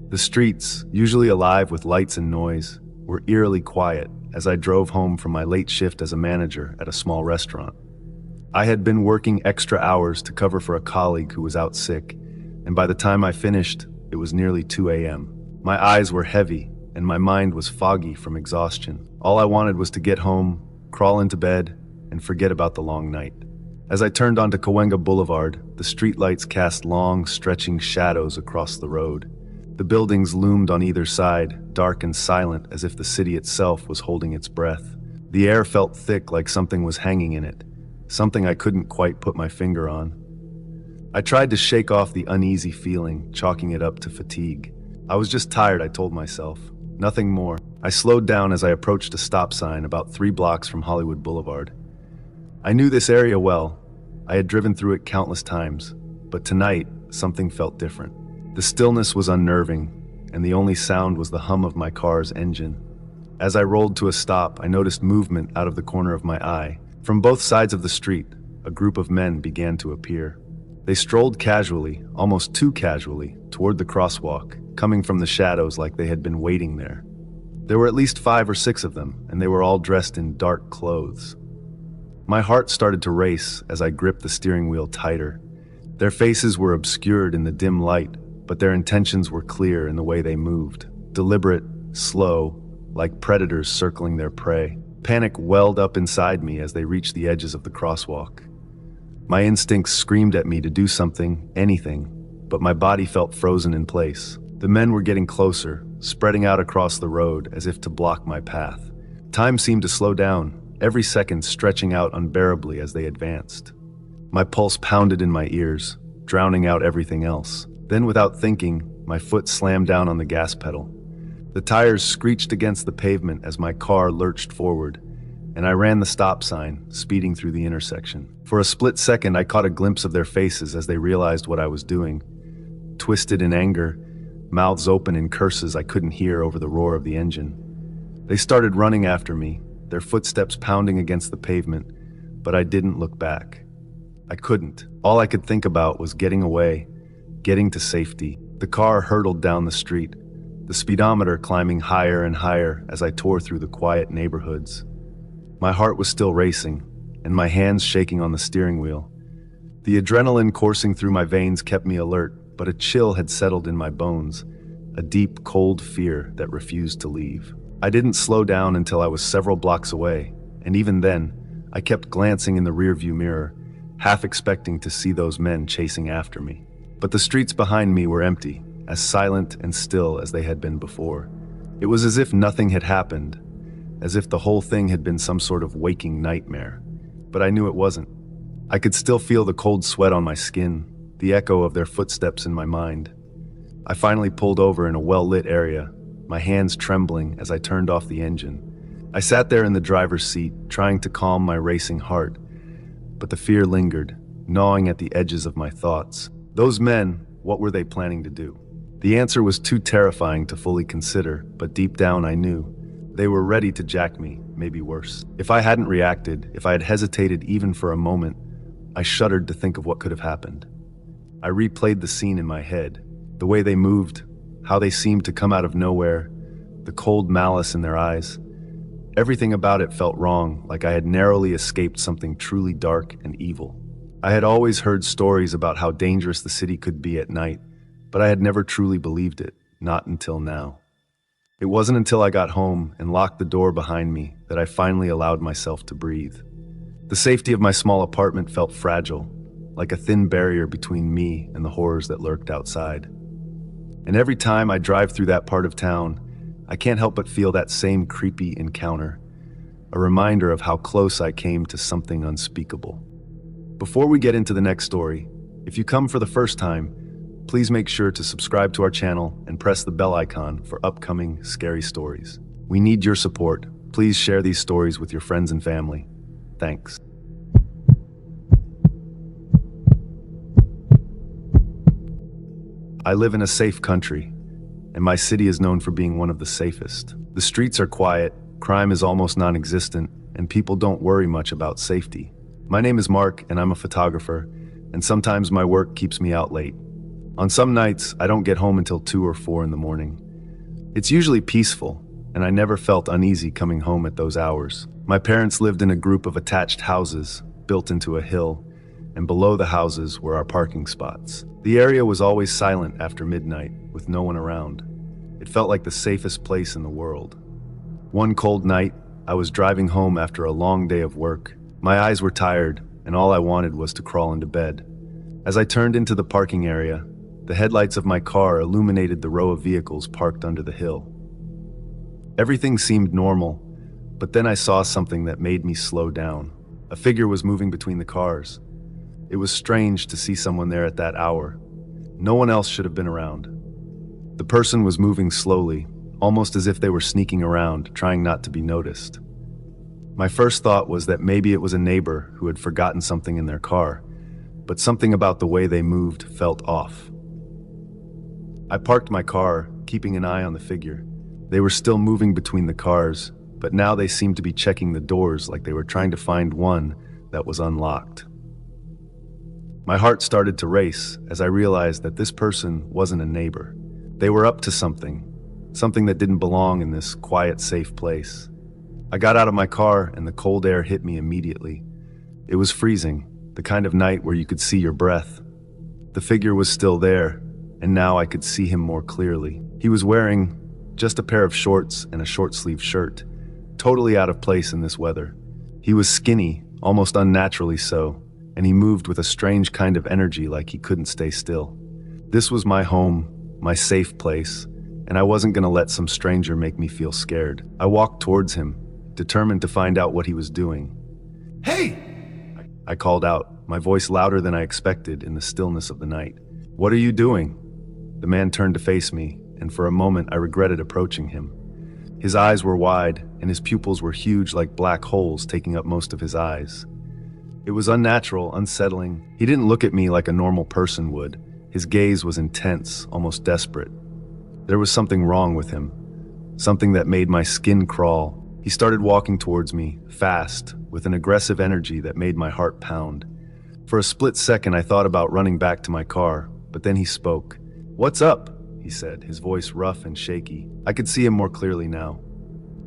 The streets, usually alive with lights and noise, were eerily quiet as I drove home from my late shift as a manager at a small restaurant. I had been working extra hours to cover for a colleague who was out sick, and by the time I finished, it was nearly 2 a.m. My eyes were heavy, and my mind was foggy from exhaustion. All I wanted was to get home, crawl into bed, and forget about the long night. As I turned onto Cahuenga Boulevard, the streetlights cast long, stretching shadows across the road. The buildings loomed on either side, dark and silent as if the city itself was holding its breath. The air felt thick like something was hanging in it, something I couldn't quite put my finger on. I tried to shake off the uneasy feeling, chalking it up to fatigue. I was just tired, I told myself. Nothing more. I slowed down as I approached a stop sign about 3 blocks from Hollywood Boulevard. I knew this area well. I had driven through it countless times, but tonight, something felt different. The stillness was unnerving, and the only sound was the hum of my car's engine. As I rolled to a stop, I noticed movement out of the corner of my eye. From both sides of the street, a group of men began to appear. They strolled casually, almost too casually, toward the crosswalk, coming from the shadows like they had been waiting there. There were at least 5 or 6 of them, and they were all dressed in dark clothes. My heart started to race as I gripped the steering wheel tighter. Their faces were obscured in the dim light, but their intentions were clear in the way they moved. Deliberate, slow, like predators circling their prey. Panic welled up inside me as they reached the edges of the crosswalk. My instincts screamed at me to do something, anything, but my body felt frozen in place. The men were getting closer, spreading out across the road as if to block my path. Time seemed to slow down, every second stretching out unbearably as they advanced. My pulse pounded in my ears, drowning out everything else. Then, without thinking, my foot slammed down on the gas pedal. The tires screeched against the pavement as my car lurched forward, and I ran the stop sign, speeding through the intersection. For a split second, I caught a glimpse of their faces as they realized what I was doing. Twisted in anger, mouths open in curses I couldn't hear over the roar of the engine. They started running after me, their footsteps pounding against the pavement, but I didn't look back. I couldn't. All I could think about was getting away, getting to safety. The car hurtled down the street, the speedometer climbing higher and higher as I tore through the quiet neighborhoods. My heart was still racing, and my hands shaking on the steering wheel. The adrenaline coursing through my veins kept me alert, but a chill had settled in my bones, a deep, cold fear that refused to leave. I didn't slow down until I was several blocks away, and even then, I kept glancing in the rearview mirror, half expecting to see those men chasing after me. But the streets behind me were empty, as silent and still as they had been before. It was as if nothing had happened, as if the whole thing had been some sort of waking nightmare. But I knew it wasn't. I could still feel the cold sweat on my skin, the echo of their footsteps in my mind. I finally pulled over in a well-lit area, my hands trembling as I turned off the engine. I sat there in the driver's seat, trying to calm my racing heart, but the fear lingered, gnawing at the edges of my thoughts. Those men, what were they planning to do? The answer was too terrifying to fully consider, but deep down I knew. They were ready to jack me, maybe worse. If I hadn't reacted, if I had hesitated even for a moment, I shuddered to think of what could have happened. I replayed the scene in my head, the way they moved, how they seemed to come out of nowhere, the cold malice in their eyes. Everything about it felt wrong, like I had narrowly escaped something truly dark and evil. I had always heard stories about how dangerous the city could be at night, but I had never truly believed it, not until now. It wasn't until I got home and locked the door behind me that I finally allowed myself to breathe. The safety of my small apartment felt fragile, like a thin barrier between me and the horrors that lurked outside. And every time I drive through that part of town, I can't help but feel that same creepy encounter, a reminder of how close I came to something unspeakable. Before we get into the next story, if you come for the first time, please make sure to subscribe to our channel and press the bell icon for upcoming scary stories. We need your support. Please share these stories with your friends and family. Thanks. I live in a safe country, and my city is known for being one of the safest. The streets are quiet, crime is almost non-existent, and people don't worry much about safety. My name is Mark, and I'm a photographer, and sometimes my work keeps me out late. On some nights, I don't get home until 2 or 4 in the morning. It's usually peaceful, and I never felt uneasy coming home at those hours. My parents lived in a group of attached houses, built into a hill, and below the houses were our parking spots. The area was always silent after midnight, with no one around. It felt like the safest place in the world. One cold night, I was driving home after a long day of work. My eyes were tired, and all I wanted was to crawl into bed. As I turned into the parking area, the headlights of my car illuminated the row of vehicles parked under the hill. Everything seemed normal, but then I saw something that made me slow down. A figure was moving between the cars. It was strange to see someone there at that hour. No one else should have been around. The person was moving slowly, almost as if they were sneaking around, trying not to be noticed. My first thought was that maybe it was a neighbor who had forgotten something in their car, but something about the way they moved felt off. I parked my car, keeping an eye on the figure. They were still moving between the cars, but now they seemed to be checking the doors like they were trying to find one that was unlocked. My heart started to race as I realized that this person wasn't a neighbor. They were up to something that didn't belong in this quiet, safe place. I got out of my car and the cold air hit me immediately. It was freezing, the kind of night where you could see your breath. The figure was still there, and now I could see him more clearly. He was wearing just a pair of shorts and a short-sleeved shirt, totally out of place in this weather. He was skinny, almost unnaturally so, and he moved with a strange kind of energy like he couldn't stay still. This was my home, my safe place, and I wasn't going to let some stranger make me feel scared. I walked towards him, determined to find out what he was doing. Hey! I called out, my voice louder than I expected in the stillness of the night. What are you doing? The man turned to face me, and for a moment I regretted approaching him. His eyes were wide, and his pupils were huge like black holes taking up most of his eyes. It was unnatural, unsettling. He didn't look at me like a normal person would. His gaze was intense, almost desperate. There was something wrong with him, something that made my skin crawl. He started walking towards me, fast, with an aggressive energy that made my heart pound. For a split second, I thought about running back to my car, but then he spoke. "What's up?" he said, his voice rough and shaky. I could see him more clearly now.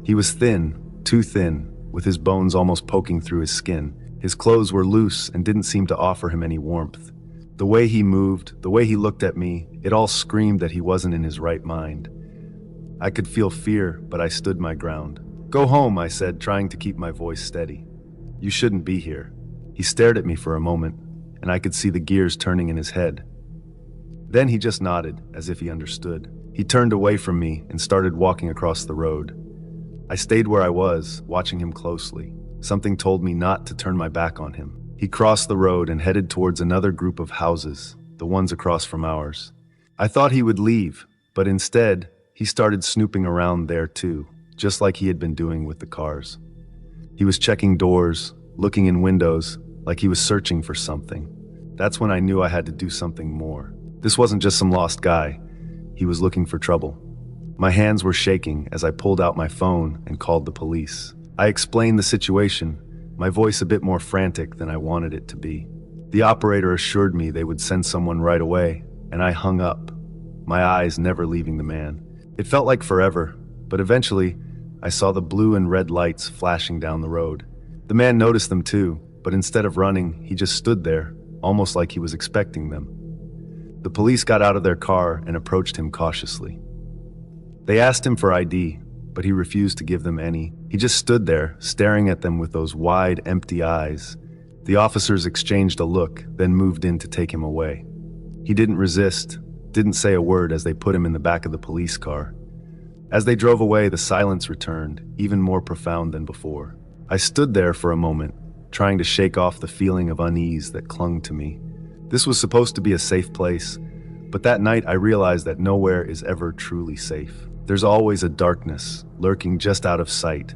He was thin, too thin, with his bones almost poking through his skin. His clothes were loose and didn't seem to offer him any warmth. The way he moved, the way he looked at me, it all screamed that he wasn't in his right mind. I could feel fear, but I stood my ground. "Go home," I said, trying to keep my voice steady. "You shouldn't be here." He stared at me for a moment, and I could see the gears turning in his head. Then he just nodded, as if he understood. He turned away from me and started walking across the road. I stayed where I was, watching him closely. Something told me not to turn my back on him. He crossed the road and headed towards another group of houses, the ones across from ours. I thought he would leave, but instead, he started snooping around there too, just like he had been doing with the cars. He was checking doors, looking in windows, like he was searching for something. That's when I knew I had to do something more. This wasn't just some lost guy. He was looking for trouble. My hands were shaking as I pulled out my phone and called the police. I explained the situation, my voice a bit more frantic than I wanted it to be. The operator assured me they would send someone right away, and I hung up, my eyes never leaving the man. It felt like forever, but eventually, I saw the blue and red lights flashing down the road. The man noticed them too, but instead of running, he just stood there, almost like he was expecting them. The police got out of their car and approached him cautiously. They asked him for ID, but he refused to give them any. He just stood there, staring at them with those wide, empty eyes. The officers exchanged a look, then moved in to take him away. He didn't resist, didn't say a word as they put him in the back of the police car. As they drove away, the silence returned, even more profound than before. I stood there for a moment, trying to shake off the feeling of unease that clung to me. This was supposed to be a safe place, but that night I realized that nowhere is ever truly safe. There's always a darkness, lurking just out of sight,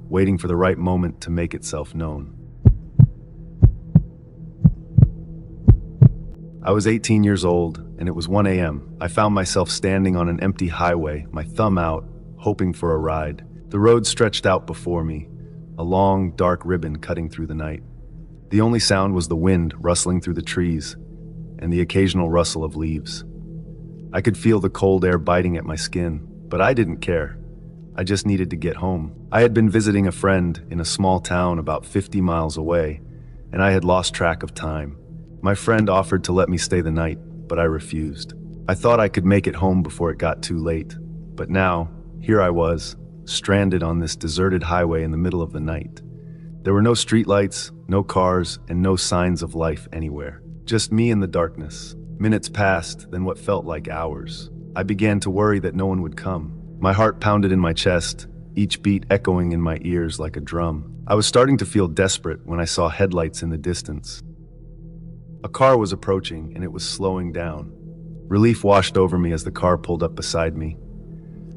waiting for the right moment to make itself known. I was 18 years old, and it was 1 a.m. I found myself standing on an empty highway, my thumb out, hoping for a ride. The road stretched out before me, a long, dark ribbon cutting through the night. The only sound was the wind rustling through the trees and the occasional rustle of leaves. I could feel the cold air biting at my skin, but I didn't care. I just needed to get home. I had been visiting a friend in a small town about 50 miles away, and I had lost track of time. My friend offered to let me stay the night, but I refused. I thought I could make it home before it got too late, but now, here I was, stranded on this deserted highway in the middle of the night. There were no streetlights, no cars, and no signs of life anywhere. Just me in the darkness. Minutes passed, then what felt like hours. I began to worry that no one would come. My heart pounded in my chest, each beat echoing in my ears like a drum. I was starting to feel desperate when I saw headlights in the distance. A car was approaching, and it was slowing down. Relief washed over me as the car pulled up beside me.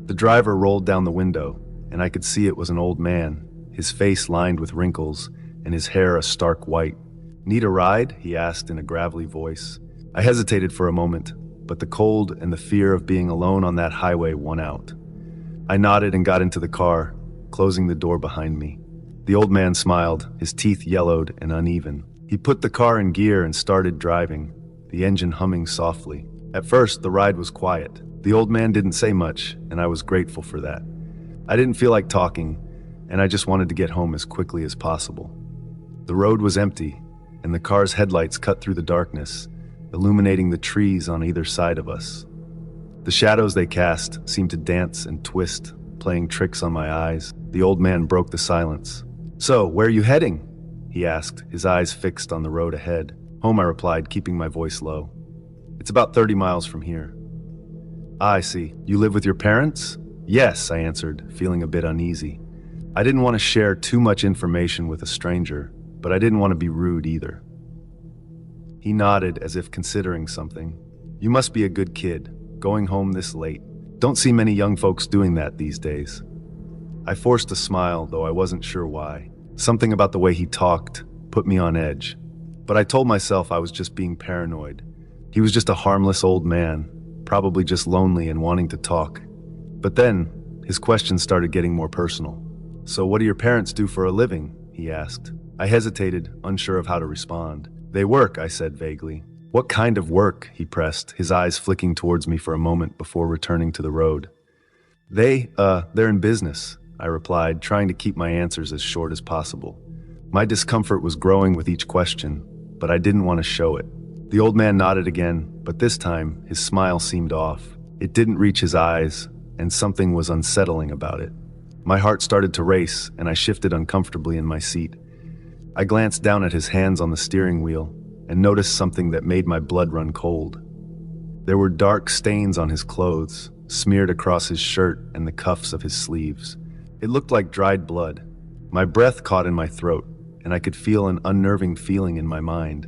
The driver rolled down the window, and I could see it was an old man, his face lined with wrinkles, and his hair a stark white. "Need a ride?" he asked in a gravelly voice. I hesitated for a moment, but the cold and the fear of being alone on that highway won out. I nodded and got into the car, closing the door behind me. The old man smiled, his teeth yellowed and uneven. He put the car in gear and started driving, the engine humming softly. At first, the ride was quiet. The old man didn't say much, and I was grateful for that. I didn't feel like talking, and I just wanted to get home as quickly as possible. The road was empty, and the car's headlights cut through the darkness, illuminating the trees on either side of us. The shadows they cast seemed to dance and twist, playing tricks on my eyes. The old man broke the silence. "So, where are you heading?" he asked, his eyes fixed on the road ahead. "Home," I replied, keeping my voice low. It's about 30 miles from here. Ah, I see. You live with your parents? Yes, I answered, feeling a bit uneasy. I didn't want to share too much information with a stranger, but I didn't want to be rude either. He nodded as if considering something. You must be a good kid, going home this late. Don't see many young folks doing that these days. I forced a smile, though I wasn't sure why. Something about the way he talked put me on edge. But I told myself I was just being paranoid. He was just a harmless old man, probably just lonely and wanting to talk. But then, his questions started getting more personal. So what do your parents do for a living? He asked. I hesitated, unsure of how to respond. They work, I said vaguely. What kind of work? He pressed, his eyes flicking towards me for a moment before returning to the road. They're in business, I replied, trying to keep my answers as short as possible. My discomfort was growing with each question, but I didn't want to show it. The old man nodded again, but this time, his smile seemed off. It didn't reach his eyes, and something was unsettling about it. My heart started to race, and I shifted uncomfortably in my seat. I glanced down at his hands on the steering wheel and noticed something that made my blood run cold. There were dark stains on his clothes, smeared across his shirt and the cuffs of his sleeves. It looked like dried blood. My breath caught in my throat, and I could feel an unnerving feeling in my mind.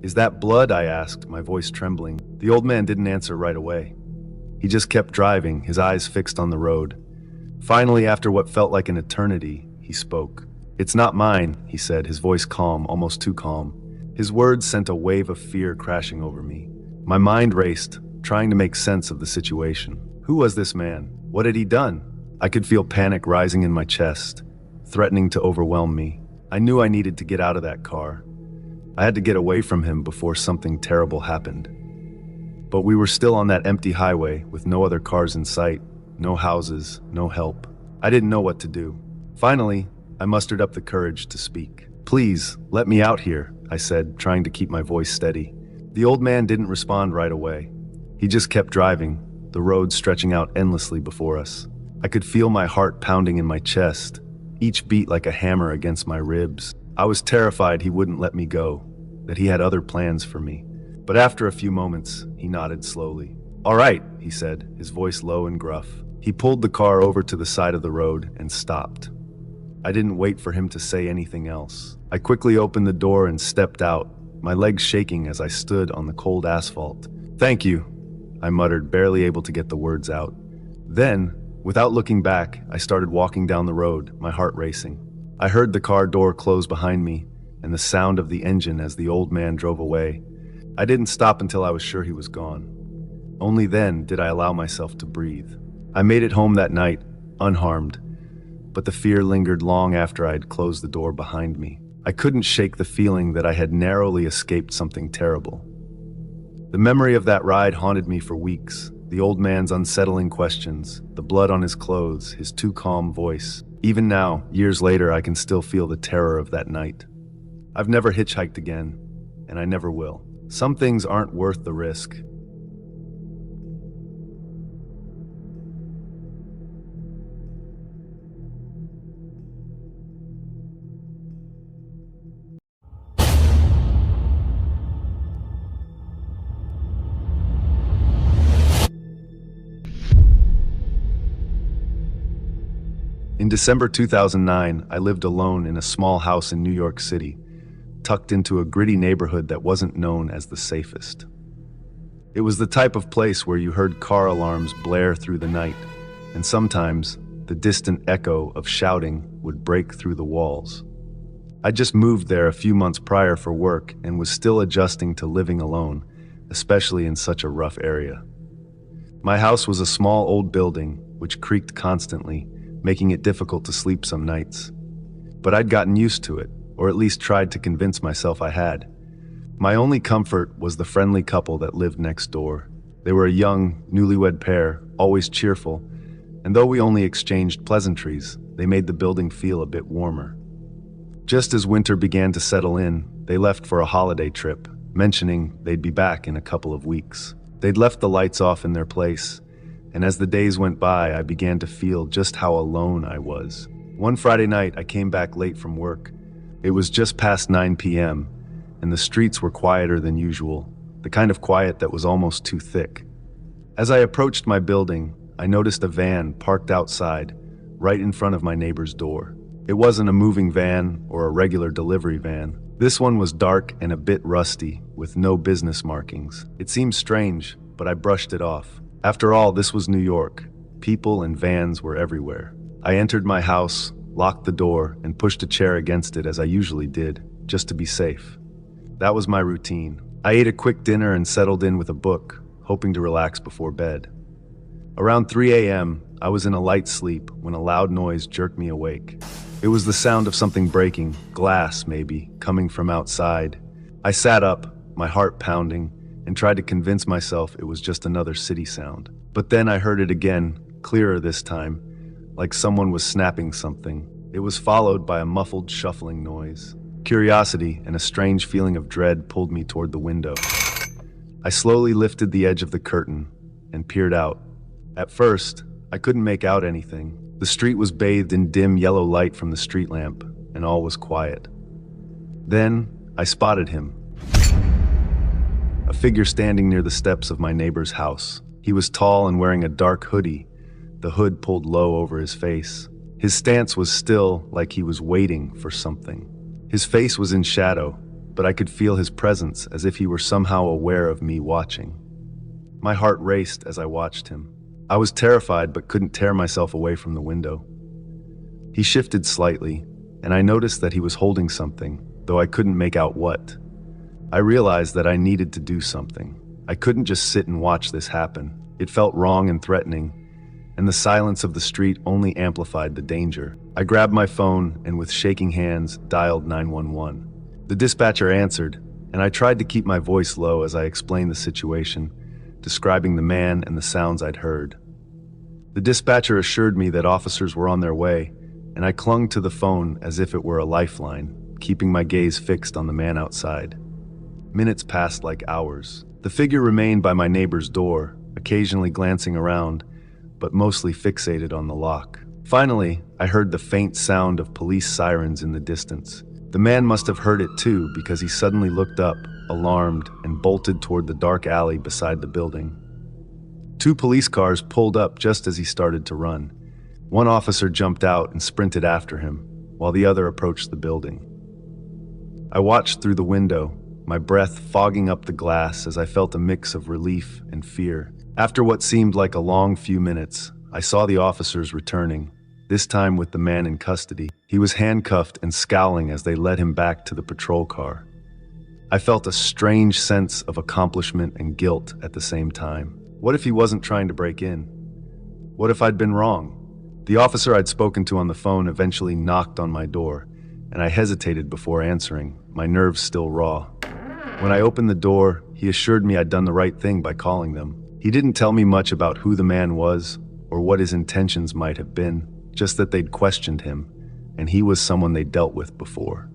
Is that blood? I asked, my voice trembling. The old man didn't answer right away. He just kept driving, his eyes fixed on the road. Finally, after what felt like an eternity, he spoke. It's not mine, he said, his voice calm, almost too calm. His words sent a wave of fear crashing over me. My mind raced, trying to make sense of the situation. Who was this man? What had he done? I could feel panic rising in my chest, threatening to overwhelm me. I knew I needed to get out of that car. I had to get away from him before something terrible happened. But we were still on that empty highway with no other cars in sight, no houses, no help. I didn't know what to do. Finally, I mustered up the courage to speak. Please, let me out here, I said, trying to keep my voice steady. The old man didn't respond right away. He just kept driving, the road stretching out endlessly before us. I could feel my heart pounding in my chest, each beat like a hammer against my ribs. I was terrified he wouldn't let me go, that he had other plans for me. But after a few moments, he nodded slowly. All right, he said, his voice low and gruff. He pulled the car over to the side of the road and stopped. I didn't wait for him to say anything else. I quickly opened the door and stepped out, my legs shaking as I stood on the cold asphalt. Thank you, I muttered, barely able to get the words out. Then, without looking back, I started walking down the road, my heart racing. I heard the car door close behind me and the sound of the engine as the old man drove away. I didn't stop until I was sure he was gone. Only then did I allow myself to breathe. I made it home that night, unharmed, but the fear lingered long after I had closed the door behind me. I couldn't shake the feeling that I had narrowly escaped something terrible. The memory of that ride haunted me for weeks. The old man's unsettling questions, the blood on his clothes, his too calm voice. Even now, years later, I can still feel the terror of that night. I've never hitchhiked again, and I never will. Some things aren't worth the risk. In December 2009, I lived alone in a small house in New York City, tucked into a gritty neighborhood that wasn't known as the safest. It was the type of place where you heard car alarms blare through the night, and sometimes the distant echo of shouting would break through the walls. I just moved there a few months prior for work and was still adjusting to living alone, especially in such a rough area. My house was a small old building which creaked constantly, making it difficult to sleep some nights. But I'd gotten used to it, or at least tried to convince myself I had. My only comfort was the friendly couple that lived next door. They were a young, newlywed pair, always cheerful, and though we only exchanged pleasantries, they made the building feel a bit warmer. Just as winter began to settle in, they left for a holiday trip, mentioning they'd be back in a couple of weeks. They'd left the lights off in their place, and as the days went by, I began to feel just how alone I was. One Friday night, I came back late from work. It was just past 9 p.m., and the streets were quieter than usual. the kind of quiet that was almost too thick. As I approached my building, I noticed a van parked outside, right in front of my neighbor's door. It wasn't a moving van or a regular delivery van. This one was dark and a bit rusty, with no business markings. It seemed strange, but I brushed it off. After all, this was New York. People and vans were everywhere. I entered my house, locked the door, and pushed a chair against it as I usually did, just to be safe. That was my routine. I ate a quick dinner and settled in with a book, hoping to relax before bed. Around 3 a.m., I was in a light sleep when a loud noise jerked me awake. It was the sound of something breaking, glass maybe, coming from outside. I sat up, my heart pounding, and tried to convince myself it was just another city sound. But then I heard it again, clearer this time, like someone was snapping something. It was followed by a muffled shuffling noise. Curiosity and a strange feeling of dread pulled me toward the window. I slowly lifted the edge of the curtain and peered out. At first, I couldn't make out anything. The street was bathed in dim yellow light from the street lamp, and all was quiet. Then, I spotted him. A figure standing near the steps of my neighbor's house. He was tall and wearing a dark hoodie, the hood pulled low over his face. His stance was still, like he was waiting for something. His face was in shadow, but I could feel his presence as if he were somehow aware of me watching. My heart raced as I watched him. I was terrified but couldn't tear myself away from the window. He shifted slightly, and I noticed that he was holding something, though I couldn't make out what. I realized that I needed to do something. I couldn't just sit and watch this happen. It felt wrong and threatening, and the silence of the street only amplified the danger. I grabbed my phone and with shaking hands dialed 911. The dispatcher answered, and I tried to keep my voice low as I explained the situation, describing the man and the sounds I'd heard. The dispatcher assured me that officers were on their way, and I clung to the phone as if it were a lifeline, keeping my gaze fixed on the man outside. Minutes passed like hours. The figure remained by my neighbor's door, occasionally glancing around, but mostly fixated on the lock. Finally, I heard the faint sound of police sirens in the distance. The man must have heard it too, because he suddenly looked up, alarmed, and bolted toward the dark alley beside the building. 2 police cars pulled up just as he started to run. One officer jumped out and sprinted after him, while the other approached the building. I watched through the window, my breath fogging up the glass as I felt a mix of relief and fear. After what seemed like a long few minutes, I saw the officers returning, this time with the man in custody. He was handcuffed and scowling as they led him back to the patrol car. I felt a strange sense of accomplishment and guilt at the same time. What if he wasn't trying to break in? What if I'd been wrong? The officer I'd spoken to on the phone eventually knocked on my door, and I hesitated before answering, my nerves still raw. When I opened the door, he assured me I'd done the right thing by calling them. He didn't tell me much about who the man was or what his intentions might have been, just that they'd questioned him, and he was someone they'd dealt with before.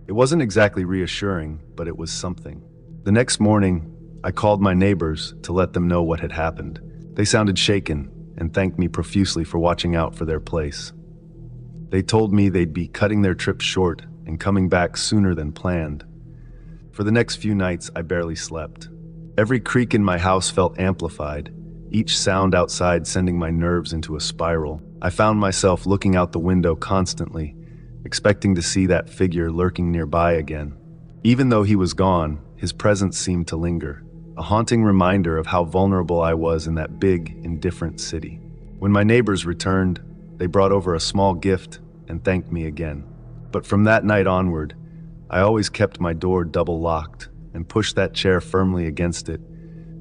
It wasn't exactly reassuring, but it was something. The next morning, I called my neighbors to let them know what had happened. They sounded shaken and thanked me profusely for watching out for their place. They told me they'd be cutting their trip short and coming back sooner than planned. For the next few nights, I barely slept. Every creak in my house felt amplified, each sound outside sending my nerves into a spiral. I found myself looking out the window constantly, expecting to see that figure lurking nearby again. Even though he was gone, his presence seemed to linger, a haunting reminder of how vulnerable I was in that big, indifferent city. When my neighbors returned, they brought over a small gift and thanked me again. But from that night onward, I always kept my door double locked and pushed that chair firmly against it,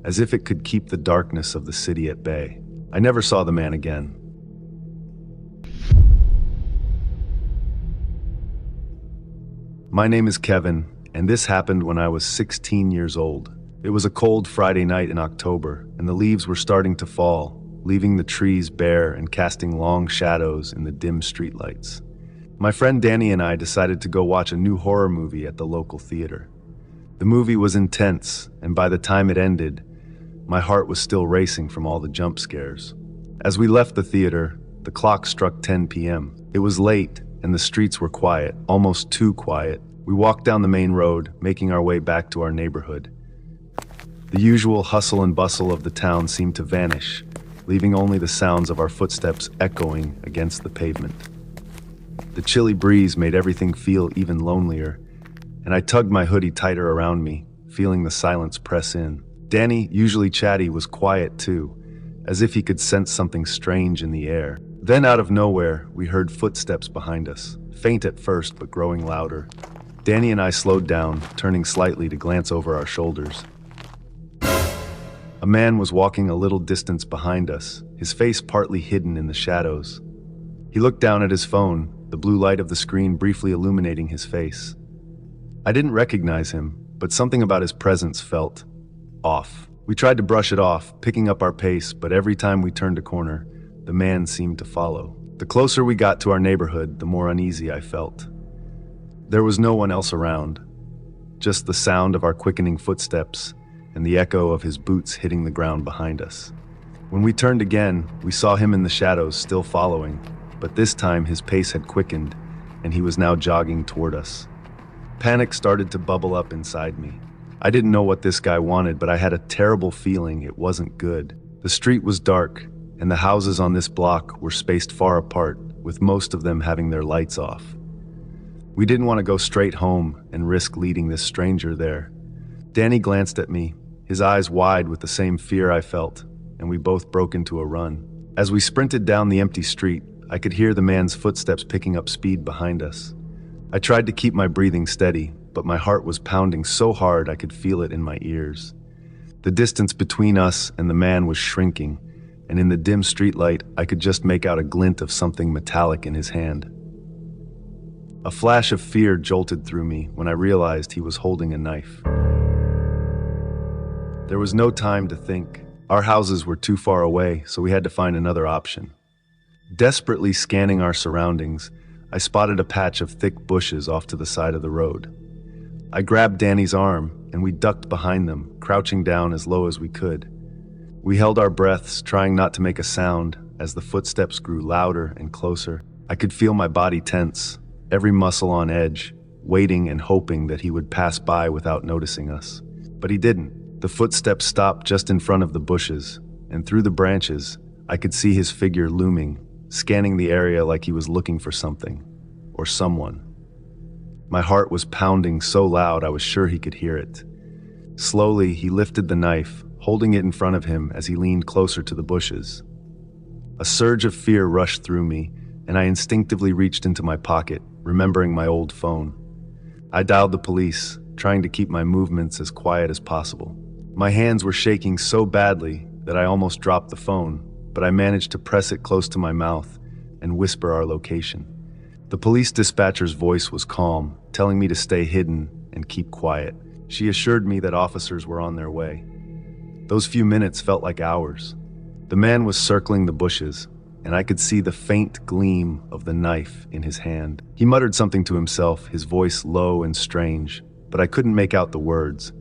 as if it could keep the darkness of the city at bay. I never saw the man again. My name is Kevin, and this happened when I was 16 years old. It was a cold Friday night in October, and the leaves were starting to fall, leaving the trees bare and casting long shadows in the dim streetlights. My friend Danny and I decided to go watch a new horror movie at the local theater. The movie was intense, and by the time it ended, my heart was still racing from all the jump scares. As we left the theater, the clock struck 10 p.m. It was late, and the streets were quiet, almost too quiet. We walked down the main road, making our way back to our neighborhood. The usual hustle and bustle of the town seemed to vanish, leaving only the sounds of our footsteps echoing against the pavement. The chilly breeze made everything feel even lonelier, and I tugged my hoodie tighter around me, feeling the silence press in. Danny, usually chatty, was quiet too, as if he could sense something strange in the air. Then out of nowhere, we heard footsteps behind us, faint at first but growing louder. Danny and I slowed down, turning slightly to glance over our shoulders. A man was walking a little distance behind us, his face partly hidden in the shadows. He looked down at his phone, the blue light of the screen briefly illuminating his face. I didn't recognize him, but something about his presence felt off. We tried to brush it off, picking up our pace, but every time we turned a corner, the man seemed to follow. The closer we got to our neighborhood, the more uneasy I felt. There was no one else around, just the sound of our quickening footsteps and the echo of his boots hitting the ground behind us. When we turned again, we saw him in the shadows, still following, but this time his pace had quickened, and he was now jogging toward us. Panic started to bubble up inside me. I didn't know what this guy wanted, but I had a terrible feeling it wasn't good. The street was dark, and the houses on this block were spaced far apart, with most of them having their lights off. We didn't want to go straight home and risk leading this stranger there. Danny glanced at me, his eyes wide with the same fear I felt, and we both broke into a run. As we sprinted down the empty street, I could hear the man's footsteps picking up speed behind us. I tried to keep my breathing steady, but my heart was pounding so hard I could feel it in my ears. The distance between us and the man was shrinking, and in the dim streetlight, I could just make out a glint of something metallic in his hand. A flash of fear jolted through me when I realized he was holding a knife. There was no time to think. Our houses were too far away, so we had to find another option. Desperately scanning our surroundings, I spotted a patch of thick bushes off to the side of the road. I grabbed Danny's arm, and we ducked behind them, crouching down as low as we could. We held our breaths, trying not to make a sound, as the footsteps grew louder and closer. I could feel my body tense, every muscle on edge, waiting and hoping that he would pass by without noticing us. But he didn't. The footsteps stopped just in front of the bushes, and through the branches, I could see his figure looming, scanning the area like he was looking for something, or someone. My heart was pounding so loud I was sure he could hear it. Slowly, he lifted the knife, holding it in front of him as he leaned closer to the bushes. A surge of fear rushed through me, and I instinctively reached into my pocket, remembering my old phone. I dialed the police, trying to keep my movements as quiet as possible. My hands were shaking so badly that I almost dropped the phone, but I managed to press it close to my mouth and whisper our location. The police dispatcher's voice was calm, telling me to stay hidden and keep quiet. She assured me that officers were on their way. Those few minutes felt like hours. The man was circling the bushes, and I could see the faint gleam of the knife in his hand. He muttered something to himself, his voice low and strange, but I couldn't make out the words.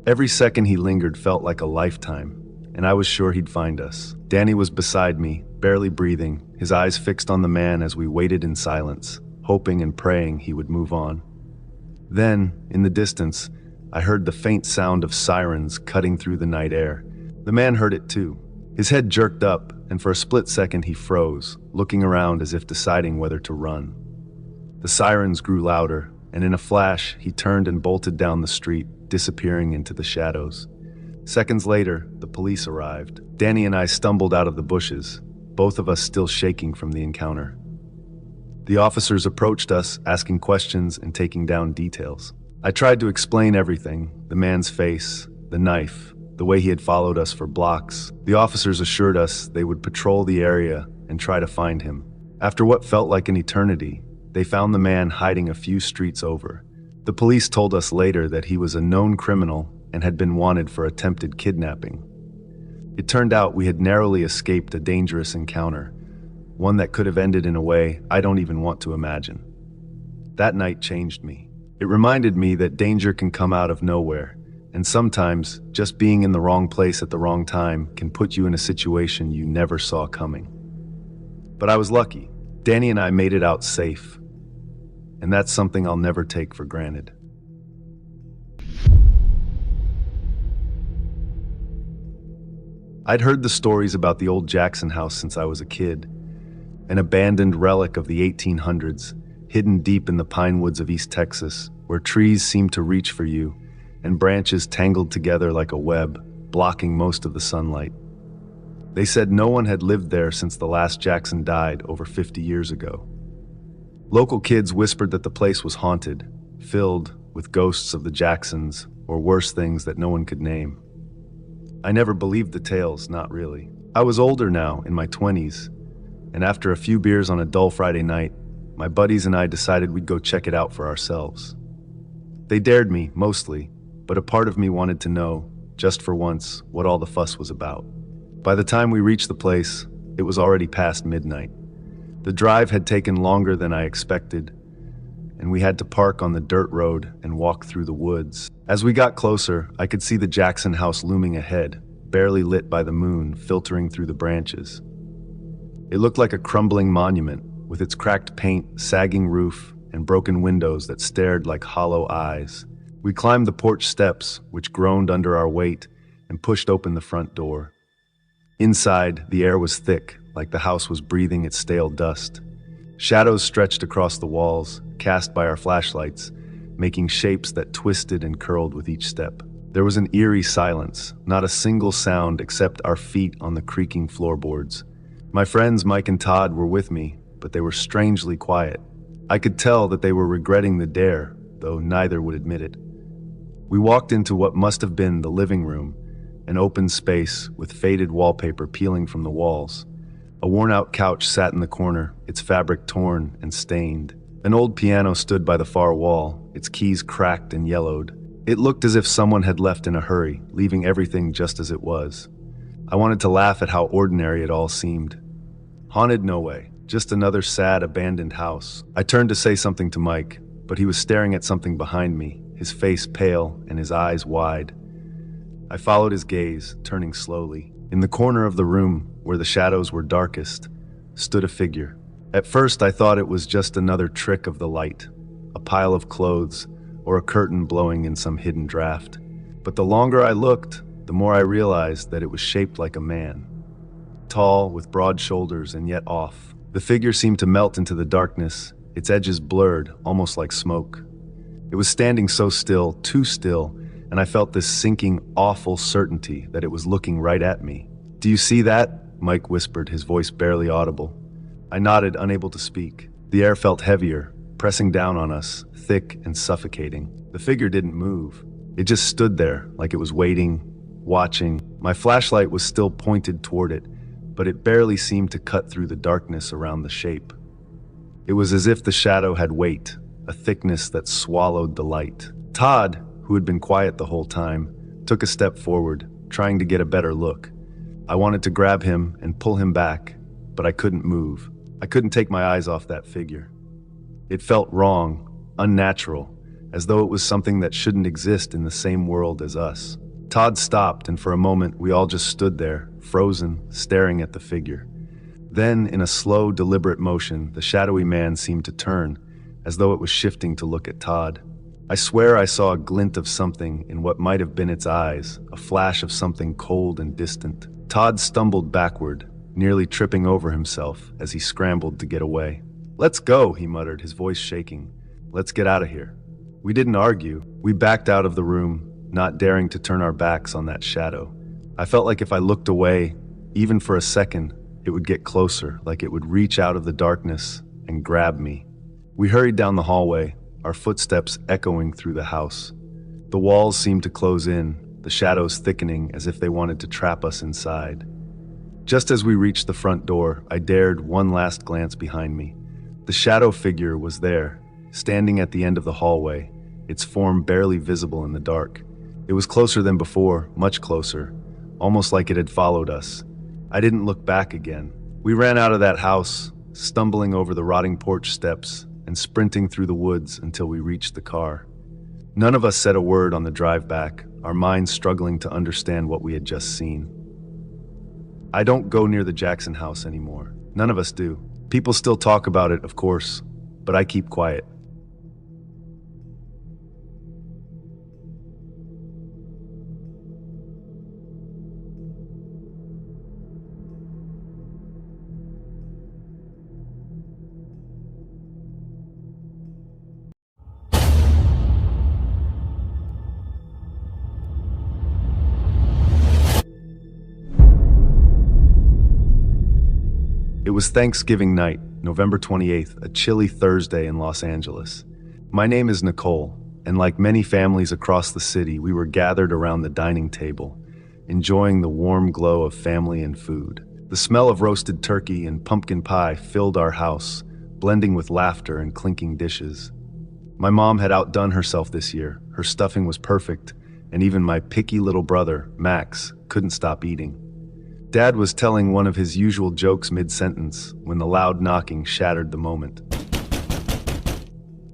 Every second he lingered felt like a lifetime, and I was sure he'd find us. Danny was beside me, barely breathing, his eyes fixed on the man as we waited in silence, hoping and praying he would move on. Then, in the distance, I heard the faint sound of sirens cutting through the night air. The man heard it too. His head jerked up, and for a split second he froze, looking around as if deciding whether to run. The sirens grew louder, and in a flash, he turned and bolted down the street, disappearing into the shadows. Seconds later, the police arrived. Danny and I stumbled out of the bushes, both of us still shaking from the encounter. The officers approached us, asking questions and taking down details. I tried to explain everything, the man's face, the knife, the way he had followed us for blocks. The officers assured us they would patrol the area and try to find him. After what felt like an eternity, they found the man hiding a few streets over. The police told us later that he was a known criminal and had been wanted for attempted kidnapping. It turned out we had narrowly escaped a dangerous encounter, one that could have ended in a way I don't even want to imagine. That night changed me. It reminded me that danger can come out of nowhere, and sometimes just being in the wrong place at the wrong time can put you in a situation you never saw coming. But I was lucky. Danny and I made it out safe, and that's something I'll never take for granted. I'd heard the stories about the old Jackson house since I was a kid, an abandoned relic of the 1800s, hidden deep in the pine woods of East Texas, where trees seemed to reach for you and branches tangled together like a web, blocking most of the sunlight. They said no one had lived there since the last Jackson died over 50 years ago. Local kids whispered that the place was haunted, filled with ghosts of the Jacksons or worse things that no one could name. I never believed the tales, not really. I was older now, in my 20s, and after a few beers on a dull Friday night, my buddies and I decided we'd go check it out for ourselves. They dared me, mostly, but a part of me wanted to know, just for once, what all the fuss was about. By the time we reached the place, it was already past midnight. The drive had taken longer than I expected, and we had to park on the dirt road and walk through the woods. As we got closer, I could see the Jackson house looming ahead, barely lit by the moon filtering through the branches. It looked like a crumbling monument, with its cracked paint, sagging roof, and broken windows that stared like hollow eyes. We climbed the porch steps, which groaned under our weight, and pushed open the front door. Inside, the air was thick, like the house was breathing its stale dust. Shadows stretched across the walls, cast by our flashlights, making shapes that twisted and curled with each step. There was an eerie silence, not a single sound except our feet on the creaking floorboards. My friends Mike and Todd were with me, but they were strangely quiet. I could tell that they were regretting the dare, though neither would admit it. We walked into what must have been the living room, an open space with faded wallpaper peeling from the walls. A worn-out couch sat in the corner, its fabric torn and stained. An old piano stood by the far wall, its keys cracked and yellowed. It looked as if someone had left in a hurry, leaving everything just as it was. I wanted to laugh at how ordinary it all seemed. Haunted, no way. Just another sad, abandoned house. I turned to say something to Mike, but he was staring at something behind me, his face pale and his eyes wide. I followed his gaze, turning slowly. In the corner of the room, where the shadows were darkest, stood a figure. At first, I thought it was just another trick of the light, a pile of clothes, or a curtain blowing in some hidden draft. But the longer I looked, the more I realized that it was shaped like a man. Tall, with broad shoulders, and yet off. The figure seemed to melt into the darkness, its edges blurred, almost like smoke. It was standing so still, too still, and I felt this sinking, awful certainty that it was looking right at me. "Do you see that?" Mike whispered, his voice barely audible. I nodded, unable to speak. The air felt heavier, pressing down on us, thick and suffocating. The figure didn't move. It just stood there, like it was waiting, watching. My flashlight was still pointed toward it, but it barely seemed to cut through the darkness around the shape. It was as if the shadow had weight, a thickness that swallowed the light. Todd, who had been quiet the whole time, took a step forward, trying to get a better look. I wanted to grab him and pull him back, but I couldn't move. I couldn't take my eyes off that figure. It felt wrong, unnatural, as though it was something that shouldn't exist in the same world as us. Todd stopped, and for a moment we all just stood there, frozen, staring at the figure. Then, in a slow, deliberate motion, the shadowy man seemed to turn, as though it was shifting to look at Todd. I swear I saw a glint of something in what might have been its eyes, a flash of something cold and distant. Todd stumbled backward, nearly tripping over himself as he scrambled to get away. "Let's go," he muttered, his voice shaking. "Let's get out of here." We didn't argue. We backed out of the room, not daring to turn our backs on that shadow. I felt like if I looked away, even for a second, it would get closer, like it would reach out of the darkness and grab me. We hurried down the hallway, our footsteps echoing through the house. The walls seemed to close in, the shadows thickening as if they wanted to trap us inside. Just as we reached the front door, I dared one last glance behind me. The shadow figure was there, standing at the end of the hallway, its form barely visible in the dark. It was closer than before, much closer, almost like it had followed us. I didn't look back again. We ran out of that house, stumbling over the rotting porch steps and sprinting through the woods until we reached the car. None of us said a word on the drive back, our minds struggling to understand what we had just seen. I don't go near the Jackson house anymore. None of us do. People still talk about it, of course, but I keep quiet. It was Thanksgiving night, November 28th, a chilly Thursday in Los Angeles. My name is Nicole, and like many families across the city, we were gathered around the dining table, enjoying the warm glow of family and food. The smell of roasted turkey and pumpkin pie filled our house, blending with laughter and clinking dishes. My mom had outdone herself this year. Her stuffing was perfect, and even my picky little brother, Max, couldn't stop eating. Dad was telling one of his usual jokes mid-sentence when the loud knocking shattered the moment.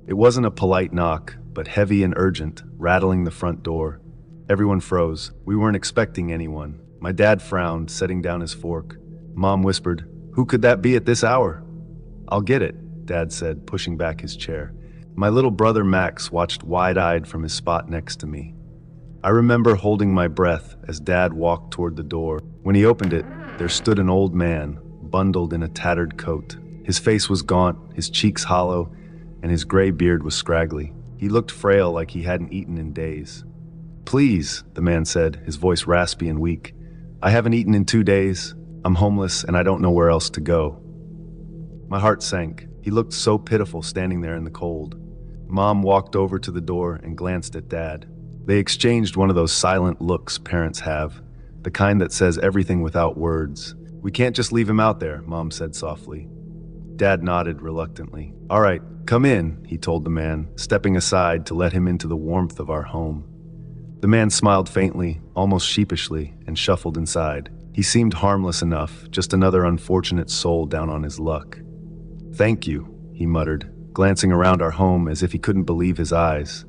It wasn't a polite knock, but heavy and urgent, rattling the front door. Everyone froze. We weren't expecting anyone. My dad frowned, setting down his fork. Mom whispered, "Who could that be at this hour?" "I'll get it," Dad said, pushing back his chair. My little brother Max watched wide-eyed from his spot next to me. I remember holding my breath as Dad walked toward the door. When he opened it, there stood an old man, bundled in a tattered coat. His face was gaunt, his cheeks hollow, and his gray beard was scraggly. He looked frail, like he hadn't eaten in days. "Please," the man said, his voice raspy and weak. "I haven't eaten in 2 days. I'm homeless and I don't know where else to go." My heart sank. He looked so pitiful standing there in the cold. Mom walked over to the door and glanced at Dad. They exchanged one of those silent looks parents have, the kind that says everything without words. "We can't just leave him out there," Mom said softly. Dad nodded reluctantly. "All right, come in," he told the man, stepping aside to let him into the warmth of our home. The man smiled faintly, almost sheepishly, and shuffled inside. He seemed harmless enough, just another unfortunate soul down on his luck. "Thank you," he muttered, glancing around our home as if he couldn't believe his eyes.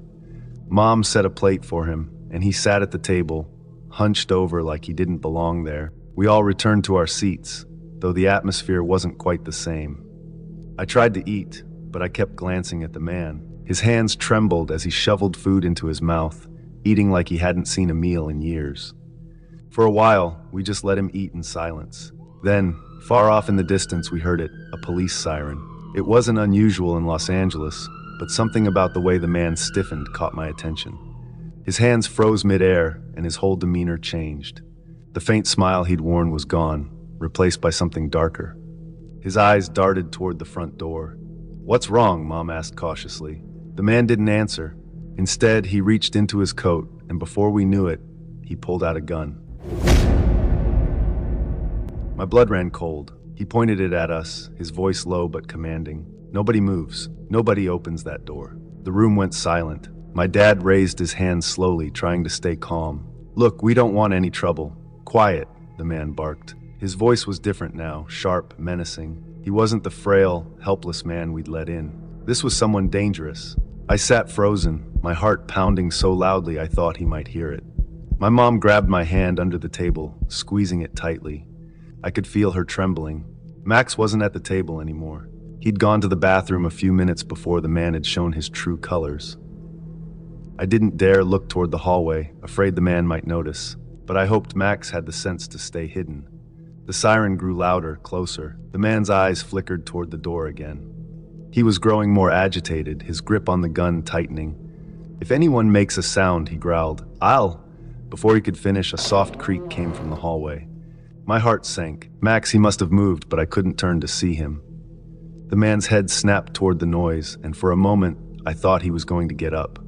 Mom set a plate for him, and he sat at the table, hunched over like he didn't belong there. We all returned to our seats, though the atmosphere wasn't quite the same. I tried to eat, but I kept glancing at the man. His hands trembled as he shoveled food into his mouth, eating like he hadn't seen a meal in years. For a while, we just let him eat in silence. Then, far off in the distance, we heard it, a police siren. It wasn't unusual in Los Angeles, but something about the way the man stiffened caught my attention. His hands froze mid-air, and his whole demeanor changed. The faint smile he'd worn was gone, replaced by something darker. His eyes darted toward the front door. "What's wrong?" Mom asked cautiously. The man didn't answer. Instead, he reached into his coat, and before we knew it, he pulled out a gun. My blood ran cold. He pointed it at us, his voice low but commanding. "Nobody moves. Nobody opens that door." The room went silent. My dad raised his hand slowly, trying to stay calm. "Look, we don't want any trouble. Quiet," the man barked. His voice was different now, sharp, menacing. He wasn't the frail, helpless man we'd let in. This was someone dangerous. I sat frozen, my heart pounding so loudly I thought he might hear it. My mom grabbed my hand under the table, squeezing it tightly. I could feel her trembling. Max wasn't at the table anymore. He'd gone to the bathroom a few minutes before the man had shown his true colors. I didn't dare look toward the hallway, afraid the man might notice, but I hoped Max had the sense to stay hidden. The siren grew louder, closer. The man's eyes flickered toward the door again. He was growing more agitated, his grip on the gun tightening. "If anyone makes a sound," he growled, "I'll..." Before he could finish, a soft creak came from the hallway. My heart sank. Max, he must have moved, but I couldn't turn to see him. The man's head snapped toward the noise, and for a moment, I thought he was going to get up.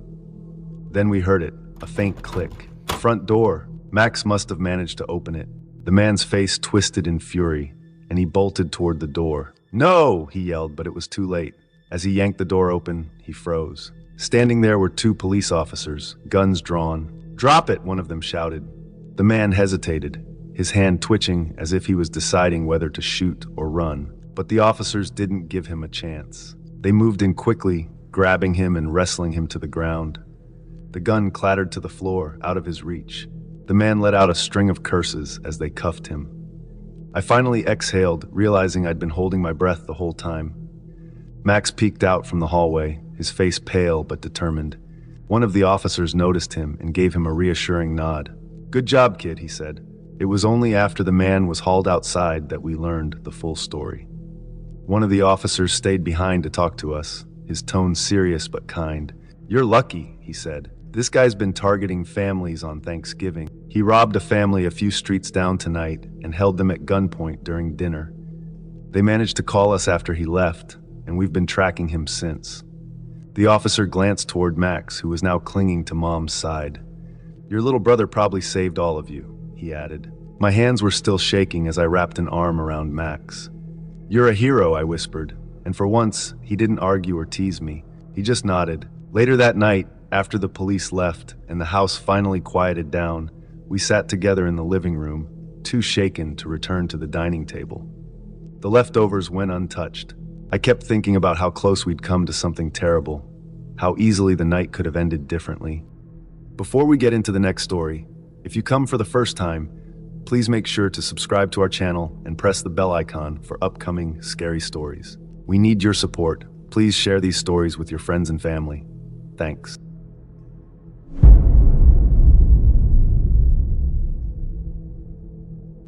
Then we heard it, a faint click. The front door. Max must have managed to open it. The man's face twisted in fury, and he bolted toward the door. "No!" he yelled, but it was too late. As he yanked the door open, he froze. Standing there were 2 police officers, guns drawn. "Drop it!" one of them shouted. The man hesitated, his hand twitching as if he was deciding whether to shoot or run. But the officers didn't give him a chance. They moved in quickly, grabbing him and wrestling him to the ground. The gun clattered to the floor, out of his reach. The man let out a string of curses as they cuffed him. I finally exhaled, realizing I'd been holding my breath the whole time. Max peeked out from the hallway, his face pale but determined. One of the officers noticed him and gave him a reassuring nod. "Good job, kid," he said. It was only after the man was hauled outside that we learned the full story. One of the officers stayed behind to talk to us, his tone serious but kind. "You're lucky," he said. "This guy's been targeting families on Thanksgiving. He robbed a family a few streets down tonight and held them at gunpoint during dinner. They managed to call us after he left, and we've been tracking him since. The officer glanced toward Max, who was now clinging to Mom's side. "Your little brother probably saved all of you," he added. My hands were still shaking as I wrapped an arm around Max. "You're a hero," I whispered, and for once, he didn't argue or tease me. He just nodded. Later that night, after the police left and the house finally quieted down, we sat together in the living room, too shaken to return to the dining table. The leftovers went untouched. I kept thinking about how close we'd come to something terrible, how easily the night could have ended differently. Before we get into the next story, if you come for the first time, please make sure to subscribe to our channel and press the bell icon for upcoming scary stories. We need your support. Please share these stories with your friends and family. Thanks.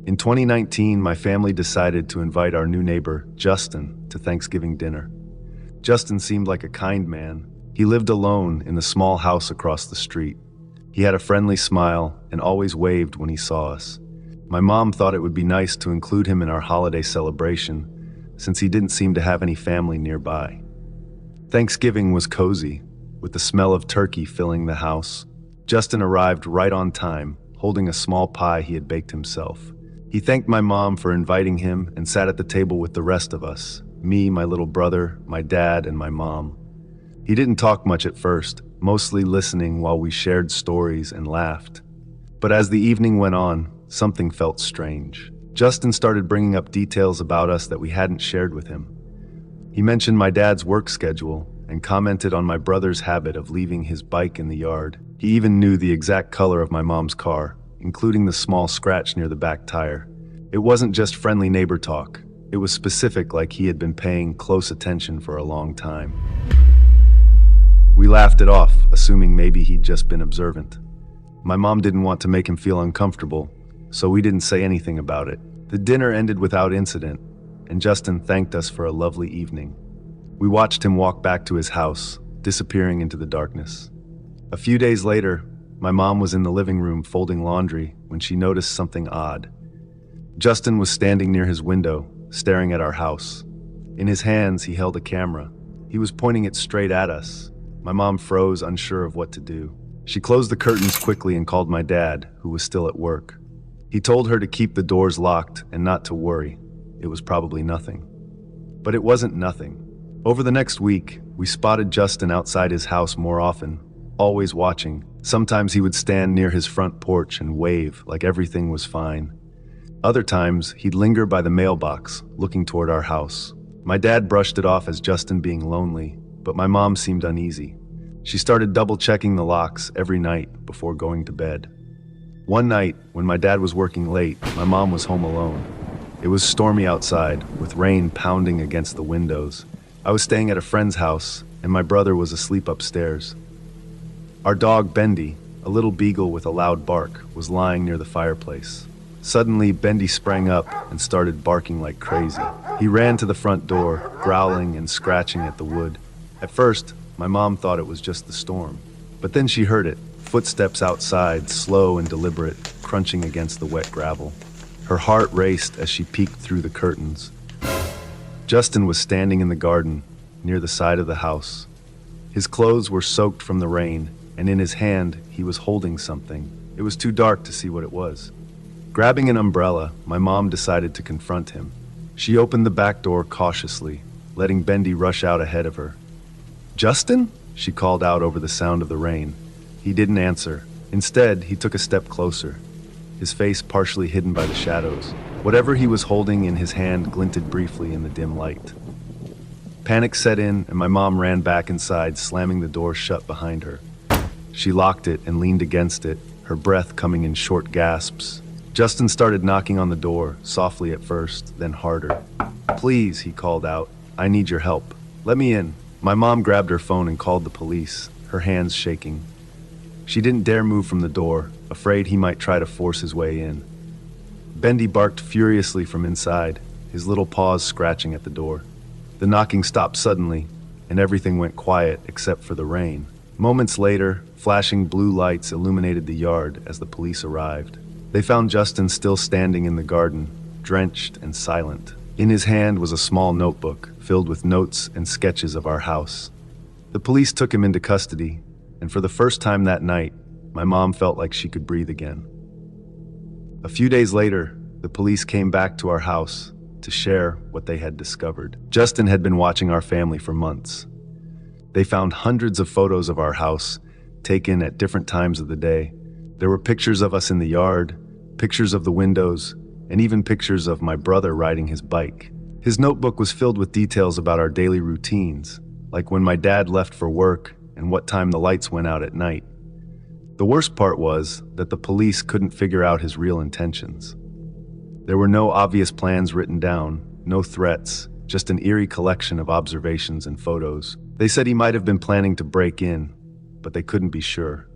In 2019, my family decided to invite our new neighbor, Justin, to Thanksgiving dinner. Justin seemed like a kind man. He lived alone in the small house across the street. He had a friendly smile and always waved when he saw us. My mom thought it would be nice to include him in our holiday celebration, since he didn't seem to have any family nearby. Thanksgiving was cozy, with the smell of turkey filling the house. Justin arrived right on time, holding a small pie he had baked himself. He thanked my mom for inviting him and sat at the table with the rest of us, me, my little brother, my dad, and my mom. He didn't talk much at first, mostly listening while we shared stories and laughed. But as the evening went on, something felt strange. Justin started bringing up details about us that we hadn't shared with him. He mentioned my dad's work schedule and commented on my brother's habit of leaving his bike in the yard. He even knew the exact color of my mom's car, including the small scratch near the back tire. It wasn't just friendly neighbor talk. It was specific, like he had been paying close attention for a long time. We laughed it off, assuming maybe he'd just been observant. My mom didn't want to make him feel uncomfortable, so we didn't say anything about it. The dinner ended without incident, and Justin thanked us for a lovely evening. We watched him walk back to his house, disappearing into the darkness. A few days later, my mom was in the living room folding laundry when she noticed something odd. Justin was standing near his window, staring at our house. In his hands, he held a camera. He was pointing it straight at us. My mom froze, unsure of what to do. She closed the curtains quickly and called my dad, who was still at work. He told her to keep the doors locked and not to worry. It was probably nothing. But it wasn't nothing. Over the next week, we spotted Justin outside his house more often, always watching. Sometimes he would stand near his front porch and wave like everything was fine. Other times, he'd linger by the mailbox, looking toward our house. My dad brushed it off as Justin being lonely, but my mom seemed uneasy. She started double-checking the locks every night before going to bed. One night, when my dad was working late, my mom was home alone. It was stormy outside, with rain pounding against the windows. I was staying at a friend's house, and my brother was asleep upstairs. Our dog, Bendy, a little beagle with a loud bark, was lying near the fireplace. Suddenly, Bendy sprang up and started barking like crazy. He ran to the front door, growling and scratching at the wood. At first, my mom thought it was just the storm. But then she heard it, footsteps outside, slow and deliberate, crunching against the wet gravel. Her heart raced as she peeked through the curtains. Justin was standing in the garden, near the side of the house. His clothes were soaked from the rain, and in his hand, he was holding something. It was too dark to see what it was. Grabbing an umbrella, my mom decided to confront him. She opened the back door cautiously, letting Bendy rush out ahead of her. "Justin?" she called out over the sound of the rain. He didn't answer. Instead, he took a step closer, his face partially hidden by the shadows. Whatever he was holding in his hand glinted briefly in the dim light. Panic set in, and my mom ran back inside, slamming the door shut behind her. She locked it and leaned against it, her breath coming in short gasps. Justin started knocking on the door, softly at first, then harder. "Please," he called out, "I need your help. Let me in." My mom grabbed her phone and called the police, her hands shaking. She didn't dare move from the door, afraid he might try to force his way in. Bendy barked furiously from inside, his little paws scratching at the door. The knocking stopped suddenly, and everything went quiet except for the rain. Moments later, flashing blue lights illuminated the yard as the police arrived. They found Justin still standing in the garden, drenched and silent. In his hand was a small notebook filled with notes and sketches of our house. The police took him into custody, and for the first time that night, my mom felt like she could breathe again. A few days later, the police came back to our house to share what they had discovered. Justin had been watching our family for months. They found hundreds of photos of our house, taken at different times of the day. There were pictures of us in the yard, pictures of the windows, and even pictures of my brother riding his bike. His notebook was filled with details about our daily routines, like when my dad left for work and what time the lights went out at night. The worst part was that the police couldn't figure out his real intentions. There were no obvious plans written down, no threats, just an eerie collection of observations and photos. They said he might have been planning to break in, but they couldn't be sure.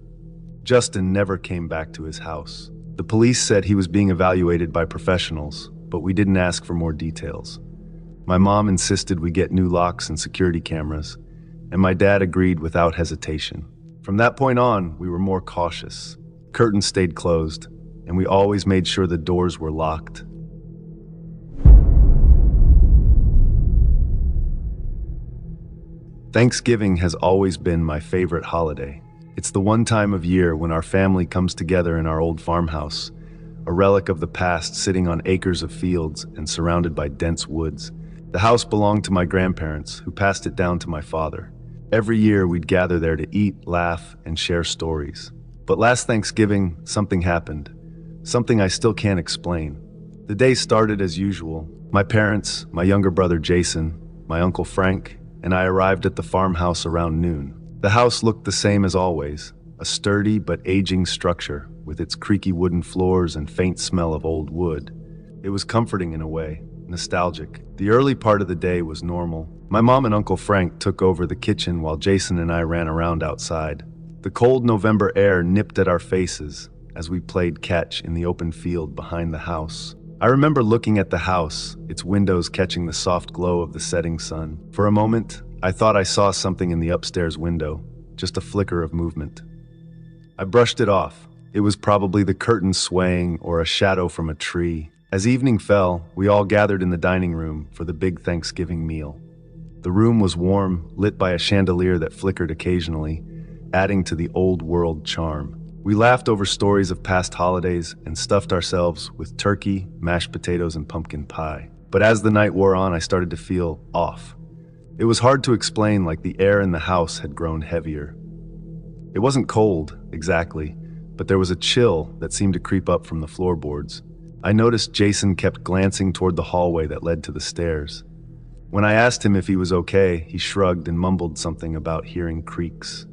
Justin never came back to his house. The police said he was being evaluated by professionals, but we didn't ask for more details. My mom insisted we get new locks and security cameras, and my dad agreed without hesitation. From that point on, we were more cautious. Curtains stayed closed, and we always made sure the doors were locked. Thanksgiving has always been my favorite holiday. It's the one time of year when our family comes together in our old farmhouse, a relic of the past sitting on acres of fields and surrounded by dense woods. The house belonged to my grandparents, who passed it down to my father. Every year we'd gather there to eat, laugh, and share stories. But last Thanksgiving, something happened. Something I still can't explain. The day started as usual. My parents, my younger brother Jason, my uncle Frank, and I arrived at the farmhouse around noon. The house looked the same as always, a sturdy but aging structure with its creaky wooden floors and faint smell of old wood. It was comforting in a way, nostalgic. The early part of the day was normal. My mom and Uncle Frank took over the kitchen while Jason and I ran around outside. The cold November air nipped at our faces as we played catch in the open field behind the house. I remember looking at the house, its windows catching the soft glow of the setting sun. For a moment, I thought I saw something in the upstairs window, just a flicker of movement. I brushed it off. It was probably the curtain swaying or a shadow from a tree. As evening fell, we all gathered in the dining room for the big Thanksgiving meal. The room was warm, lit by a chandelier that flickered occasionally, adding to the old-world charm. We laughed over stories of past holidays and stuffed ourselves with turkey, mashed potatoes, and pumpkin pie. But as the night wore on, I started to feel off. It was hard to explain, like the air in the house had grown heavier. It wasn't cold, exactly, but there was a chill that seemed to creep up from the floorboards. I noticed Jason kept glancing toward the hallway that led to the stairs. When I asked him if he was okay, he shrugged and mumbled something about hearing creaks.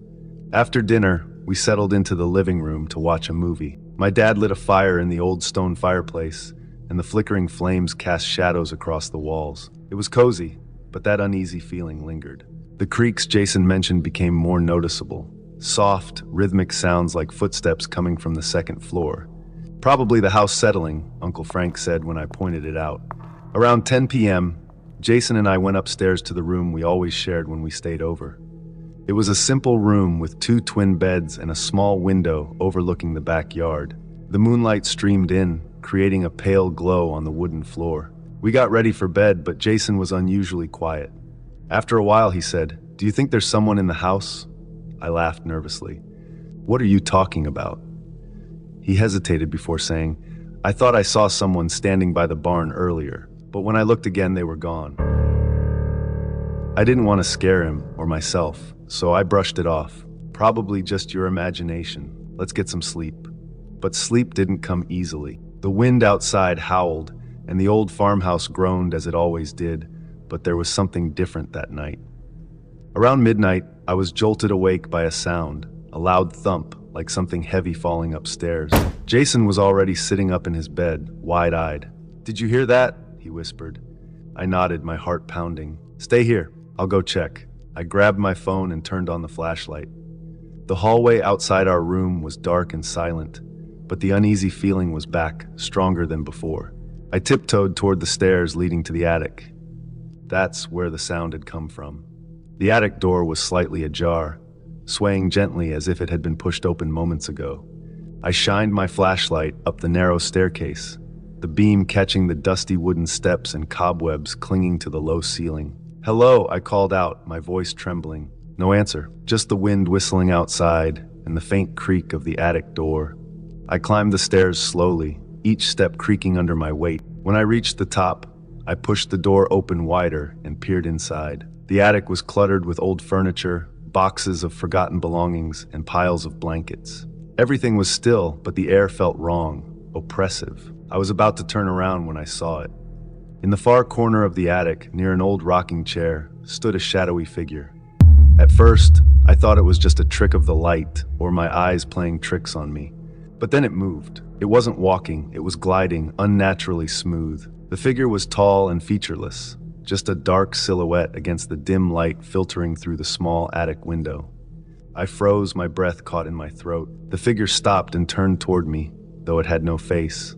After dinner, we settled into the living room to watch a movie. My dad lit a fire in the old stone fireplace, and the flickering flames cast shadows across the walls. It was cozy, but that uneasy feeling lingered. The creaks Jason mentioned became more noticeable. Soft, rhythmic sounds like footsteps coming from the second floor. Probably the house settling, Uncle Frank said when I pointed it out. Around 10 p.m., Jason and I went upstairs to the room we always shared when we stayed over. It was a simple room with 2 twin beds and a small window overlooking the backyard. The moonlight streamed in, creating a pale glow on the wooden floor. We got ready for bed, but Jason was unusually quiet. After a while, he said, "Do you think there's someone in the house?" I laughed nervously. "What are you talking about?" He hesitated before saying, "I thought I saw someone standing by the barn earlier, but when I looked again, they were gone." I didn't want to scare him or myself, so I brushed it off. "Probably just your imagination. Let's get some sleep." But sleep didn't come easily. The wind outside howled, and the old farmhouse groaned as it always did, but there was something different that night. Around midnight, I was jolted awake by a sound, a loud thump, like something heavy falling upstairs. Jason was already sitting up in his bed, wide-eyed. "Did you hear that?" he whispered. I nodded, my heart pounding. "Stay here. I'll go check." I grabbed my phone and turned on the flashlight. The hallway outside our room was dark and silent, but the uneasy feeling was back, stronger than before. I tiptoed toward the stairs leading to the attic. That's where the sound had come from. The attic door was slightly ajar, swaying gently as if it had been pushed open moments ago. I shined my flashlight up the narrow staircase. the beam catching the dusty wooden steps and cobwebs clinging to the low ceiling. "Hello," I called out, my voice trembling. No answer, just the wind whistling outside and the faint creak of the attic door. I climbed the stairs slowly, each step creaking under my weight. When I reached the top, I pushed the door open wider and peered inside. The attic was cluttered with old furniture, boxes of forgotten belongings, and piles of blankets. Everything was still, but the air felt wrong, oppressive. I was about to turn around when I saw it. In the far corner of the attic, near an old rocking chair, stood a shadowy figure. At first, I thought it was just a trick of the light, or my eyes playing tricks on me. But then it moved. It wasn't walking, it was gliding, unnaturally smooth. The figure was tall and featureless, just a dark silhouette against the dim light filtering through the small attic window. I froze, my breath caught in my throat. The figure stopped and turned toward me, though it had no face.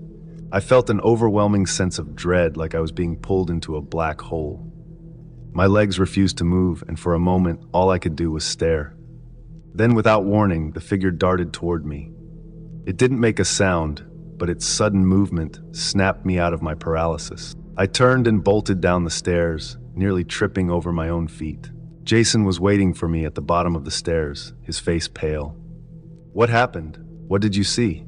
I felt an overwhelming sense of dread, like I was being pulled into a black hole. My legs refused to move, and for a moment, all I could do was stare. Then, without warning, the figure darted toward me. It didn't make a sound, but its sudden movement snapped me out of my paralysis. I turned and bolted down the stairs, nearly tripping over my own feet. Jason was waiting for me at the bottom of the stairs, his face pale. "What happened? What did you see?"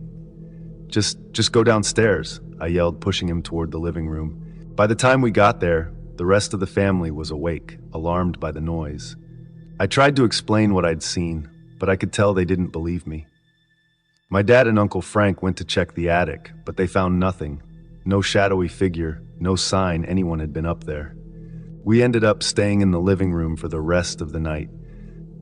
Just go downstairs," I yelled, pushing him toward the living room. By the time we got there, the rest of the family was awake, alarmed by the noise. I tried to explain what I'd seen, but I could tell they didn't believe me. My dad and Uncle Frank went to check the attic, but they found nothing. No shadowy figure, no sign anyone had been up there. We ended up staying in the living room for the rest of the night,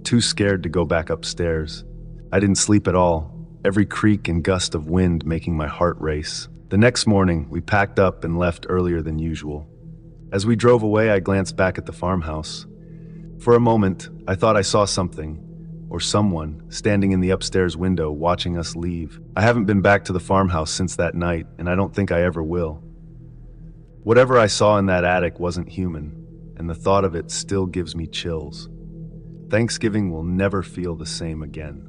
too scared to go back upstairs. I didn't sleep at all, every creak and gust of wind making my heart race. The next morning, we packed up and left earlier than usual. As we drove away, I glanced back at the farmhouse. For a moment, I thought I saw something, or someone, standing in the upstairs window watching us leave. I haven't been back to the farmhouse since that night, and I don't think I ever will. Whatever I saw in that attic wasn't human, and the thought of it still gives me chills. Thanksgiving will never feel the same again.